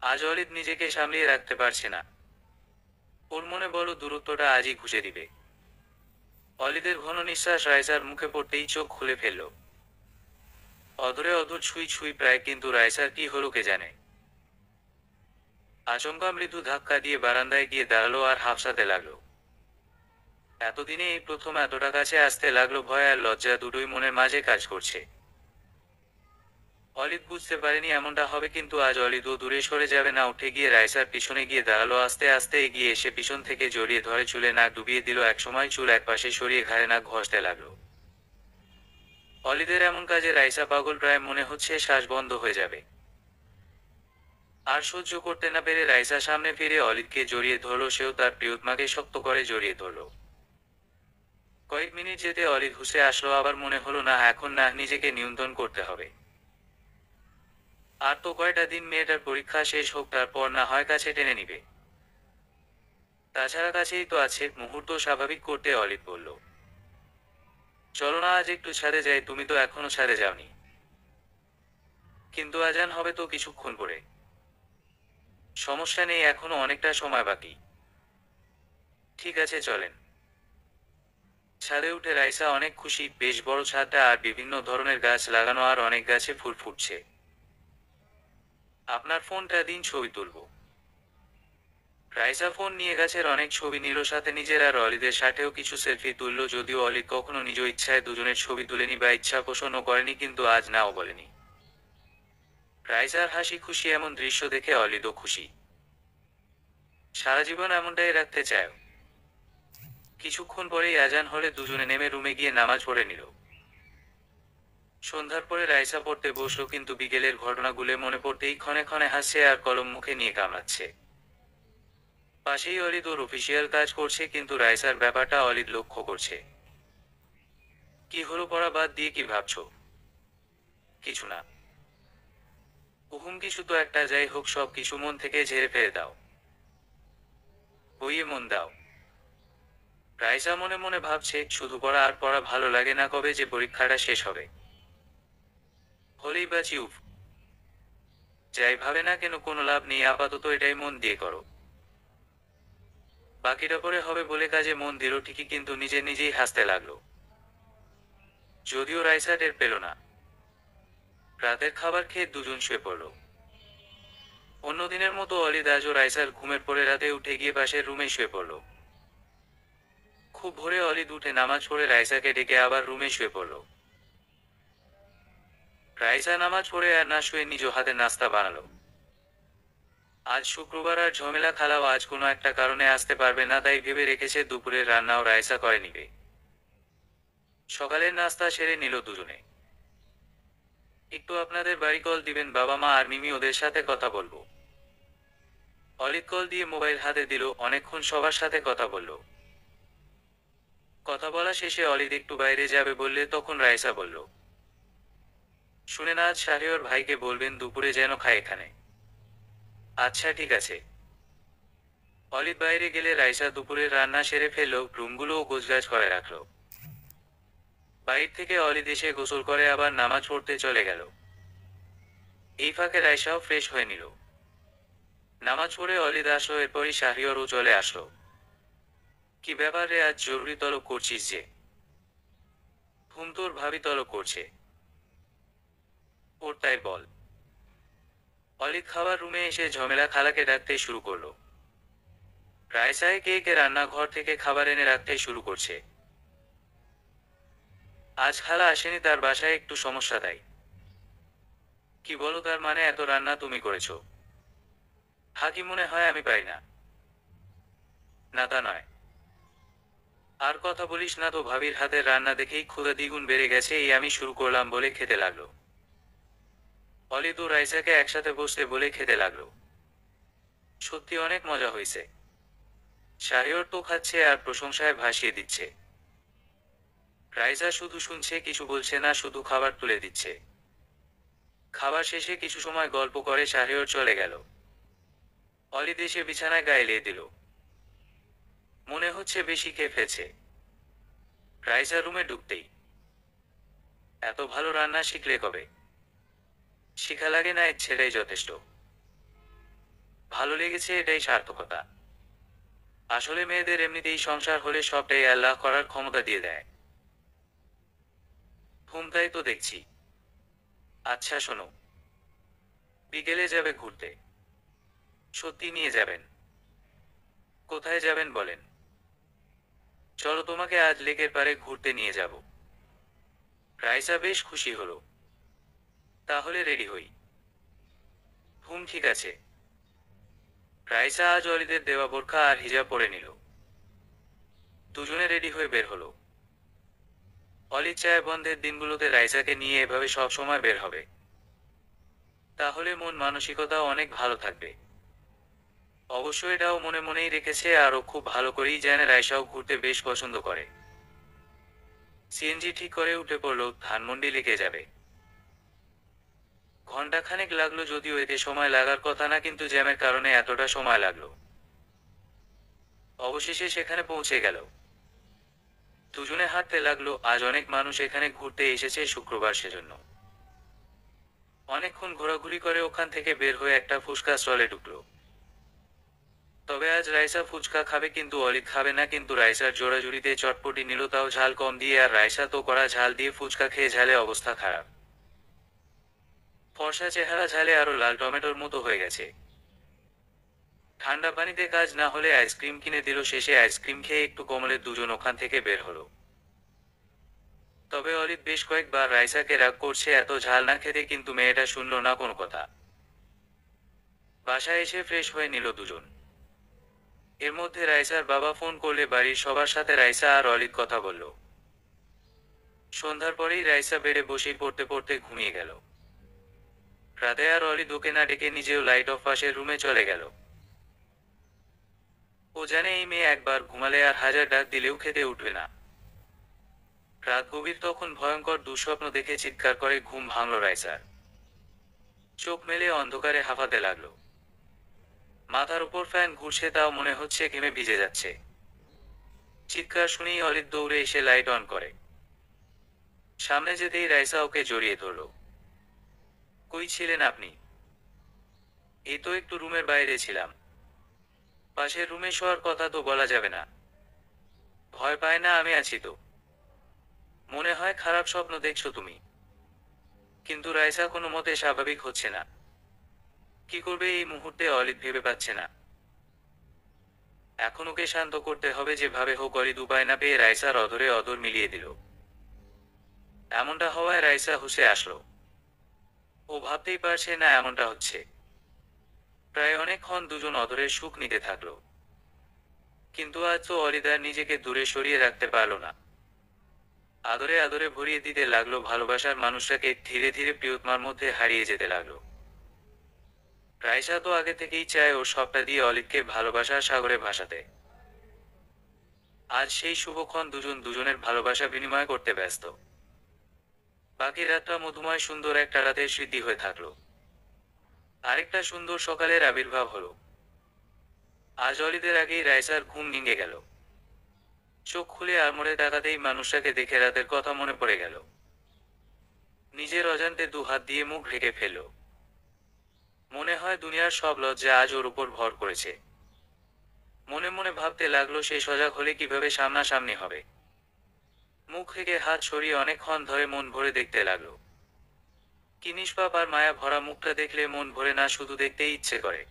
আজ অলিদ নিজেকে সামলিয়ে রাখতে পারছে না। ওর মনে বড় দূরত্বটা আজই ঘুষে দিবে। অলিদের ঘন নিঃশ্বাস রাইসার মুখে পড়তেই চোখ খুলে ফেলল। অধরে অধর ছুঁই ছুঁই প্রায়, কিন্তু রাইসার কি হলো কে জানে। আচমকা মৃদু ধাক্কা দিয়ে বারান্দায় গিয়ে দাঁড়ালো আর হাফসাতে লাগলো। এতদিনে এই প্রথম এতটা কাছে আসতে লাগলো। ভয় আর লজ্জা দুটোই মনের মাঝে কাজ করছে। অলিদ বুঝতে পারেনি এমনটা হবে, কিন্তু আজ অলিদও দূরে সরে যাবে না। উঠে গিয়ে রাইসার পিছনে গিয়ে দাঁড়ালো, আস্তে আস্তে এগিয়ে এসে পিছন থেকে জড়িয়ে ধরে চুলে নাক ডুবিয়ে দিল। একসময় চুল একপাশে সরিয়ে ঘাড়ে নাক ঘষতে লাগলো। অলিদের এমন কাজে রাইসা পাগল, প্রায় মনে হচ্ছে শ্বাস বন্ধ হয়ে যাবে। আর সহ্য করতে না পেরে রাইসা সামনে ফিরে অলিদকে জড়িয়ে ধরল। সেও তার প্রিয়তমাকে শক্ত করে জড়িয়ে ধরল। কয়েক মিনিট যেতে অলিদ হুঁসে আসলো, আবার মনে হলো না, এখন না, নিজেকে নিয়ন্ত্রণ করতে হবে। আর তো কয়টা দিন, মেয়েটার পরীক্ষা শেষ হোক, তারপর না হয় কাছে টেনে নিবে। তাছাড়া কাছেই তো আছে। মুহূর্ত স্বাভাবিক করতে অলিদ বলল, চলো না আজ একটু ছাদে যাই, তুমি তো এখনো ছাদে যাওনি। কিন্তু আজান হবে তো কিছুক্ষণ পরে। সমস্যা নেই, এখনো অনেকটা সময় বাকি। ঠিক আছে চলেন। ছাদে উঠে রাইসা অনেক খুশি। বেশ বড় ছাদটা, আর বিভিন্ন ধরনের গাছ লাগানো, আর অনেক গাছে ফুল ফুটছে। আপনার ফোনটা দিন, ছবি তুলবো। রাইসা ফোন নিয়ে গাছের অনেক ছবি নিল, সাথে নিজের আর অলিদের সাথেও কিছু সেলফি তুলল। যদিও অলিদ কখনো নিজ ইচ্ছায় দুজনের ছবি তুলেনি বা ইচ্ছা পোষণও করেনি, কিন্তু আজ নাও বলেনি। রাইসার হাসি খুশি এমন দৃশ্য দেখে অলিদও খুশি। সারা জীবন এমনটাই রাখতে চায়। কিছুক্ষণ পরেই আজান হলে দুজনে নেমে রুমে গিয়ে নামাজ পড়ে নিল। সন্ধ্যার পরে রাইসা পড়তে বসলো, কিন্তু বিকেলের ঘটনাগুলো মনে পড়তেই ক্ষণে ক্ষণে হাসছে আর কলম মুখে নিয়ে কামড়াচ্ছে। পাশেই অলিদ ওর অফিসিয়াল কাজ করছে, কিন্তু রাইসার ব্যাপারটা অলিদ লক্ষ্য করছে। কি হলো, পড়া বাদ দিয়ে কি ভাবছো? কিছু না। কিছু তো একটা, যাই হোক, সব কিছু মন থেকে ঝেড়ে ফেলে দাও। বইয়ে মন দাও। রাইসা মনে মনে ভাবছে, শুধু পড়া আর পড়া ভালো লাগে না, কবে যে পরীক্ষাটা শেষ হবে। হলেই বা চিউফ। যাই ভাবে না কেন, কোনো লাভ নেই, আপাতত এটাই মন দিয়ে করো। বাকিটা পরে হবে বলে কাজে মন দিল ঠিকই, কিন্তু নিজে নিজেই হাসতে লাগলো। যদিও রাইসা টের পেল না। রাতের খাবার খেয়ে দুজন শুয়ে পড়ল। অন্যদিনের মতো অলিদ আজও রাইসার ঘুমের পরে রাতে উঠে গিয়ে পাশের রুমে শুয়ে পড়ল। খুব ভোরে অলিদ উঠে নামাজ পড়ে রাইসাকে ডেকে আবার রুমে শুয়ে পড়ল। রাইসা নামাজ পড়ে আর না শুয়ে নিজ হাতে নাস্তা বানালো। আজ শুক্রবার আর ঝমেলা, খালাও আজ কোনো একটা কারণে আসতে পারবে না, তাই ভেবে রেখেছে দুপুরের রান্নাও রাইসা করে নিবে। সকালের নাস্তা সেরে নিল দুজনে। একটু আপনাদের বাড়ি কল দিবেন, বাবা মা আর মিমি, ওদের সাথে কথা বলবো। অলিদ কল দিয়ে মোবাইল হাতে দিল। অনেকক্ষণ সবার সাথে কথা বলল। কথা বলা শেষে অলিদ একটু বাইরে যাবে বললে তখন রাইসা বলল, শুনে না, আজ শাহরিয়ার ভাইকে বলবেন দুপুরে যেন খায় এখানে। আচ্ছা ঠিক আছে। অলিদ বাইরে গেলে রাইসা দুপুরের রান্না সেরে ফেলল, রুমগুলোও গোছগাছ করে রাখলো। বাইর থেকে অলিদ এসে গোসল করে আবার নামাজ পড়তে চলে গেল। এই ফাঁকে রাইসাও ফ্রেশ হয়ে নিল। নামাজ পড়ে অলিদ আসলো, এরপরই শাহরিয়ারও চলে আসলো। কি ব্যাপার রে, আজ জরুরি তলব করছিস যে? ঘুম তোর ভাবি তলব করছে। ওর তাই বল। অলিদ খাবার রুমে এসে ঝমেলা খালাকে ডাকতে শুরু করলো। রাইসায় কে কে রান্নাঘর থেকে খাবার এনে রাখতে শুরু করছে। আজ খালা আসেনি, তার বাসায় একটু সমস্যা তাই। কি বলো, তার মানে এত রান্না তুমি করেছো? হাকি মনে হয় আমি পাই না। না তা নয়। আর কথা বলিস না তো, ভাবির হাতের রান্না দেখেই ক্ষুধা দ্বিগুণ বেড়ে গেছে, এই আমি শুরু করলাম বলে খেতে লাগলো। অলিদ ও রাইসাকে একসাথে বসতে বলে খেতে লাগলো। সত্যি অনেক মজা হয়েছে। শাহরিয়ার তো খাচ্ছে আর প্রশংসায় ভাসিয়ে দিচ্ছে। রাইসা শুধু শুনছে, কিছু বলছে না, শুধু খাবার তুলে দিচ্ছে। খাবার শেষে কিছু সময় গল্প করে শাহরিয়ার চলে গেল। অলিদ এসে বিছানায় গায়ে এলিয়ে দিল। মনে হচ্ছে বেশি খেয়ে ফেলছে। রাইসা রুমে ঢুকতেই, এত ভালো রান্না শিখলে কবে? শিখা লাগে না, এর ছেড়েই যথেষ্ট। ভালো লেগেছে, এটাই সার্থকতা। আসলে মেয়েদের এমনিতেই সংসার হলে সবটাই আল্লাহ করার ক্ষমতা দিয়ে দেয়। ঘুমটাই তো দেখছি। আচ্ছা শোনো, বিকেলে যাবে ঘুরতে? সত্যি নিয়ে যাবেন? কোথায় যাবেন বলেন? চলো তোমাকে আজ লেকের পাড়ে ঘুরতে নিয়ে যাব। রাইসা বেশ খুশি হলো। তাহলে রেডি হই। ঘুম ঠিক আছে। রাইসা আজ অলিদের দেওয়া বোরখা আর হিজাব পরে নিল। দুজনে রেডি হয়ে বের হলো। অলিদ চায় বন্ধের দিনগুলোতে রাইসাকে নিয়ে এভাবে সব সময় বের হবে। তাহলে মন মানসিকতা অনেক ভালো থাকবে। অবশ্য এটাও মনে মনেই রেখেছে, আরও খুব ভালো করেই জানে রাইসাও ঘুরতে বেশ পছন্দ করে। সিএনজি ঠিক করে উঠে পড়ল, ধানমন্ডি লেকে যাবে। ঘন্টাখানেক লাগলো, যদিও এতে সময় লাগার কথা না, কিন্তু জ্যামের কারণে এতটা সময় লাগলো। অবশেষে সেখানে পৌঁছে গেল। দুজনে হাঁটতে লাগলো। আজ অনেক মানুষ এখানে ঘুরতে এসেছে শুক্রবার, সেজন্য। অনেকক্ষণ ঘোরাঘুরি করে ওখান থেকে বের হয়ে একটা ফুচকা স্টলে ঢুকলো। তবে আজ রাইসা ফুচকা খাবে, কিন্তু অলিদ খাবে না। কিন্তু রাইসার জোড়াজুড়িতে চটপটি নিল, তাও ঝাল কম দিয়ে, আর রাইসা তো কড়া ঝাল দিয়ে ফুচকা খেয়ে ঝালে অবস্থা খারাপ। ফর্সা চেহারা ঝালে আরো লাল টমেটোর মতো হয়ে গেছে। ঠান্ডা পানিতে কাজ না হলে আইসক্রিম কিনে দিল। শেষে আইসক্রিম খেয়ে একটু কমলে দুজন ওখান থেকে বের হলো। তবে অলিদ বেশ কয়েকবার রাইসাকে রাগ করছে এত ঝাল না খেতে, কিন্তু মেয়েটা শুনল না কোনো কথা। বাসায় এসে ফ্রেশ হয়ে নিল দুজন। এর মধ্যে রাইসার বাবা ফোন করলে বাড়ির সবার সাথে রাইসা আর অলিদ কথা বলল। সন্ধ্যার পরেই রাইসা বেডে বসেই পড়তে পড়তে ঘুমিয়ে গেল। রাতে আর অলিদ ওকে না ডেকে নিজেও লাইট অফ পাশের রুমে চলে গেল। ও জানে এই মেয়ে একবার ঘুমালে আর হাজার ডাক দিলেও খেতে উঠবে না। রাত গভীর, তখন ভয়ঙ্কর দুঃস্বপ্ন দেখে চিৎকার করে ঘুম ভাঙল রাইসার। চোখ মেলে অন্ধকারে হাঁপাতে লাগলো। মাথার উপর ফ্যান ঘুরছে, তাও মনে হচ্ছে ঘেমে ভিজে যাচ্ছে। চিৎকার শুনেই অলিদ দৌড়ে এসে লাইট অন করে। সামনে যেতেই রাইসা ওকে জড়িয়ে ধরল। কই ছিলেন আপনি? এই তো একটু রুমের বাইরে ছিলাম। পাশের রুমে শোয়ার কথা তো বলা যাবে না। ভয় পায় না, আমি আছি তো। মনে হয় খারাপ স্বপ্ন দেখছো তুমি। কিন্তু রাইসা কোনো মতে স্বাভাবিক হচ্ছে না। কি করবে এই মুহূর্তে অলিদ ভেবে পাচ্ছে না। এখন ওকে শান্ত করতে হবে যেভাবে হোক। অলিদ উপায় না পেয়ে রাইসার অধরে অধর মিলিয়ে দিল। এমনটা হওয়ায় রাইসা হুঁশে আসলো। ও ভাবতেই পারছে না এমনটা হচ্ছে। প্রায় অনেকক্ষণ দুজন অধরের সুখ নিতে থাকলো। কিন্তু আজ তো অলিদ আর নিজেকে দূরে সরিয়ে রাখতে পারল না। আদরে আদরে ভরিয়ে দিতে লাগলো। ভালোবাসার মানুষটাকে ধীরে ধীরে প্রিয়তমার মধ্যে হারিয়ে যেতে লাগলো। রাইসা তো আগে থেকেই চায় ওর সবটা দিয়ে অলিদকে ভালোবাসার সাগরে ভাসাতে। আজ সেই শুভক্ষণ, দুজন দুজনের ভালোবাসা বিনিময় করতে ব্যস্ত। বাকি রাতটা মধুময় সুন্দর একটা রাতের স্মৃতি হয়ে থাকলো। আরেকটা সুন্দর সকালের আবির্ভাব হলো। আজ অলিদের আগেই রাইসার ঘুম ভেঙে গেল। চোখ খুলে আড়মোড়ে তাকাতেই মানুষটাকে দেখে রাতের কথা মনে পড়ে গেল। নিজের অজান্তে দু হাত দিয়ে মুখ ঢেকে ফেলল। মনে হয় দুনিয়ার সব লজ্জা আজ ওর উপর ভর করেছে। মনে মনে ভাবতে লাগলো সে সজাগ হলে কিভাবে সামনাসামনি হবে। মুখ থেকে হাত সরিয়ে অনেকক্ষণ ধরে মন ভরে দেখতে লাগলো। কি নিষ্পাপ আর মায়া ভরা মুখটা দেখলে মন ভরে না, শুধু দেখতেই ইচ্ছে করে।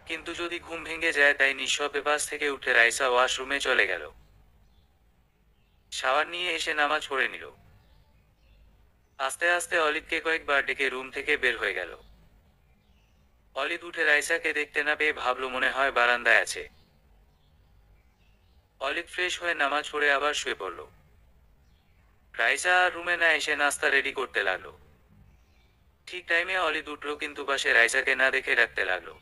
কিন্তু যদি ঘুম ভেঙে যায়, তাই নিঃশব্দে পাশ থেকে উঠে রাইসা ওয়াশরুমে চলে গেল। শাওয়ার নিয়ে এসে নামাজ পড়ে নিল। আস্তে আস্তে অলিদকে কয়েকবার ডেকে রুম থেকে বের হয়ে গেল। অলিদ উঠে রাইসাকে দেখতে না পেয়ে ভাবলো মনে হয় বারান্দায় আছে। অলিদ ফ্রেশ হয়ে নামাজ পড়ে আবার শুয়ে পড়ল। রাইসা আর রুমে না এসে নাস্তা রেডি করতে লাগলো। ঠিক টাইমে অলিদ উঠল, কিন্তু পাশে রাইসাকে না দেখে ডাকতে লাগলো।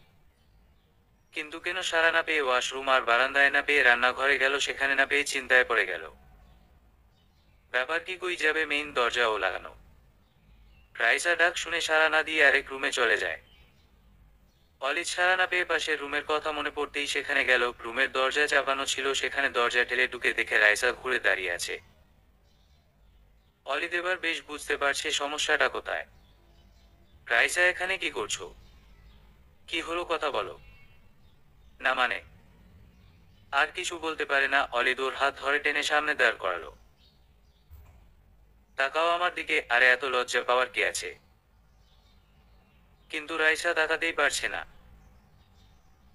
কিন্তু কেন সাড়া না পেয়ে ওয়াশরুম আর বারান্দায় না পেয়ে রান্নাঘরে গেল, সেখানে না পেয়ে চিন্তায় পড়ে গেল। ব্যাপার কি, কই যাবে, মেইন দরজাও লাগানো। রাইসা ডাক শুনে সাড়া না দিয়ে আরেক রুমে চলে যায়। অলিদ সাড়া না পেয়ে পাশের রুমের কথা মনে পড়তেই সেখানে গেল। রুমের দরজা চাপানো ছিল, সেখানে দরজা ঠেলে ঢুকে দেখে রাইসা ঘুরে দাঁড়িয়ে আছে। অলিদ এবার বেশ বুঝতে পারছে সমস্যাটা কোথায়। রাইসা, এখানে কি করছো? কি হলো, কথা বলো। না মানে। আর কিছু বলতে পারে না, অলিদ ওর হাত ধরে টেনে সামনে দাঁড় করালো। তাকাও আমার দিকে। আরে এত লজ্জা পাওয়ার কি আছে? কিন্তু রাইসা তাকাতেই পারছে না।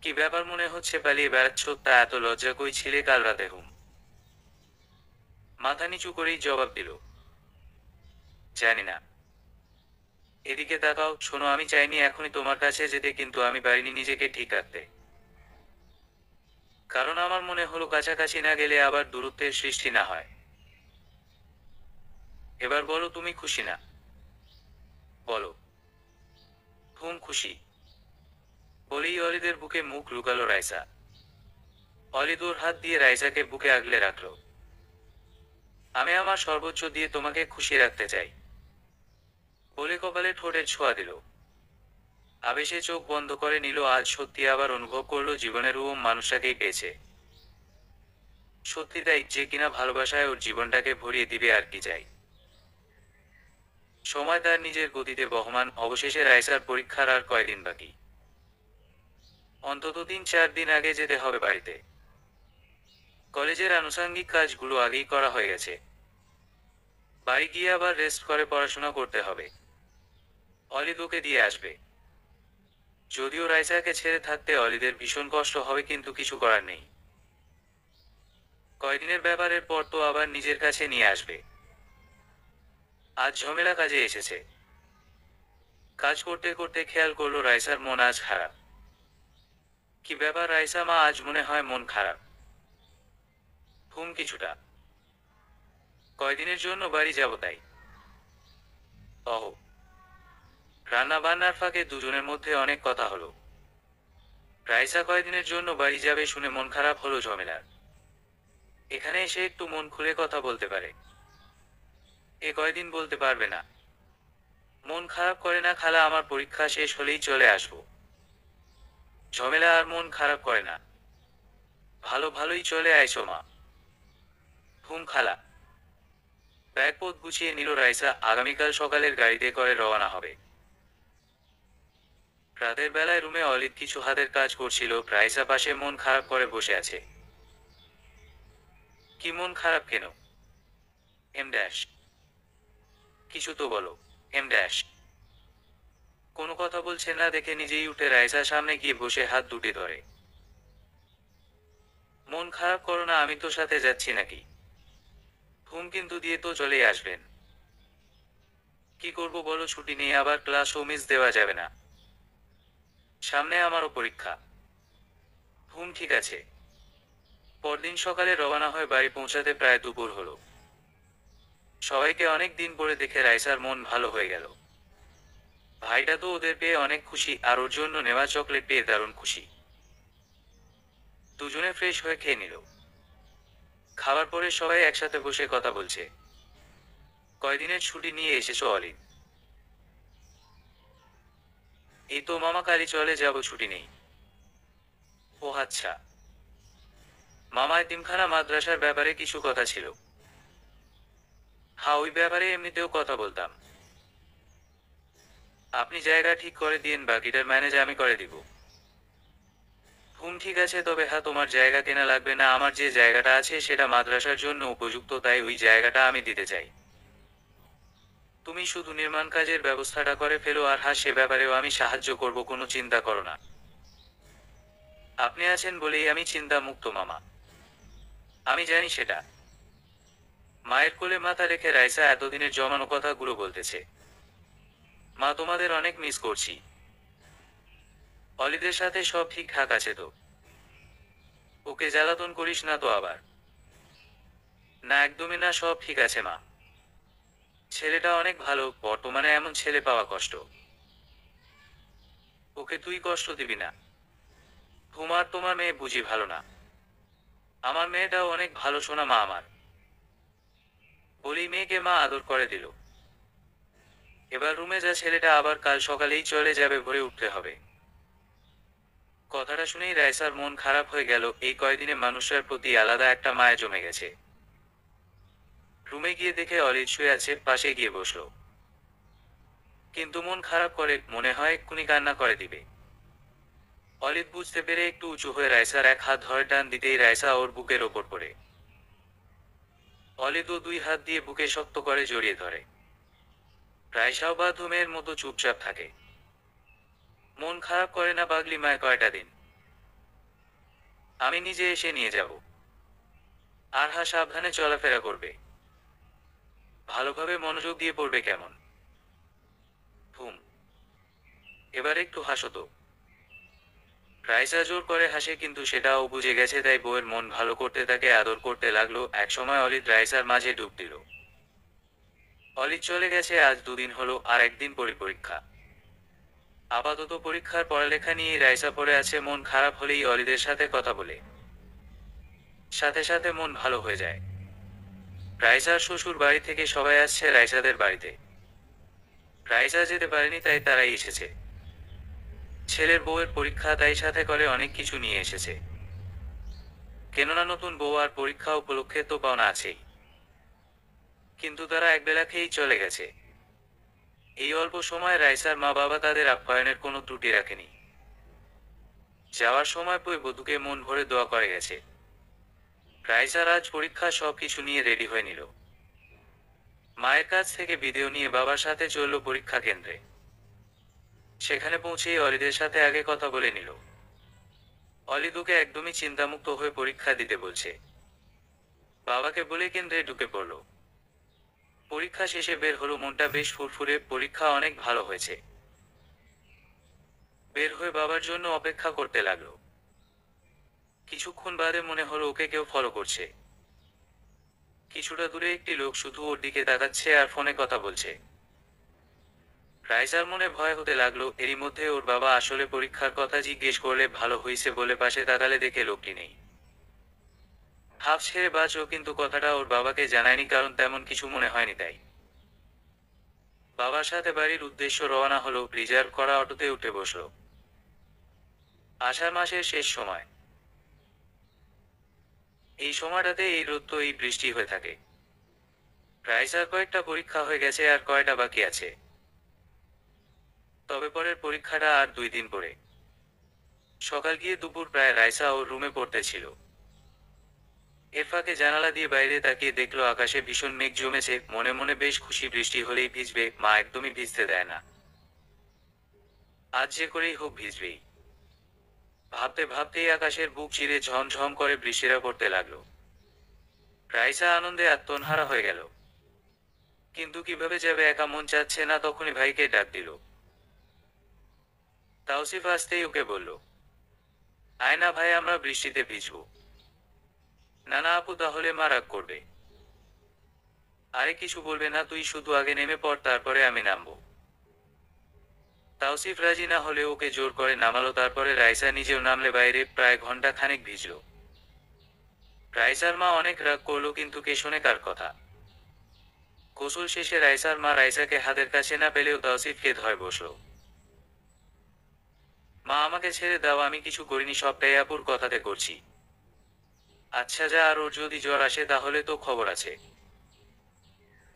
কি ব্যাপার, মনে হচ্ছে পালিয়ে বেড়াচ্ছ? তা এত লজ্জা কই ছিলে কাল রাতে? মাথা নিচু করেই জবাব দিল, জানি না। এদিকে তাকাও। শোনো, আমি চাইনি এখনই তোমার কাছে যেতে, কিন্তু আমি পারিনি নিজেকে ঠিক রাখতে। কারণ আমার মনে হলো কাছাকাছি না গেলে আবার দূরত্বের সৃষ্টি না হয়। এবার বলো, তুমি খুশি না? বলো। খুশি। বলেই অলিদের বুকে মুখ লুকালো রাইসা। অলিদ ওর হাত দিয়ে রাইসাকে বুকে আগলে রাখলো। আমি আমার সর্বোচ্চ দিয়ে তোমাকে খুশি রাখতে চাই বলে কপালে ঠোঁটের ছোঁয়া দিল। আবেশে চোখ বন্ধ করে নিল। আজ সত্যি আবার অনুভব করলো জীবনের মানুষটাকেই পেয়েছে। সত্যি তাই, যে কিনা ভালোবাসায় ওর জীবনটাকে ভরিয়ে দিবে, আর কি চাই। সময় তার নিজের গতিতে বহমান। অবশেষে রাইসার পরীক্ষার আর কয়দিন বাকি। অন্তত 3-4 দিন আগে যেতে হবে বাড়িতে। কলেজের আনুষঙ্গিক কাজগুলো আগেই করা হয়ে গেছে। বাড়ি গিয়ে আবার রেস্ট করে পড়াশোনা করতে হবে। অলিদ ওকে দিয়ে আসবে। যদিও রাইসাকে ছেড়ে থাকতে অলিদের ভীষণ কষ্ট হবে, কিন্তু কিছু করার নেই। কয়দিনের ব্যাপারের পর তো আবার নিজের কাছে নিয়ে আসবে। আজ ঝমেলা কাজে এসেছে। কাজ করতে করতে খেয়াল করলো রাইসার মন আজ খারাপ। কি ব্যাপার রাইসা মা, আজ মনে হয় মন খারাপ? কিছুটা। কয়দিনের জন্য বাড়ি যাব তাই। অহ। রান্না বান্নার ফাঁকে দুজনের মধ্যে অনেক কথা হলো। রাইসা কয়দিনের জন্য বাড়ি যাবে শুনে মন খারাপ হলো ঝমেলার। এখানে এসে একটু মন খুলে কথা বলতে পারে। এ কয়দিন বলতে পারবে না। মন খারাপ করে না খালা, আমার পরীক্ষা শেষ হলেই চলে আসব। ঝমেলা আর মন খারাপ করে না। ভালোই চলে আইসো মা। খালা। ব্যাগপত্র গুছিয়ে নিল রাইসা। আগামীকাল সকালের গাড়িতে করে রওনা হবে। রাতের বেলায় রুমে অলিদ কিছু হাতের কাজ করছিল। রাইসা পাশে মন খারাপ করে বসে আছে। কি মন খারাপ কেন? Em dash. কিছু তো বলো। Em dash. কোনো কথা বলছে না দেখে নিজেই উঠে রাইসার সামনে গিয়ে বসে হাত দুটি ধরে। মন খারাপ করো না, আমি তো সাথে যাচ্ছি নাকি। কিন্তু দিয়ে তো চলেই আসবেন। কি করব বলো, ছুটি নিয়ে আবার ক্লাসও মিস দেওয়া যাবে না। সামনে আমারও পরীক্ষা। ঠিক আছে। পরদিন সকালে রওনা হয়ে বাড়ি পৌঁছাতে প্রায় দুপুর হলো। সবাইকে অনেক দিন পরে দেখে রাইসার মন ভালো হয়ে গেল। ভাইটা তো ওদের পেয়ে অনেক খুশি, আর ওর জন্য নেওয়া চকলেট পেয়ে দারুণ খুশি। দুজনে ফ্রেশ হয়ে খেয়ে নিল। খাবার পরে সবাই একসাথে বসে কথা বলছে। কয়দিনের ছুটি নিয়ে এসেছো অলিভ? এই তো মামা, কালই চলে যাব, ছুটি নেই। ও আচ্ছা। মামা, এতিমখানা মাদ্রাসার ব্যাপারে কিছু কথা ছিল। হ্যাঁ, ওই ব্যাপারে এমনিতেও কথা বলতাম। আপনি জায়গা ঠিক করে দিন, বাকিটার ম্যানেজ আমি করে দিব। ঠিক আছে, তবে হ্যাঁ, তোমার জায়গা কেনা লাগবে না। আমার যে জায়গাটা আছে সেটা মাদ্রাসার জন্য উপযুক্ত, তাই ওই জায়গাটা আমি দিতে চাই। তুমি শুধু নির্মাণ কাজের ব্যবস্থাটা করে ফেলো, আর হ্যাঁ, সে ব্যাপারেও আমি সাহায্য করব, কোনো চিন্তা করো না। আপনি আছেন বলেই আমি চিন্তা মুক্ত মামা। আমি জানি সেটা। মায়ের কোলে মাথা রেখে রাইসা এতদিনের জমানো কথাগুলো বলতেছে। মা, তোমাদের অনেক মিস করছি। অলিদের সাথে সব ঠিকঠাক আছে তো? ওকে জ্বালাতন করিস না তো আবার? না, একদমই না, সব ঠিক আছে মা। ছেলেটা অনেক ভালো, বর্তমানে এমন ছেলে পাওয়া কষ্ট। ওকে তুই কষ্ট দিবি না। তোমার মেয়ে বুঝি ভালো না? আমার মেয়েটাও অনেক ভালো, শোনা মা আমার। বলি মেয়েকে মা আদর করে দিল। এবার রুমে যা, ছেলেটা আবার কাল সকালেই চলে যাবে, ভোরে উঠতে হবে। কথাটা শুনেই রাইসার মন খারাপ হয়ে গেল। এই কয়দিনে মানুষের প্রতি আলাদা একটা মায়া জমে গেছে। রুমে গিয়ে দেখে অলিদ শুয়ে আছে, পাশে গিয়ে বসলো। কিন্তু মন খারাপ করে, মনে হয় এক্ষুনি কান্না করে দিবে। অলিদ বুঝতে পেরে একটু উঁচু হয়ে রাইসার এক হাত ধরে টান দিতেই রাইসা ওর বুকের ওপর পড়ে। অলিদ ও দুই হাত দিয়ে বুকে শক্ত করে জড়িয়ে ধরে। রাইসাও বাথরুমের মতো চুপচাপ থাকে। মন খারাপ করে না পাগলি মায়, কয়টা দিন আমি নিজে এসে নিয়ে যাব। আর হ্যাঁ, সাবধানে চলাফেরা করবে, ভালোভাবে মনোযোগ দিয়ে পড়বে, কেমন? ঘুম। এবার একটু হাসো তো। রাইসা জোর করে হাসে, কিন্তু সেটাও বুঝে গেছে, তাই বউয়ের মন ভালো করতে তাকে আদর করতে লাগলো। একসময় অলিদ রাইসার মাঝে ডুব দিল। অলিদ চলে গেছে আজ 2 দিন হলো, আর একদিন পরীক্ষা। আপাতত পরীক্ষার পড়ালেখা নিয়ে রাইসা পড়ে আছে। মন খারাপ হলেই অলিদের সাথে কথা বলে সাথে সাথে মন ভালো হয়ে যায়। রাইসার শ্বশুর বাড়ি থেকে সবাই আসছে রাইসাদের বাড়িতে। রাইসা যেতে পারেনি, তাই তারাই এসেছে। ছেলের বউয়ের পরীক্ষা, তাই সাথে করে অনেক কিছু নিয়ে এসেছে। কেননা নতুন বউ আর পরীক্ষা উপলক্ষে তো পাওনা আছেই। কিন্তু তারা একবেলা খেয়েই চলে গেছে। এই অল্প সময় রাইসার মা বাবা তাদের আপ্যায়নের কোনো ত্রুটি রাখেনি। যাওয়ার সময় বধূকে মন ভরে দোয়া করে গেছে। রাইসার আজ পরীক্ষা, সবকিছু নিয়ে রেডি হয়ে নিল। মায়ের কাছ থেকে বিদেয় নিয়ে বাবার সাথে চলল পরীক্ষা কেন্দ্রে। সেখানে পৌঁছেই অলিদের সাথে আগে কথা বলে নিল। অলিদ ওকে একদমই চিন্তামুক্ত হয়ে পরীক্ষা দিতে বলছে। বাবাকে বলে কেন্দ্রে ঢুকে পড়ল। পরীক্ষা শেষে বের হলো, মনটা বেশ ফুরফুরে, পরীক্ষা অনেক ভালো হয়েছে। বের হয়ে বাবার জন্য অপেক্ষা করতে লাগলো। কিছুক্ষণ বাদে মনে হলো ওকে কেউ ফলো করছে। কিছুটা দূরে একটি লোক শুধু ওর দিকে তাকাচ্ছে আর ফোনে কথা বলছে। রাইসার মনে ভয় হতে লাগলো। এরই মধ্যে ওর বাবা আসলে পরীক্ষার কথা জিজ্ঞেস করলে ভালো হইছে বলে পাশে তাকালে দেখে লোকটি নেই। হাফ ছেড়ে বাঁচো, কিন্তু কথাটা ওর বাবাকে জানায়নি, কারণ তেমন কিছু মনে হয়নি তাই। বাবার সাথে বাড়ির উদ্দেশ্য রওনা হলো। রিজার্ভ করা অটোতে উঠে বসলো। আষাঢ় মাসের শেষ সময়। এই সময়টাতে এই রোদ তো এই বৃষ্টি হয়ে থাকে। রাইসার কয়েকটা পরীক্ষা হয়ে গেছে, আর কয়টা বাকি আছে। তবে পরের পরীক্ষাটা আর 2 দিন পরে। সকাল গিয়ে দুপুর প্রায় রাইসা ওর রুমে পড়তেছিল। এর ফাঁকে জানালা দিয়ে বাইরে তাকিয়ে দেখলো আকাশে ভীষণ মেঘ জমেছে। মনে মনে বেশ খুশি, বৃষ্টি হলেই ভিজবে, মা একদমই ভিজতে দেয় না। আজ যে করেই হোক ভিজবেই। ভাবতে ভাবতেই আকাশের বুক চিরে ঝমঝম করে বৃষ্টিরা পড়তে লাগলো। রাইসা আনন্দে আত্মহারা হয়ে গেল। কিন্তু কিভাবে যাবে, একা মন চাচ্ছে না। তখনই ভাইকে ডাক দিল। তাওসিফ আসতেই ওকে বলল, আয় না ভাই, আমরা বৃষ্টিতে ভিজবো। না না আপু, তাহলে মা রাগ করবে। আরে কিছু বলবে না, তুই শুধু আগে নেমে পড়, তারপরে আমি নামবো। তাওসিফ রাজি না হলে ওকে জোর করে নামালো। তারপরে রাইসা নিজেও নামলে বাইরে। প্রায় ঘন্টা খানেক ভিজল। রাইসার মা অনেক রাগ করলো কিন্তু কে শোনে কার কথা। গোসল শেষে রাইসার মা রাইসাকে হাতের কাছে না পেলেও তাওসিফকে ধরে বসলো। মা আমাকে ছেড়ে দাও, আমি কিছু করিনি, সবটাই আপুর কথাতে করছি। আচ্ছা যা, আর ওর যদি জ্বর আসে তাহলে তো খবর আছে।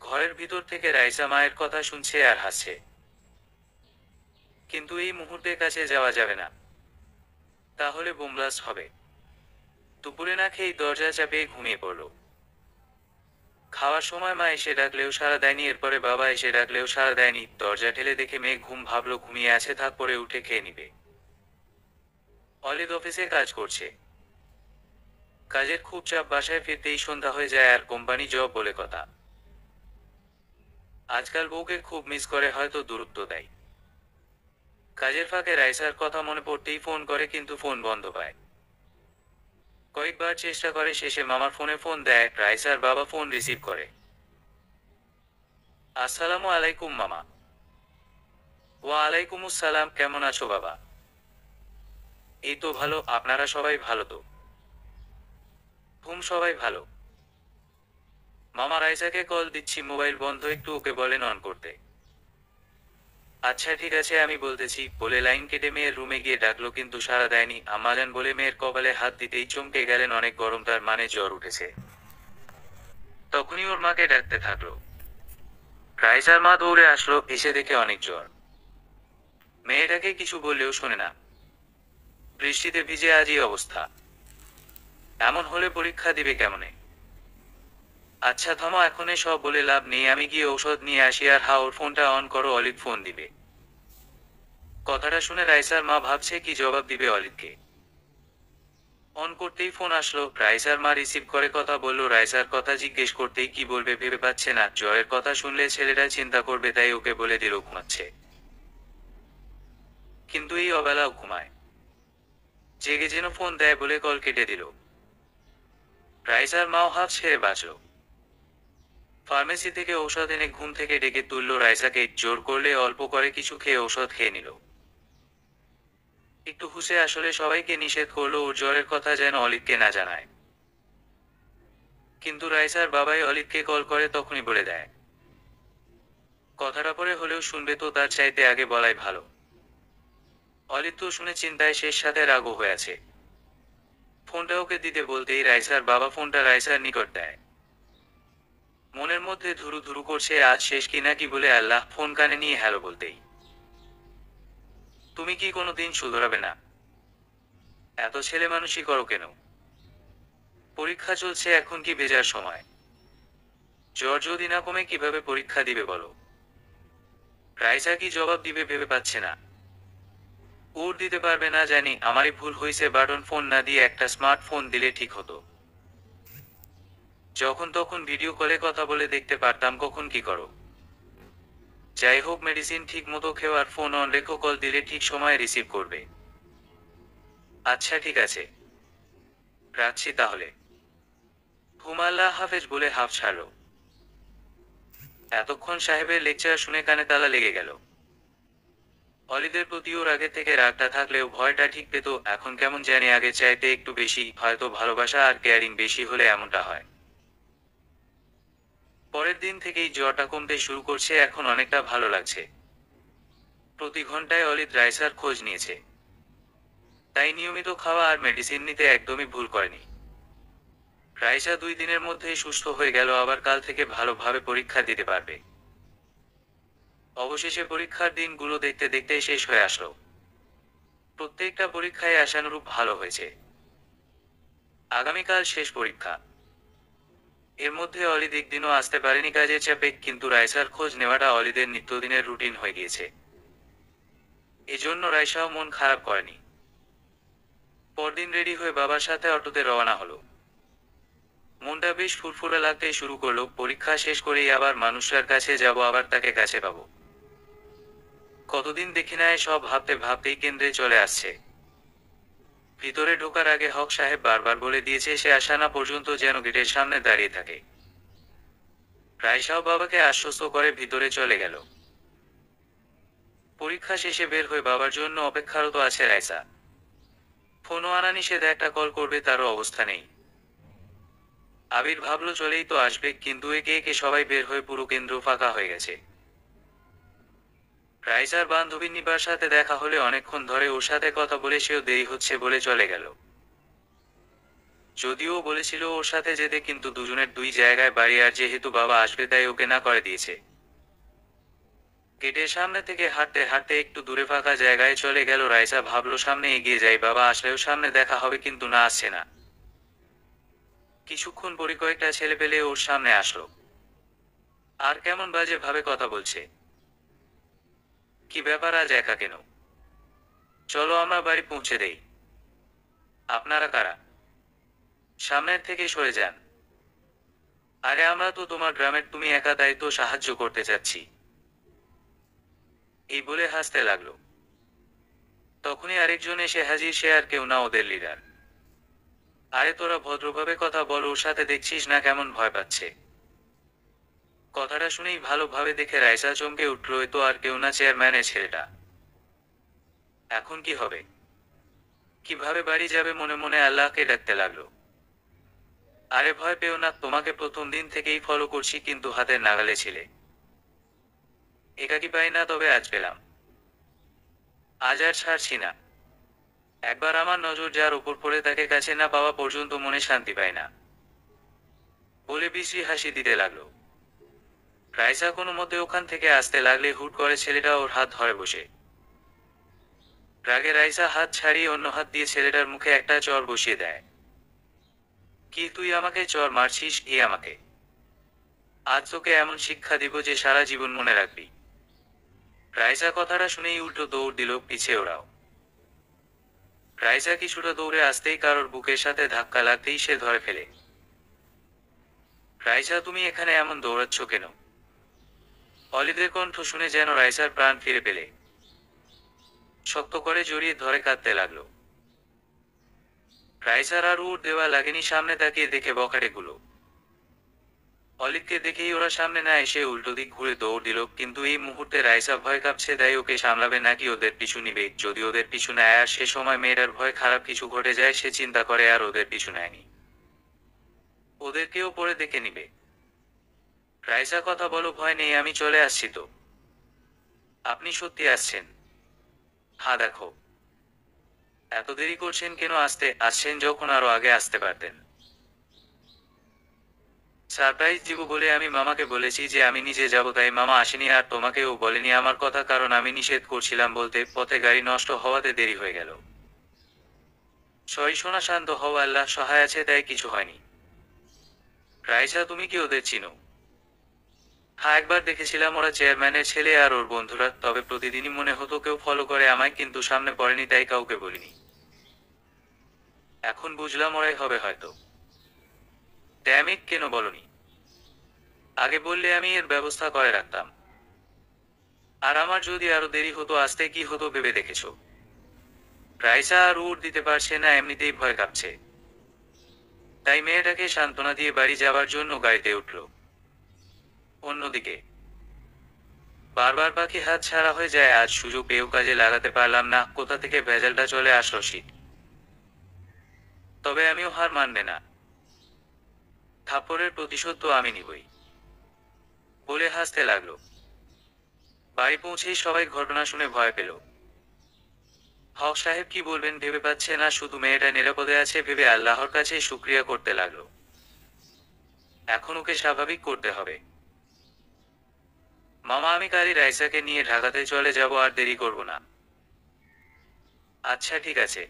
ঘরের ভিতর থেকে রাইসা মায়ের কথা শুনছে আর হাসছে। কিন্তু এই মুহূর্তে কাছে যাওয়া যাবে না, তাহলে বোম ব্লাস্ট হবে। দুপুরে না খেয়েই দরজা চাপে ঘুমিয়ে পড়ল। খাওয়ার সময় মা এসে ডাকলেও সাড়া দেয়নি, এরপরে বাবা এসে ডাকলেও সাড়া দেয়নি। দরজা ঠেলে দেখে মেয়ে ঘুম, ভাবলো ঘুমিয়ে আছে থাক, পরে উঠে খেয়ে নিবে। অলিদ অফিসে কাজ করছে, কাজের খুব চাপ, বাসায় ফিরতেই সন্ধ্যা হয়ে যায়, আর কোম্পানি জব বলে কথা। আজকাল বউকে খুব মিস করে, হয়তো দূরত্ব দেয়। কাজের ফাঁকে রাইসার কথা মনে পড়তেই ফোন করে, কিন্তু ফোন বন্ধ পায়। কয়েকবার চেষ্টা করে, শেষে মামার ফোনে ফোন দেয়। রাইসার বাবা ফোন রিসিভ করে। আসসালামু আলাইকুম মামা। ওয়ালাইকুম আসসালাম, কেমন আছো বাবা? এই তো ভালো, আপনারা সবাই ভালো তো? সবাই ভালো। মামা রাইসাকে কল দিচ্ছি, মোবাইল বন্ধ, একটু ওকে বলেন অন করতে। আচ্ছা ঠিক আছে, আমি বলতেছি বলে লাইন কেটে মেয়ের রুমে গিয়ে ডাকলো, কিন্তু সাড়া দেয়নি। আম্মাজান বলে মেয়ের কপালে হাত দিতেই চমকে গেলেন, অনেক গরম, তার মানে জ্বর উঠেছে। তখনই ওর মাকে ডাকতে থাকলো। রাইসার মা দৌড়ে আসলো, এসে দেখে অনেক জ্বর। মেয়েটাকে কিছু বললেও শোনে না। বৃষ্টিতে ভিজে আজই অবস্থা, এমন হলে পরীক্ষা দিবে কেমনে? আচ্ছা থামো, এখন সব বলে লাভ নেই, আমি গিয়ে ঔষধ নিয়ে আসি। আর হা, ওর ফোনটা অন করো, অলিদ ফোন দিবে। কথাটা শুনে রাইসার মা ভাবছে কি জবাব দিবে অলিদকে। অন করতেই ফোন আসলো, রাইসার মা রিসিভ করে কথা বলল। রাইসার কথা জিজ্ঞেস করতেই কি বলবে ভেবে পাচ্ছে না, জ্বরের কথা শুনলে ছেলেটা চিন্তা করবে, তাই ওকে বলে দিল ঘুমাচ্ছে। কিন্তু এই অবেলাও ঘুমায়। জেগে যেন ফোন দেয় বলে কল কেটে দিল। রাইসার মাও হাফ ছেড়ে বাঁচল। ফার্মেসি থেকে ঔষধ এনে ঘুম থেকে ডেকে তুলল রাইসাকে, জোর করলে অল্প করে কিছু খেয়ে ঔষধ খেয়ে নিল। একটু হুঁশে আসলে সবাইকে নিষেধ করলো ওর জ্বরের কথা যেন অলিদকে না জানায়। কিন্তু রাইসার বাবাই অলিদকে কল করে তখনই বলে দেয়। কথাটা পরে হলেও শুনবে তো, তার চাইতে আগে বলাই ভালো। অলিদ তো শুনে চিন্তায় শেষ, সাথে রাগও হয়ে আছে। ফোনটা ওকে দিতে বলতেই রাইসার বাবা ফোনটা রাইসার নিকট দেয়। মনের মধ্যে ধুরু ধুরু করছে, আজ শেষ কি নাকি বলে আল্লাহ, ফোন কানে নিয়ে হ্যালো বলতেই। তুমি কি কোনোদিন শুধরাবে না? এত ছেলে মানুষই করো কেন? পরীক্ষা চলছে, এখন কি ভেজার সময়? জ্বর যদি না কমে কিভাবে পরীক্ষা দিবে বলো? রাইসা কি জবাব দিবে ভেবে পাচ্ছে না। ওর দিতে পারবে না জানি, আমারই ভুল হয়েছে, বাটন ফোন না দিয়ে একটা স্মার্টফোন দিলে ঠিক হতো। যখন তখন ভিডিও কলে কথা বলে দেখতে পারতাম কখন কি করো। যাই হোক, মেডিসিন ঠিক মতো খেও, আর ফোন অন রেখো, কল দিলে ঠিক সময়ে রিসিভ করবে। আচ্ছা ঠিক আছে, রাখছি তাহলে। আল্লাহ হাফেজ বলে হাফ ছাড়ল। এতক্ষণ সাহেবের লেকচার শুনে কানে তালা লেগে গেল। অলিদের প্রতি ওর আগে থেকে রাগটা থাকলেও ভয়টা ঠিক পেত, এখন কেমন জানি আগের চাইতে একটু বেশি, হয়তো ভালোবাসা আর কেয়ারিং বেশি হলে এমনটা হয়। পরের দিন থেকেই জ্বরটা কমতে শুরু করছে, এখন অনেকটা ভালো লাগছে। প্রতি ঘন্টায় অলিদ রাইসার খোঁজ নিয়েছে, তাই নিয়মিত খাওয়া আর মেডিসিন নিতে একদমই ভুল করেনি। রাইসা 2 দিনের মধ্যেই সুস্থ হয়ে গেল, আবার কাল থেকে ভালোভাবে পরীক্ষা দিতে পারবে। অবশেষে পরীক্ষার দিনগুলো দেখতে দেখতে শেষ হয়ে আসলো। প্রত্যেকটা পরীক্ষায় আশানুরূপ ভালো হয়েছে। আগামীকাল শেষ পরীক্ষা। এর মধ্যে অলিদ একদিনও আসতে পারেনি কাজের চাপে, কিন্তু রাইসার খোঁজ নেওয়াটা অলিদের নিত্যদিনের রুটিন হয়ে গিয়েছে। এজন্য রাইসাও মন খারাপ করেনি। পরদিন রেডি হয়ে বাবার সাথে অটোতে রওনা হলো। মনটা বেশ ফুরফুরে লাগতে শুরু করলো, পরীক্ষা শেষ করেই আবার মানুষটার কাছে যাব, আবার তাকে কাছে পাবো। কতদিন দেখি না, সব ভাবতে ভাবতেই কেন্দ্রে চলে আসছে। ভিতরে ঢোকার আগে হক সাহেব বারবার বলে দিয়েছে সে আসা না পর্যন্ত যেন গেটের সামনে দাঁড়িয়ে থাকে। রাইসাও বাবাকে আশ্বস্ত করে ভিতরে চলে গেল। পরীক্ষা শেষে বের হয়ে বাবার জন্য অপেক্ষারত আছে রাইসা। ফোনও আনা নিষেধ, একটা কল করবে তারও অবস্থা নেই। আবির ভাবলো চলেই তো আসবে, কিন্তু একে একে সবাই বের হয়ে পুরো কেন্দ্র ফাঁকা হয়ে গেছে। রাইসার বান্ধবী নিবার সাথে দেখা হলে অনেকক্ষণ ধরে ওর সাথে কথা বলে সেও দেরি হচ্ছে বলে চলে গেল। যদিও বলেছিল ওর সাথে যেতে, কিন্তু দুজনের দুই জায়গায় বাড়ি, আর যেহেতু বাবা আসবে তাই ওকে না করে দিয়েছে। গেটের সামনে থেকে হাঁটতে হাঁটতে একটু দূরে ফাঁকা জায়গায় চলে গেল। রাইসা ভাবলো সামনে এগিয়ে যাই, বাবা আসলেও সামনে দেখা হবে, কিন্তু না, আসছে না। কিছুক্ষণ পরে কয়েকটা ছেলে পেলে ওর সামনে আসলো। আর কেমন বাজে ভাবে কথা বলছে। কি ব্যাপার, আজ একা কেন? চলো আমরা বাড়ি পৌঁছে দেই। আপনারা কারা? সামনের থেকে সরে যান। আরে আমরা তো তোমার গ্রামের, তুমি একা, তাই তো সাহায্য করতে চাচ্ছি। এই বলে হাসতে লাগলো। তখনই আরেকজন এসে হাজির, সে আর কেউ না, ওদের লিডার। আরে তোরা ভদ্রভাবে কথা বল, ওর সাথে দেখছিস না কেমন ভয় পাচ্ছে। কথাটা শুনেই ভালোভাবে দেখে রাইসা চমকে উঠল, এ তো আর কেউ না, চেয়ারম্যানের ছেলেটা। এখন কি হবে? কিভাবে বাড়ি যাবে? মনে মনে আল্লাহকে ডাকতে লাগলো। আরে ভয় পেও না, তোমাকে প্রথম দিন থেকেই ফলো করছি, কিন্তু হাতের নাগালে ছিলে। একাকি পাই না, তবে আজ পেলাম। আজ আর ছাড়ছি না। একবার আমার নজর যার উপর পড়ে তাকে কাছে না পাওয়া পর্যন্ত মনে শান্তি পায় না, বলে বিশ্রী হাসি দিতে লাগলো। রাইসা কোনো মতে ওখান থেকে আসতে লাগলে হুট করে ছেলেটা ওর হাত ধরে বসে। রাগে রাইসা হাত ছাড়িয়ে অন্য হাত দিয়ে ছেলেটার মুখে একটা চর বসিয়ে দেয়। কি তুই আমাকে চর মারছিস? আমাকে? আজ তোকে এমন শিক্ষা দিব যে সারা জীবন মনে রাখবি। রাইসা কথাটা শুনেই উল্টো দৌড় দিল পিছে ওরাও। রাইসা কিছুটা দৌড়ে আসতেই কারোর বুকের সাথে ধাক্কা লাগতেই সে ধরে ফেলে। রাইসা, তুমি এখানে এমন দৌড়াচ্ছ কেন? অলিদের কণ্ঠ শুনে যেন রাইসার প্রাণ ফিরে পেলে। শক্ত করে জড়িয়ে ধরে কাঁদতে লাগলো। রাইসার আর উড় দেওয়া লাগেনি, সামনে তাকিয়ে দেখে বখাটেগুলো। অলিদকে দেখেই ওরা সামনে না এসে উল্টো দিক ঘুরে দৌড় দিল, কিন্তু এই মুহূর্তে রাইসা ভয় কাঁপছে, তাই ওকে সামলাবে নাকি ওদের পিছু নিবে। যদি ওদের পিছু নেয় আর সে সময় মেয়েটার ভয় খারাপ কিছু ঘটে যায়, সে চিন্তা করে আর ওদের পিছু নেয়নি, ওদেরকেও পরে দেখে নিবে। রাইসা, কথা বলো, ভয় নেই, আমি চলে আসছি তো। আপনি সত্যি আসছেন? হ্যাঁ দেখো। এত দেরি করছেন কেন? আসছেন যখন আরো আগে আসতে পারতেন। সারপ্রাইজ দিব বলে আমি মামাকে বলেছি যে আমি নিজে যাব, তাই মামা আসেনি, আর তোমাকেও বলেনি আমার কথা, কারণ আমি নিষেধ করছিলাম বলতে। পথে গাড়ি নষ্ট হওয়াতে দেরি হয়ে গেল। সরি সোনা, শান্ত হও, আল্লাহ সহায় আছে, তাই কিছু হয়নি। রাইসা, তুমি কি ওদের চিনো? হ্যাঁ, একবার দেখেছিলাম, ওরা চেয়ারম্যানের ছেলে আর ওর বন্ধুরা, তবে প্রতিদিনই মনে হতো কেউ ফলো করে আমায়, কিন্তু সামনে পড়েনি তাই কাউকে বলিনি। এখন বুঝলাম ওরাই হবে হয়তো। ড্যামিট, কেন বলনি? আগে বললে আমি এর ব্যবস্থা করে রাখতাম। আর আমার যদি আরো দেরি হতো আসতে, কি হতো ভেবে দেখেছো? রাইসা আর উড় দিতে পারছে না, এমনিতেই ভয় কাঁপছে। তাই মেয়েটাকে সান্ত্বনা দিয়ে বাড়ি যাওয়ার জন্য গাড়িতে উঠল। অন্যদিকে বারবার পাখি হাত ছাড়া হয়ে যায়, আজ সুযোগ পেয়েও কাজে লাগাতে পারলাম না। কোথা থেকে ভেজালটা চলে আসলো শীত। তবে আমিও হার মানবে না। থাপ্পড়ের প্রতিশোধ তো আমি নিবই, বলে হাসতে লাগলো। বাড়ি পৌঁছেই সবাই ঘটনা শুনে ভয় পেল। হক সাহেব কি বলবেন ভেবে পাচ্ছে না, শুধু মেয়েটা নিরাপদে আছে ভেবে আল্লাহর কাছে শুকরিয়া করতে লাগলো। এখন ওকে স্বাভাবিক করতে হবে। মামা, আমি কালই রাইসাকে নিয়ে ঢাকাতে চলে যাব, আর দেরি করব না। আচ্ছা ঠিক আছে।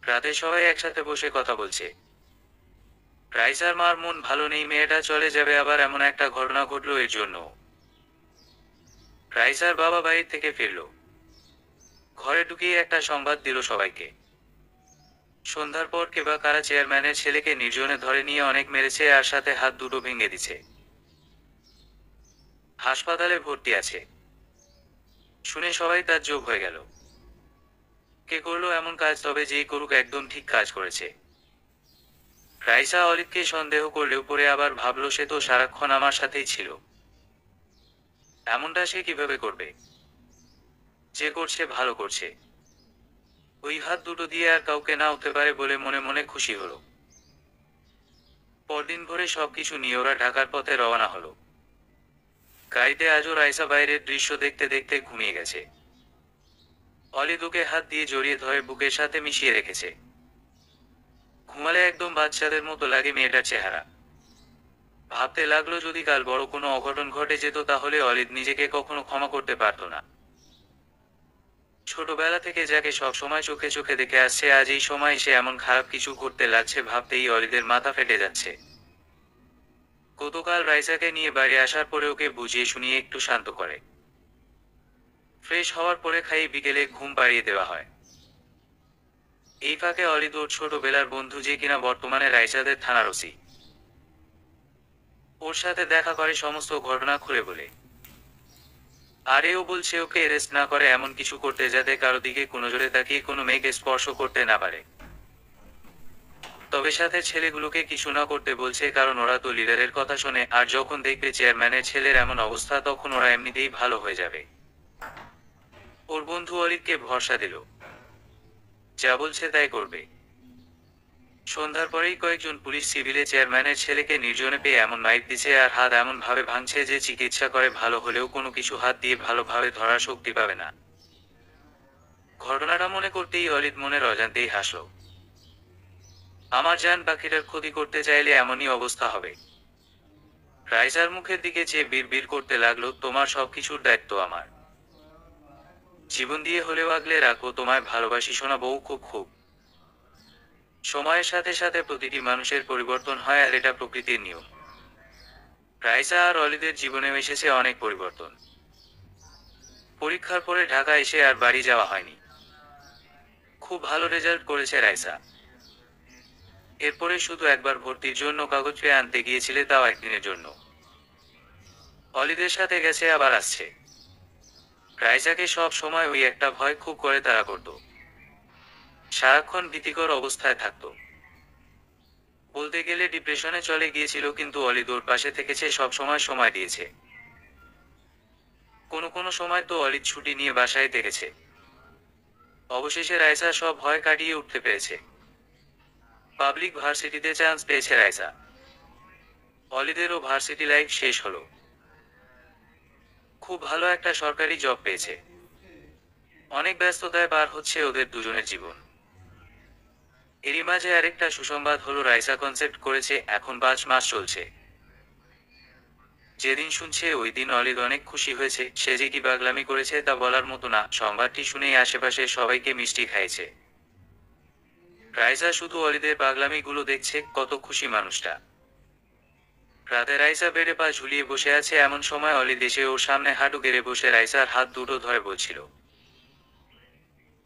রাতে সবাই একসাথে বসে কথা বলছে। রাইসার মার মন ভালো নেই, মেয়েটা চলে যাবে, আবার এমন একটা ঘটনা ঘটলো এর জন্য। রাইসার বাবা বাড়ি থেকে ফিরলো। ঘরে ঢুকিয়ে একটা সংবাদ দিল সবাইকে। সন্ধ্যার পর কে বা কারা চেয়ারম্যানের ছেলেকে নির্জনে ধরে নিয়ে অনেক মেরেছে, আর সাথে হাত দুটো ভেঙে দিছে। হাসপাতালে ভর্তি আছে। শুনে সবাই তাজ্জব হয়ে গেল। কে করলো এমন কাজ? তবে যেই করুক একদম ঠিক কাজ করেছে। রাইসা অলিদকে সন্দেহ করলেও পরে আবার ভাবলো সে তো সারাক্ষণ আমার সাথেই ছিল। এমনটা সে কিভাবে করবে? যে করছে ভালো করছে। ওই হাত দুটো দিয়ে আর কাউকে না উঠতে পারে বলে মনে মনে খুশি হলো। পরদিন ভোরে সবকিছু নিয়ে ওরা ঢাকার পথে রওনা হলো। গাড়িতে আজও রাইসা বাইরের দৃশ্য দেখতে দেখতে ঘুমিয়ে গেছে। অলিদ ওকে হাত দিয়ে জড়িয়ে ধরে বুকের সাথে মিশিয়ে রেখেছে। ঘুমালে একদম বাচ্চাদের মতো লাগে মেয়েটার চেহারা। ভাবতে লাগলো যদি কাল বড় কোনো অঘটন ঘটে যেত তাহলে অলিদ নিজেকে কখনো ক্ষমা করতে পারত না। ছোটবেলা থেকে যাকে সব সময় চোখে চোখে দেখে আসছে, আজ এই সময় সে এমন খারাপ কিছু করতে লাগছে, ভাবতেই অলিদের মাথা ফেটে যাচ্ছে। গতকাল রাইসাকে নিয়ে বাড়ি আসার পরে ওকে বুঝিয়ে শুনিয়ে একটু শান্ত করে ফ্রেশ হওয়ার পরে খাইয়ে বিকেলে ঘুম পাড়িয়ে দেওয়া হয়। এই ফাঁকে অলিদ ওর ছোটবেলার বন্ধু, যে কিনা বর্তমানে রাইসাদের থানার ওসি, ওর সাথে দেখা করে সমস্ত ঘটনা খুলে বলে। আর এও বলছে ওকে অ্যারেস্ট না করে এমন কিছু করতে যাতে কারো দিকে কোনো জোরে তাকিয়ে কোনো মেয়েকে স্পর্শ করতে না পারে। তবে সাথে ছেলেগুলোকে কিছু না করতে বলছে, কারণ ওরা তো লিডারের কথা শোনে, আর যখন দেখবে চেয়ারম্যানের ছেলের এমন অবস্থা তখন ওরা এমনিতেই ভালো হয়ে যাবে। ওর বন্ধু অলিদকে ভরসা দিল, যা বলছে তাই করবে। সন্ধ্যার পরেই কয়েকজন পুলিশ সিভিলে চেয়ারম্যানের ছেলেকে নির্জনে পেয়ে এমন মাইর দিছে আর হাত এমন ভাবে ভাঙছে যে চিকিৎসা করে ভালো হলেও কোনো কিছু হাত দিয়ে ভালোভাবে ধরার শক্তি পাবে না। ঘটনাটা মনে করতেই অলিদ মনের অজান্তেই হাসল। আমার জান পাখিটার ক্ষতি করতে চাইলে এমনই অবস্থা হবে। রাইসার মুখের দিকে চেয়ে বিড়বিড় করতে লাগলো, তোমার সবকিছুর দায়িত্ব আমার। জীবন দিয়ে হলেও আগলে রাখো, তোমায় ভালোবাসি সোনা বউ, খুব খুব। সময়ের সাথে সাথে প্রতিটি মানুষের পরিবর্তন হয়, আর এটা প্রকৃতির নিয়ম। রাইসা আর অলিদের জীবনেও এসেছে অনেক পরিবর্তন। পরীক্ষার পরে ঢাকা এসে আর বাড়ি যাওয়া হয়নি। খুব ভালো রেজাল্ট করেছে রাইসা। এরপরে শুধু একবার ভর্তির জন্য কাগজ পেয়ে আনতে গিয়েছিলে, তাও একদিনের জন্য। অলিদের সাথে গেছে আবার আসছে। রাইসাকে সব সময় ওই একটা ভয় খুব করে তাড়া করত, সারাক্ষণ ভীতিকর অবস্থায় থাকতো। বলতে গেলে ডিপ্রেশনে চলে গিয়েছিল, কিন্তু অলিদ ওর পাশে থেকেছে, সব সময় দিয়েছে। কোনো কোনো সময় তো অলিদ ছুটি নিয়ে বাসায় দেখেছে। অবশেষে রাইসা সব ভয় কাটিয়ে উঠতে পেরেছে। পাবলিক ভার্সিটিতে চান্স পেয়েছে রাইসা। অলিদেরও ভার্সিটি লাইফ শেষ হলো। খুব ভালো একটা সরকারি জব পেয়েছে। অনেক ব্যস্ততায় পার হচ্ছে ওদের দুজনের জীবন। এরই মাঝে আরেকটা সুসংবাদ হলো, রাইসা কনসেপ্ট করেছে, এখন 5 মাস চলছে। যেদিন শুনছে ওই দিন অলিদ অনেক খুশি হয়েছে। সে যে কি পাগলামি করেছে তা বলার মতো না। সংবাদটি শুনেই আশেপাশে সবাইকে মিষ্টি খাইছে। রাইসা শুধু অলিদের পাগলামি গুলো দেখছে, কত খুশি মানুষটা। রাতে রাইসা বেডে পা ঝুলিয়ে বসে আছে, এমন সময় অলিদ এসে ওর সামনে হাঁটু গেড়ে বসে রাইসার হাত দুটো ধরে বলছিল,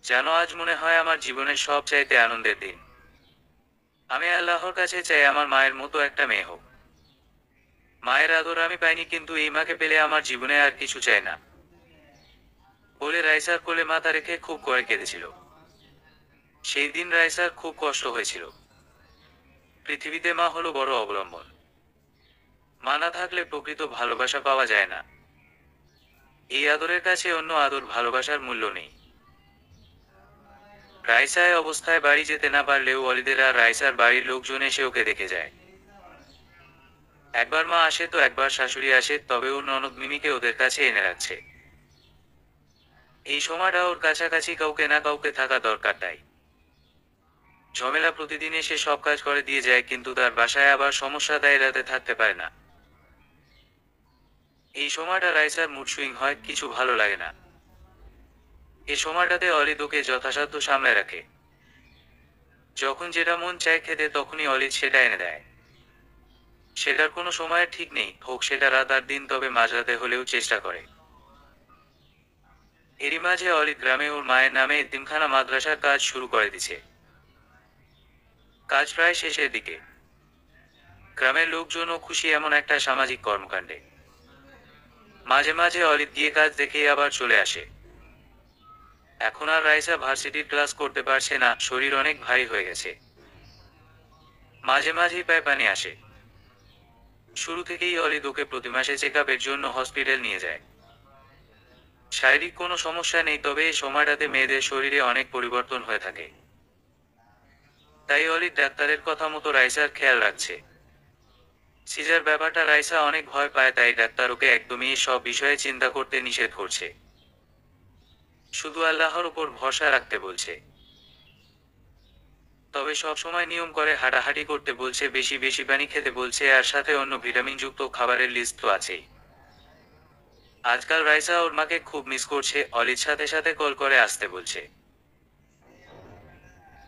জানো আজ মনে হয় আমার জীবনের সবচাইতে আনন্দের দিন। আমি আল্লাহর কাছে চাই আমার মায়ের মতো একটা মেয়ে হোক। মায়ের আদর আমি পাইনি, কিন্তু এই মাকে পেলে আমার জীবনে আর কিছু চাই না, বলে রাইসার কোলে মাথা রেখে খুব করে কেঁদেছিল। সেই দিন রাইসার খুব কষ্ট হয়েছিল। পৃথিবীতে মা হলো বড় অবলম্বন। মা না থাকলে প্রকৃত ভালোবাসা পাওয়া যায় না। এই আদরের কাছে অন্য আদর ভালোবাসার মূল্য নেই। রাইসায় অবস্থায় বাড়ি যেতে না পারলেও অলিদের আর রাইসার বাড়ির লোকজন এসে ওকে দেখে যায়। একবার মা আসে তো একবার শাশুড়ি আসে, তবে ওর ননদ মিমিকে ওদের কাছে এনে রাখছে। এই সময়টা ওর কাছাকাছি কাউকে না কাউকে থাকা দরকার। তাই ঝমেলা প্রতিদিন এসে সব কাজ করে দিয়ে যায়, কিন্তু তার বাসায় আবার সমস্যা, তাই রাতে থাকতে পারে না। এই সময়টা রাইসার মুড সুইং হয়, কিছু ভালো লাগে না। এই সময়টাতে অলিদ ওকে যথাসাধ্য সামলে রাখে। যখন যেটা মন চায় খেতে তখনই অলিদ সেটা এনে দেয়। সেটার কোনো সময়ের ঠিক নেই, হোক সেটা রাত আর দিন, তবে মাঝরাতে হলেও চেষ্টা করে। এরই মাঝে অলিদ গ্রামে ওর মায়ের নামে এতিমখানা মাদ্রাসার কাজ শুরু করে দিছে। কাজ প্রায় শেষের দিকে। গ্রামের লোকজনও খুশি এমন একটা সামাজিক কর্মকাণ্ডে। মাঝে মাঝে অলিদ গিয়ে কাজ দেখেই আবার চলে আসে। এখন আর রাইসা ভার্সিটির ক্লাস করতে পারছে না, শরীর অনেক ভারী হয়ে গেছে। মাঝে মাঝেই পায়ে পানি আসে। শুরু থেকেই অলিদ ওকে প্রতি মাসে চেকআপের জন্য হসপিটাল নিয়ে যায়। শারীরিক কোনো সমস্যা নেই, তবে এই সময়টাতে মেয়েদের শরীরে অনেক পরিবর্তন হয়ে থাকে। তাই অলিদ ডাক্তারের কথা মতো রাইসার খেয়াল রাখছে। সিজার ব্যাপারটা রাইসা অনেক ভয় পায়, তাই ডাক্তার ওকে একদমই সব বিষয়ে চিন্তা করতে নিষেধ করছে, শুধু আল্লাহর উপর ভরসা রাখতে বলছে। তবে সব সময় নিয়ম করে হাঁটাহাঁটি করতে বলছে, বেশি বেশি পানি খেতে বলছে, আর সাথে অন্য ভিটামিনযুক্ত খাবারের লিস্ট তো আছেই। আজকাল রাইসা ওর মাকে খুব মিস করছে, অলির সাথে সাথে কল করে আসতে বলছে।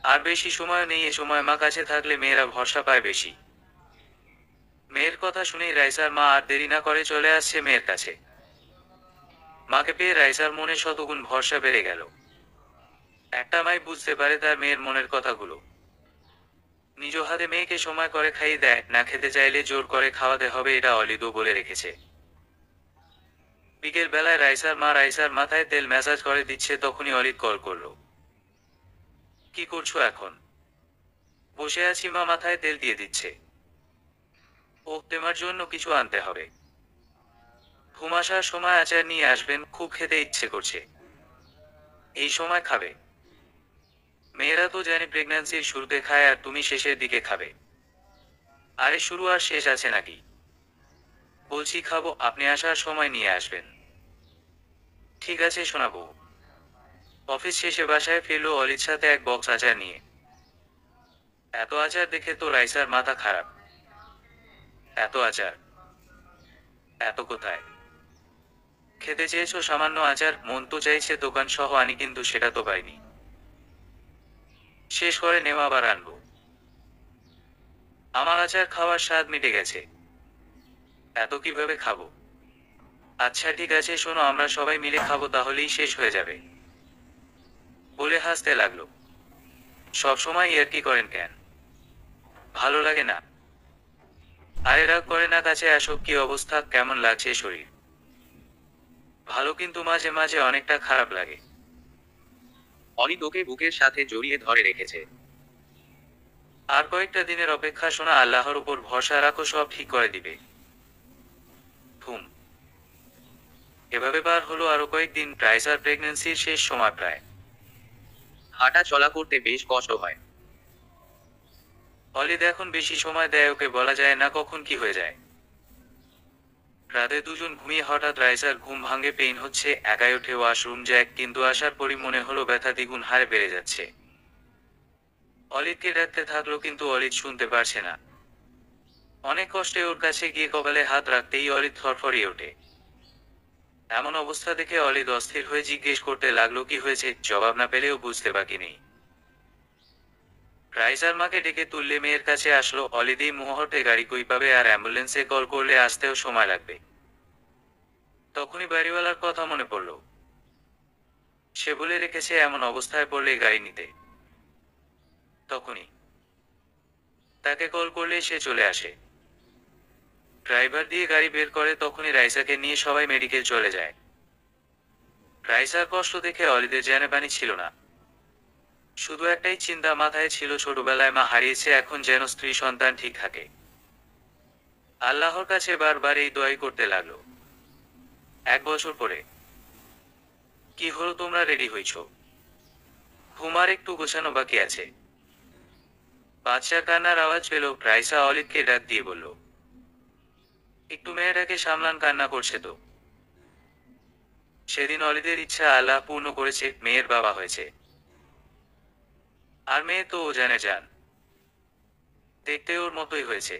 আর বেশি সময় নেই, এ সময় মা কাছে থাকলে মেয়েরা ভরসা পায় বেশি। মেয়ের কথা শুনেই রাইসার মা আর দেরি না করে চলে আসছে মেয়ের কাছে। মাকে পেয়ে রাইসার মনে শতগুণ ভরসা বেড়ে গেল। একটা মাই বুঝতে পারে তার মেয়ের মনের কথাগুলো। নিজ হাতে মেয়েকে সময় করে খাইয়ে দেয়, না খেতে চাইলে জোর করে খাওয়াতে হবে, এটা অলিদও বলে রেখেছে। বিকেল বেলায় রাইসার মা রাইসার মাথায় তেল ম্যাসাজ করে দিচ্ছে, তখনই অলিদ কল করলো। কি করছো এখন? বসে আছি মা, মাথায় তেল দিয়ে দিচ্ছে। ও তোমার জন্য কিছু আনতে হবে। ঘুম আসার সময় আচার নিয়ে আসবেন, খুব খেতে ইচ্ছে করছে। এই সময় খাবে? মেয়েরা তো জানে প্রেগন্যান্সির শুরুতে খায় আর তুমি শেষের দিকে খাবে। আরে শুরু আর শেষ আছে নাকি? বলছি খাবো, আপনি আসার সময় নিয়ে আসবেন। ঠিক আছে শোনাবো। অফিস শেষে বাসায় ফিরলো অলির সাথে এক বক্স আচার নিয়ে। এত আচার দেখে তো রাইসার মাথা খারাপ। এত আচার? এত কোথায়? খেতে চেয়েছো সামান্য আচার, মন তো চাইছে দোকান সহ আনি, কিন্তু সেটা তো পাইনি। শেষ করে নেওয়া, আবার আনবো। আমার আচার খাওয়ার স্বাদ মিটে গেছে। এত কিভাবে খাবো? আচ্ছা ঠিক আছে শোনো, আমরা সবাই মিলে খাবো, তাহলেই শেষ হয়ে যাবে। বলে হাসতে লাগলো। সব সময় ইয়ার্কি করেন কেন? ভালো লাগে না? আরে রাগ করে না, কাছে আসো। কি অবস্থা, কেমন লাগছে শরীর? ভালো, কিন্তু মাঝে মাঝে অনেকটা খারাপ লাগে। অনিত ওকে বুকের সাথে জড়িয়ে ধরে রেখেছে। আর কয়েকটা দিনের অপেক্ষা, শোনা, আল্লাহর উপর ভরসা রাখো, সব ঠিক করে দিবে। ঘুম। এভাবে পার হলো আরো কয়েকদিন। রাইসার প্রেগন্যান্সির শেষ সময় প্রায়। হাঁটা চলা করতে বেশ কষ্ট হয়। অলিদ এখন বেশি সময় দেয়, ওকে বলা যায় না কখন কি হয়ে যায়। রাতে দুজন ঘুমিয়ে হঠাৎ রাইসার ঘুম ভাঙে, পেইন হচ্ছে, একাই ওঠে ওয়াশরুম যায়, কিন্তু আসার পরই মনে হলো ব্যথা দ্বিগুণ হারে বেড়ে যাচ্ছে। অলিদকে ডাকতে থাকলো, কিন্তু অলিদ শুনতে পারছে না। অনেক কষ্টে ওর কাছে গিয়ে কপালে হাত রাখতেই অলিদ থরফরিয়ে ওঠে। এমন অবস্থা দেখে অলিদ অস্থির হয়ে জিজ্ঞেস করতে লাগলো, কি হয়েছে? জবাব না পেলেও বুঝতে বাকি নেই। রাইসার মাকে ডেকে তুললে মেয়ের কাছে আসলো। অলিদ এই মুহূর্তে গাড়ি কই পাবে, আর অ্যাম্বুলেন্সে কল করলে আসতেও সময় লাগবে। তখনই বাড়িওয়ালার কথা মনে পড়ল। সে বলে রেখেছে এমন অবস্থায় পড়লে গাড়ি নিতে। তখনই তাকে কল করলে সে চলে আসে। ড্রাইভার দিয়ে গাড়ি বের করে, তখনই রাইসাকে নিয়ে সবাই মেডিকেল চলে যায়। রাইসার কষ্ট দেখে অলিদের জানে পানি ছিল না। শুধু একটাই চিন্তা মাথায় ছিল, ছোটবেলায় মা হারিয়েছে, এখন যেন স্ত্রী সন্তান ঠিক থাকে। আল্লাহর কাছে বারবার এই দোয়াই করতে লাগলো। 1 বছর পরে। কি হলো, তোমরা রেডি হইছো? ঘুমার একটু গোছানো বাকি আছে। বাচ্চা কান্নার আওয়াজ পেল। রাইসা অলিদকে ডাক দিয়ে বলল, একটু মেয়েটাকে সামলান, কান্না করছে তো। সেদিন অলিদের ইচ্ছা আল্লাহ পূর্ণ করেছে, মেয়ের বাবা হয়েছে। আর মেয়ে তো ও জানে জান। দেখতে ওর মতোই হয়েছে।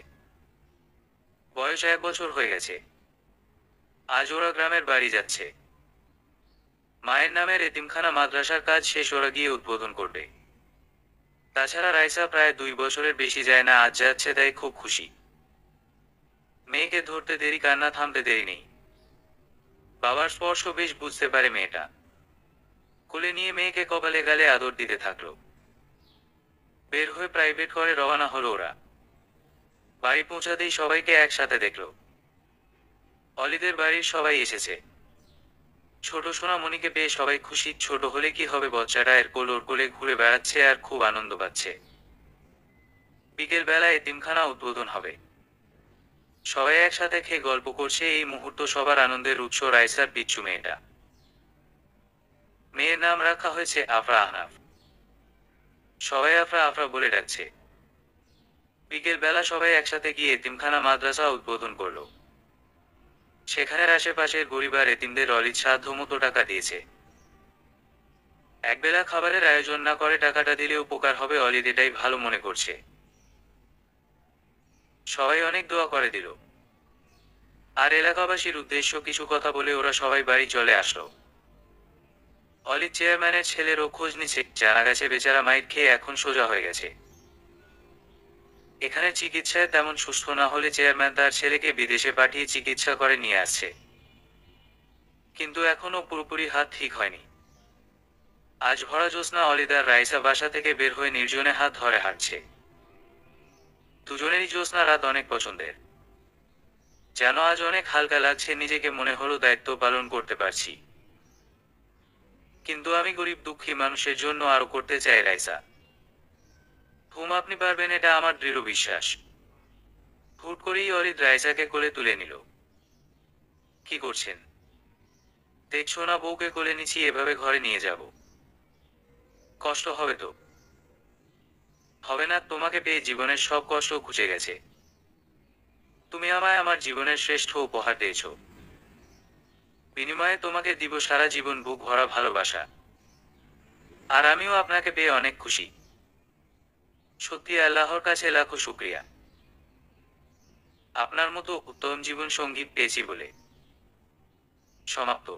বয়স 1 বছর হয়ে গেছে। আজ ওরা গ্রামের বাড়ি যাচ্ছে। মায়ের নামের এতিমখানা মাদ্রাসার কাজ শেষ, ওরা গিয়ে উদ্বোধন করবে। তাছাড়া রাইসা প্রায় 2 বছরের বেশি যায় না, আজ যাচ্ছে, তাই খুব খুশি। মেয়েকে ধরতে দেরি, কান্না থামতে দেরি নেই। বাবার স্পর্শ বেশ বুঝতে পারে মেয়েটা। কোলে নিয়ে মেয়েকে কপালে গালে আদর দিতে থাকলো। বের হয়ে প্রাইভেট করে রওনা হলো ওরা। বাড়ি পৌঁছাতেই সবাইকে একসাথে দেখলো। অলিদের বাড়ির সবাই এসেছে। ছোট সোনামণিকে পেয়ে সবাই খুশি। ছোট হলে কি হবে, বাচ্চাটা এর কোল ওর কোলে ঘুরে বেড়াচ্ছে আর খুব আনন্দ পাচ্ছে। বিকেল বেলা এতিমখানা উদ্বোধন হবে। সবাই একসাথে খেয়ে গল্প করছে। এই মুহূর্ত সবার আনন্দের উৎস। রাইসার পিচ্চু মেয়েটা। মেয়ের নাম রাখা হয়েছে আফরা আহনাফ। সবাই আফরা আফরা বলে ডাকছে। বিকেল বেলা সবাই একসাথে গিয়ে এতিমখানা মাদ্রাসা উদ্বোধন করলো। সেখানের আশেপাশের গরিব আর এতিমদের অলিদ সাধ্যমতো টাকা দিয়েছে। একবেলা খাবারের আয়োজন না করে টাকাটা দিলে উপকার হবে, অলিদ এটাই ভালো মনে করছে। সবাই অনেক দোয়া করে দিল। আর এলাকাবাসীর উদ্দেশ্য কিছু কথা বলে ওরা সবাই বাড়ি চলে আসলো। অলিদ চেয়ারম্যানের ছেলেরও খোঁজ নিচ্ছে, জানা গেছে বেচারা মাইর খেয়ে এখন সোজা হয়ে গেছে। এখানে চিকিৎসায় তেমন সুস্থ না হলে চেয়ারম্যান তার ছেলেকে বিদেশে পাঠিয়ে চিকিৎসা করে নিয়ে আসছে, কিন্তু এখনো পুরোপুরি হাত ঠিক হয়নি। আজ ভরা জ্যোৎস্না, অলিদ আর রাইসা বাসা থেকে বের হয়ে নির্জনে হাত ধরে হাঁটছে। দুজনেরই জ্যোৎস্না রাত অনেক পছন্দের। যেন আজ অনেক হালকা লাগছে, নিজেকে মনে হলো দায়িত্ব পালন করতে পারছি। কিন্তু আমি গরিব দুঃখী মানুষের জন্য আরো করতে চাই রাইসা। হুম, আপনি পারবেন, এটা আমার দৃঢ় বিশ্বাস। হুট করেই অরিদ রাইসাকে কোলে তুলে নিল। কি করছেন? দেখছো না বউকে কোলে নিচ্ছি, এভাবে ঘরে নিয়ে যাব। কষ্ট হবে তো? হবে না, তোমাকে পেয়ে জীবনের সব কষ্ট ঘুচে গেছে। তুমি আমায় আমার জীবনের শ্রেষ্ঠ উপহার দিয়েছ। বিনিময়ে তোমাকে দিব সারা জীবন বুক ভরা ভালোবাসা। আর আমিও আপনাকে পেয়ে অনেক খুশি। সত্যি আল্লাহর কাছে লাখো শুকরিয়া। আপনার মতো উত্তম জীবন সঙ্গী পেয়েছি বলে। সমাপ্ত।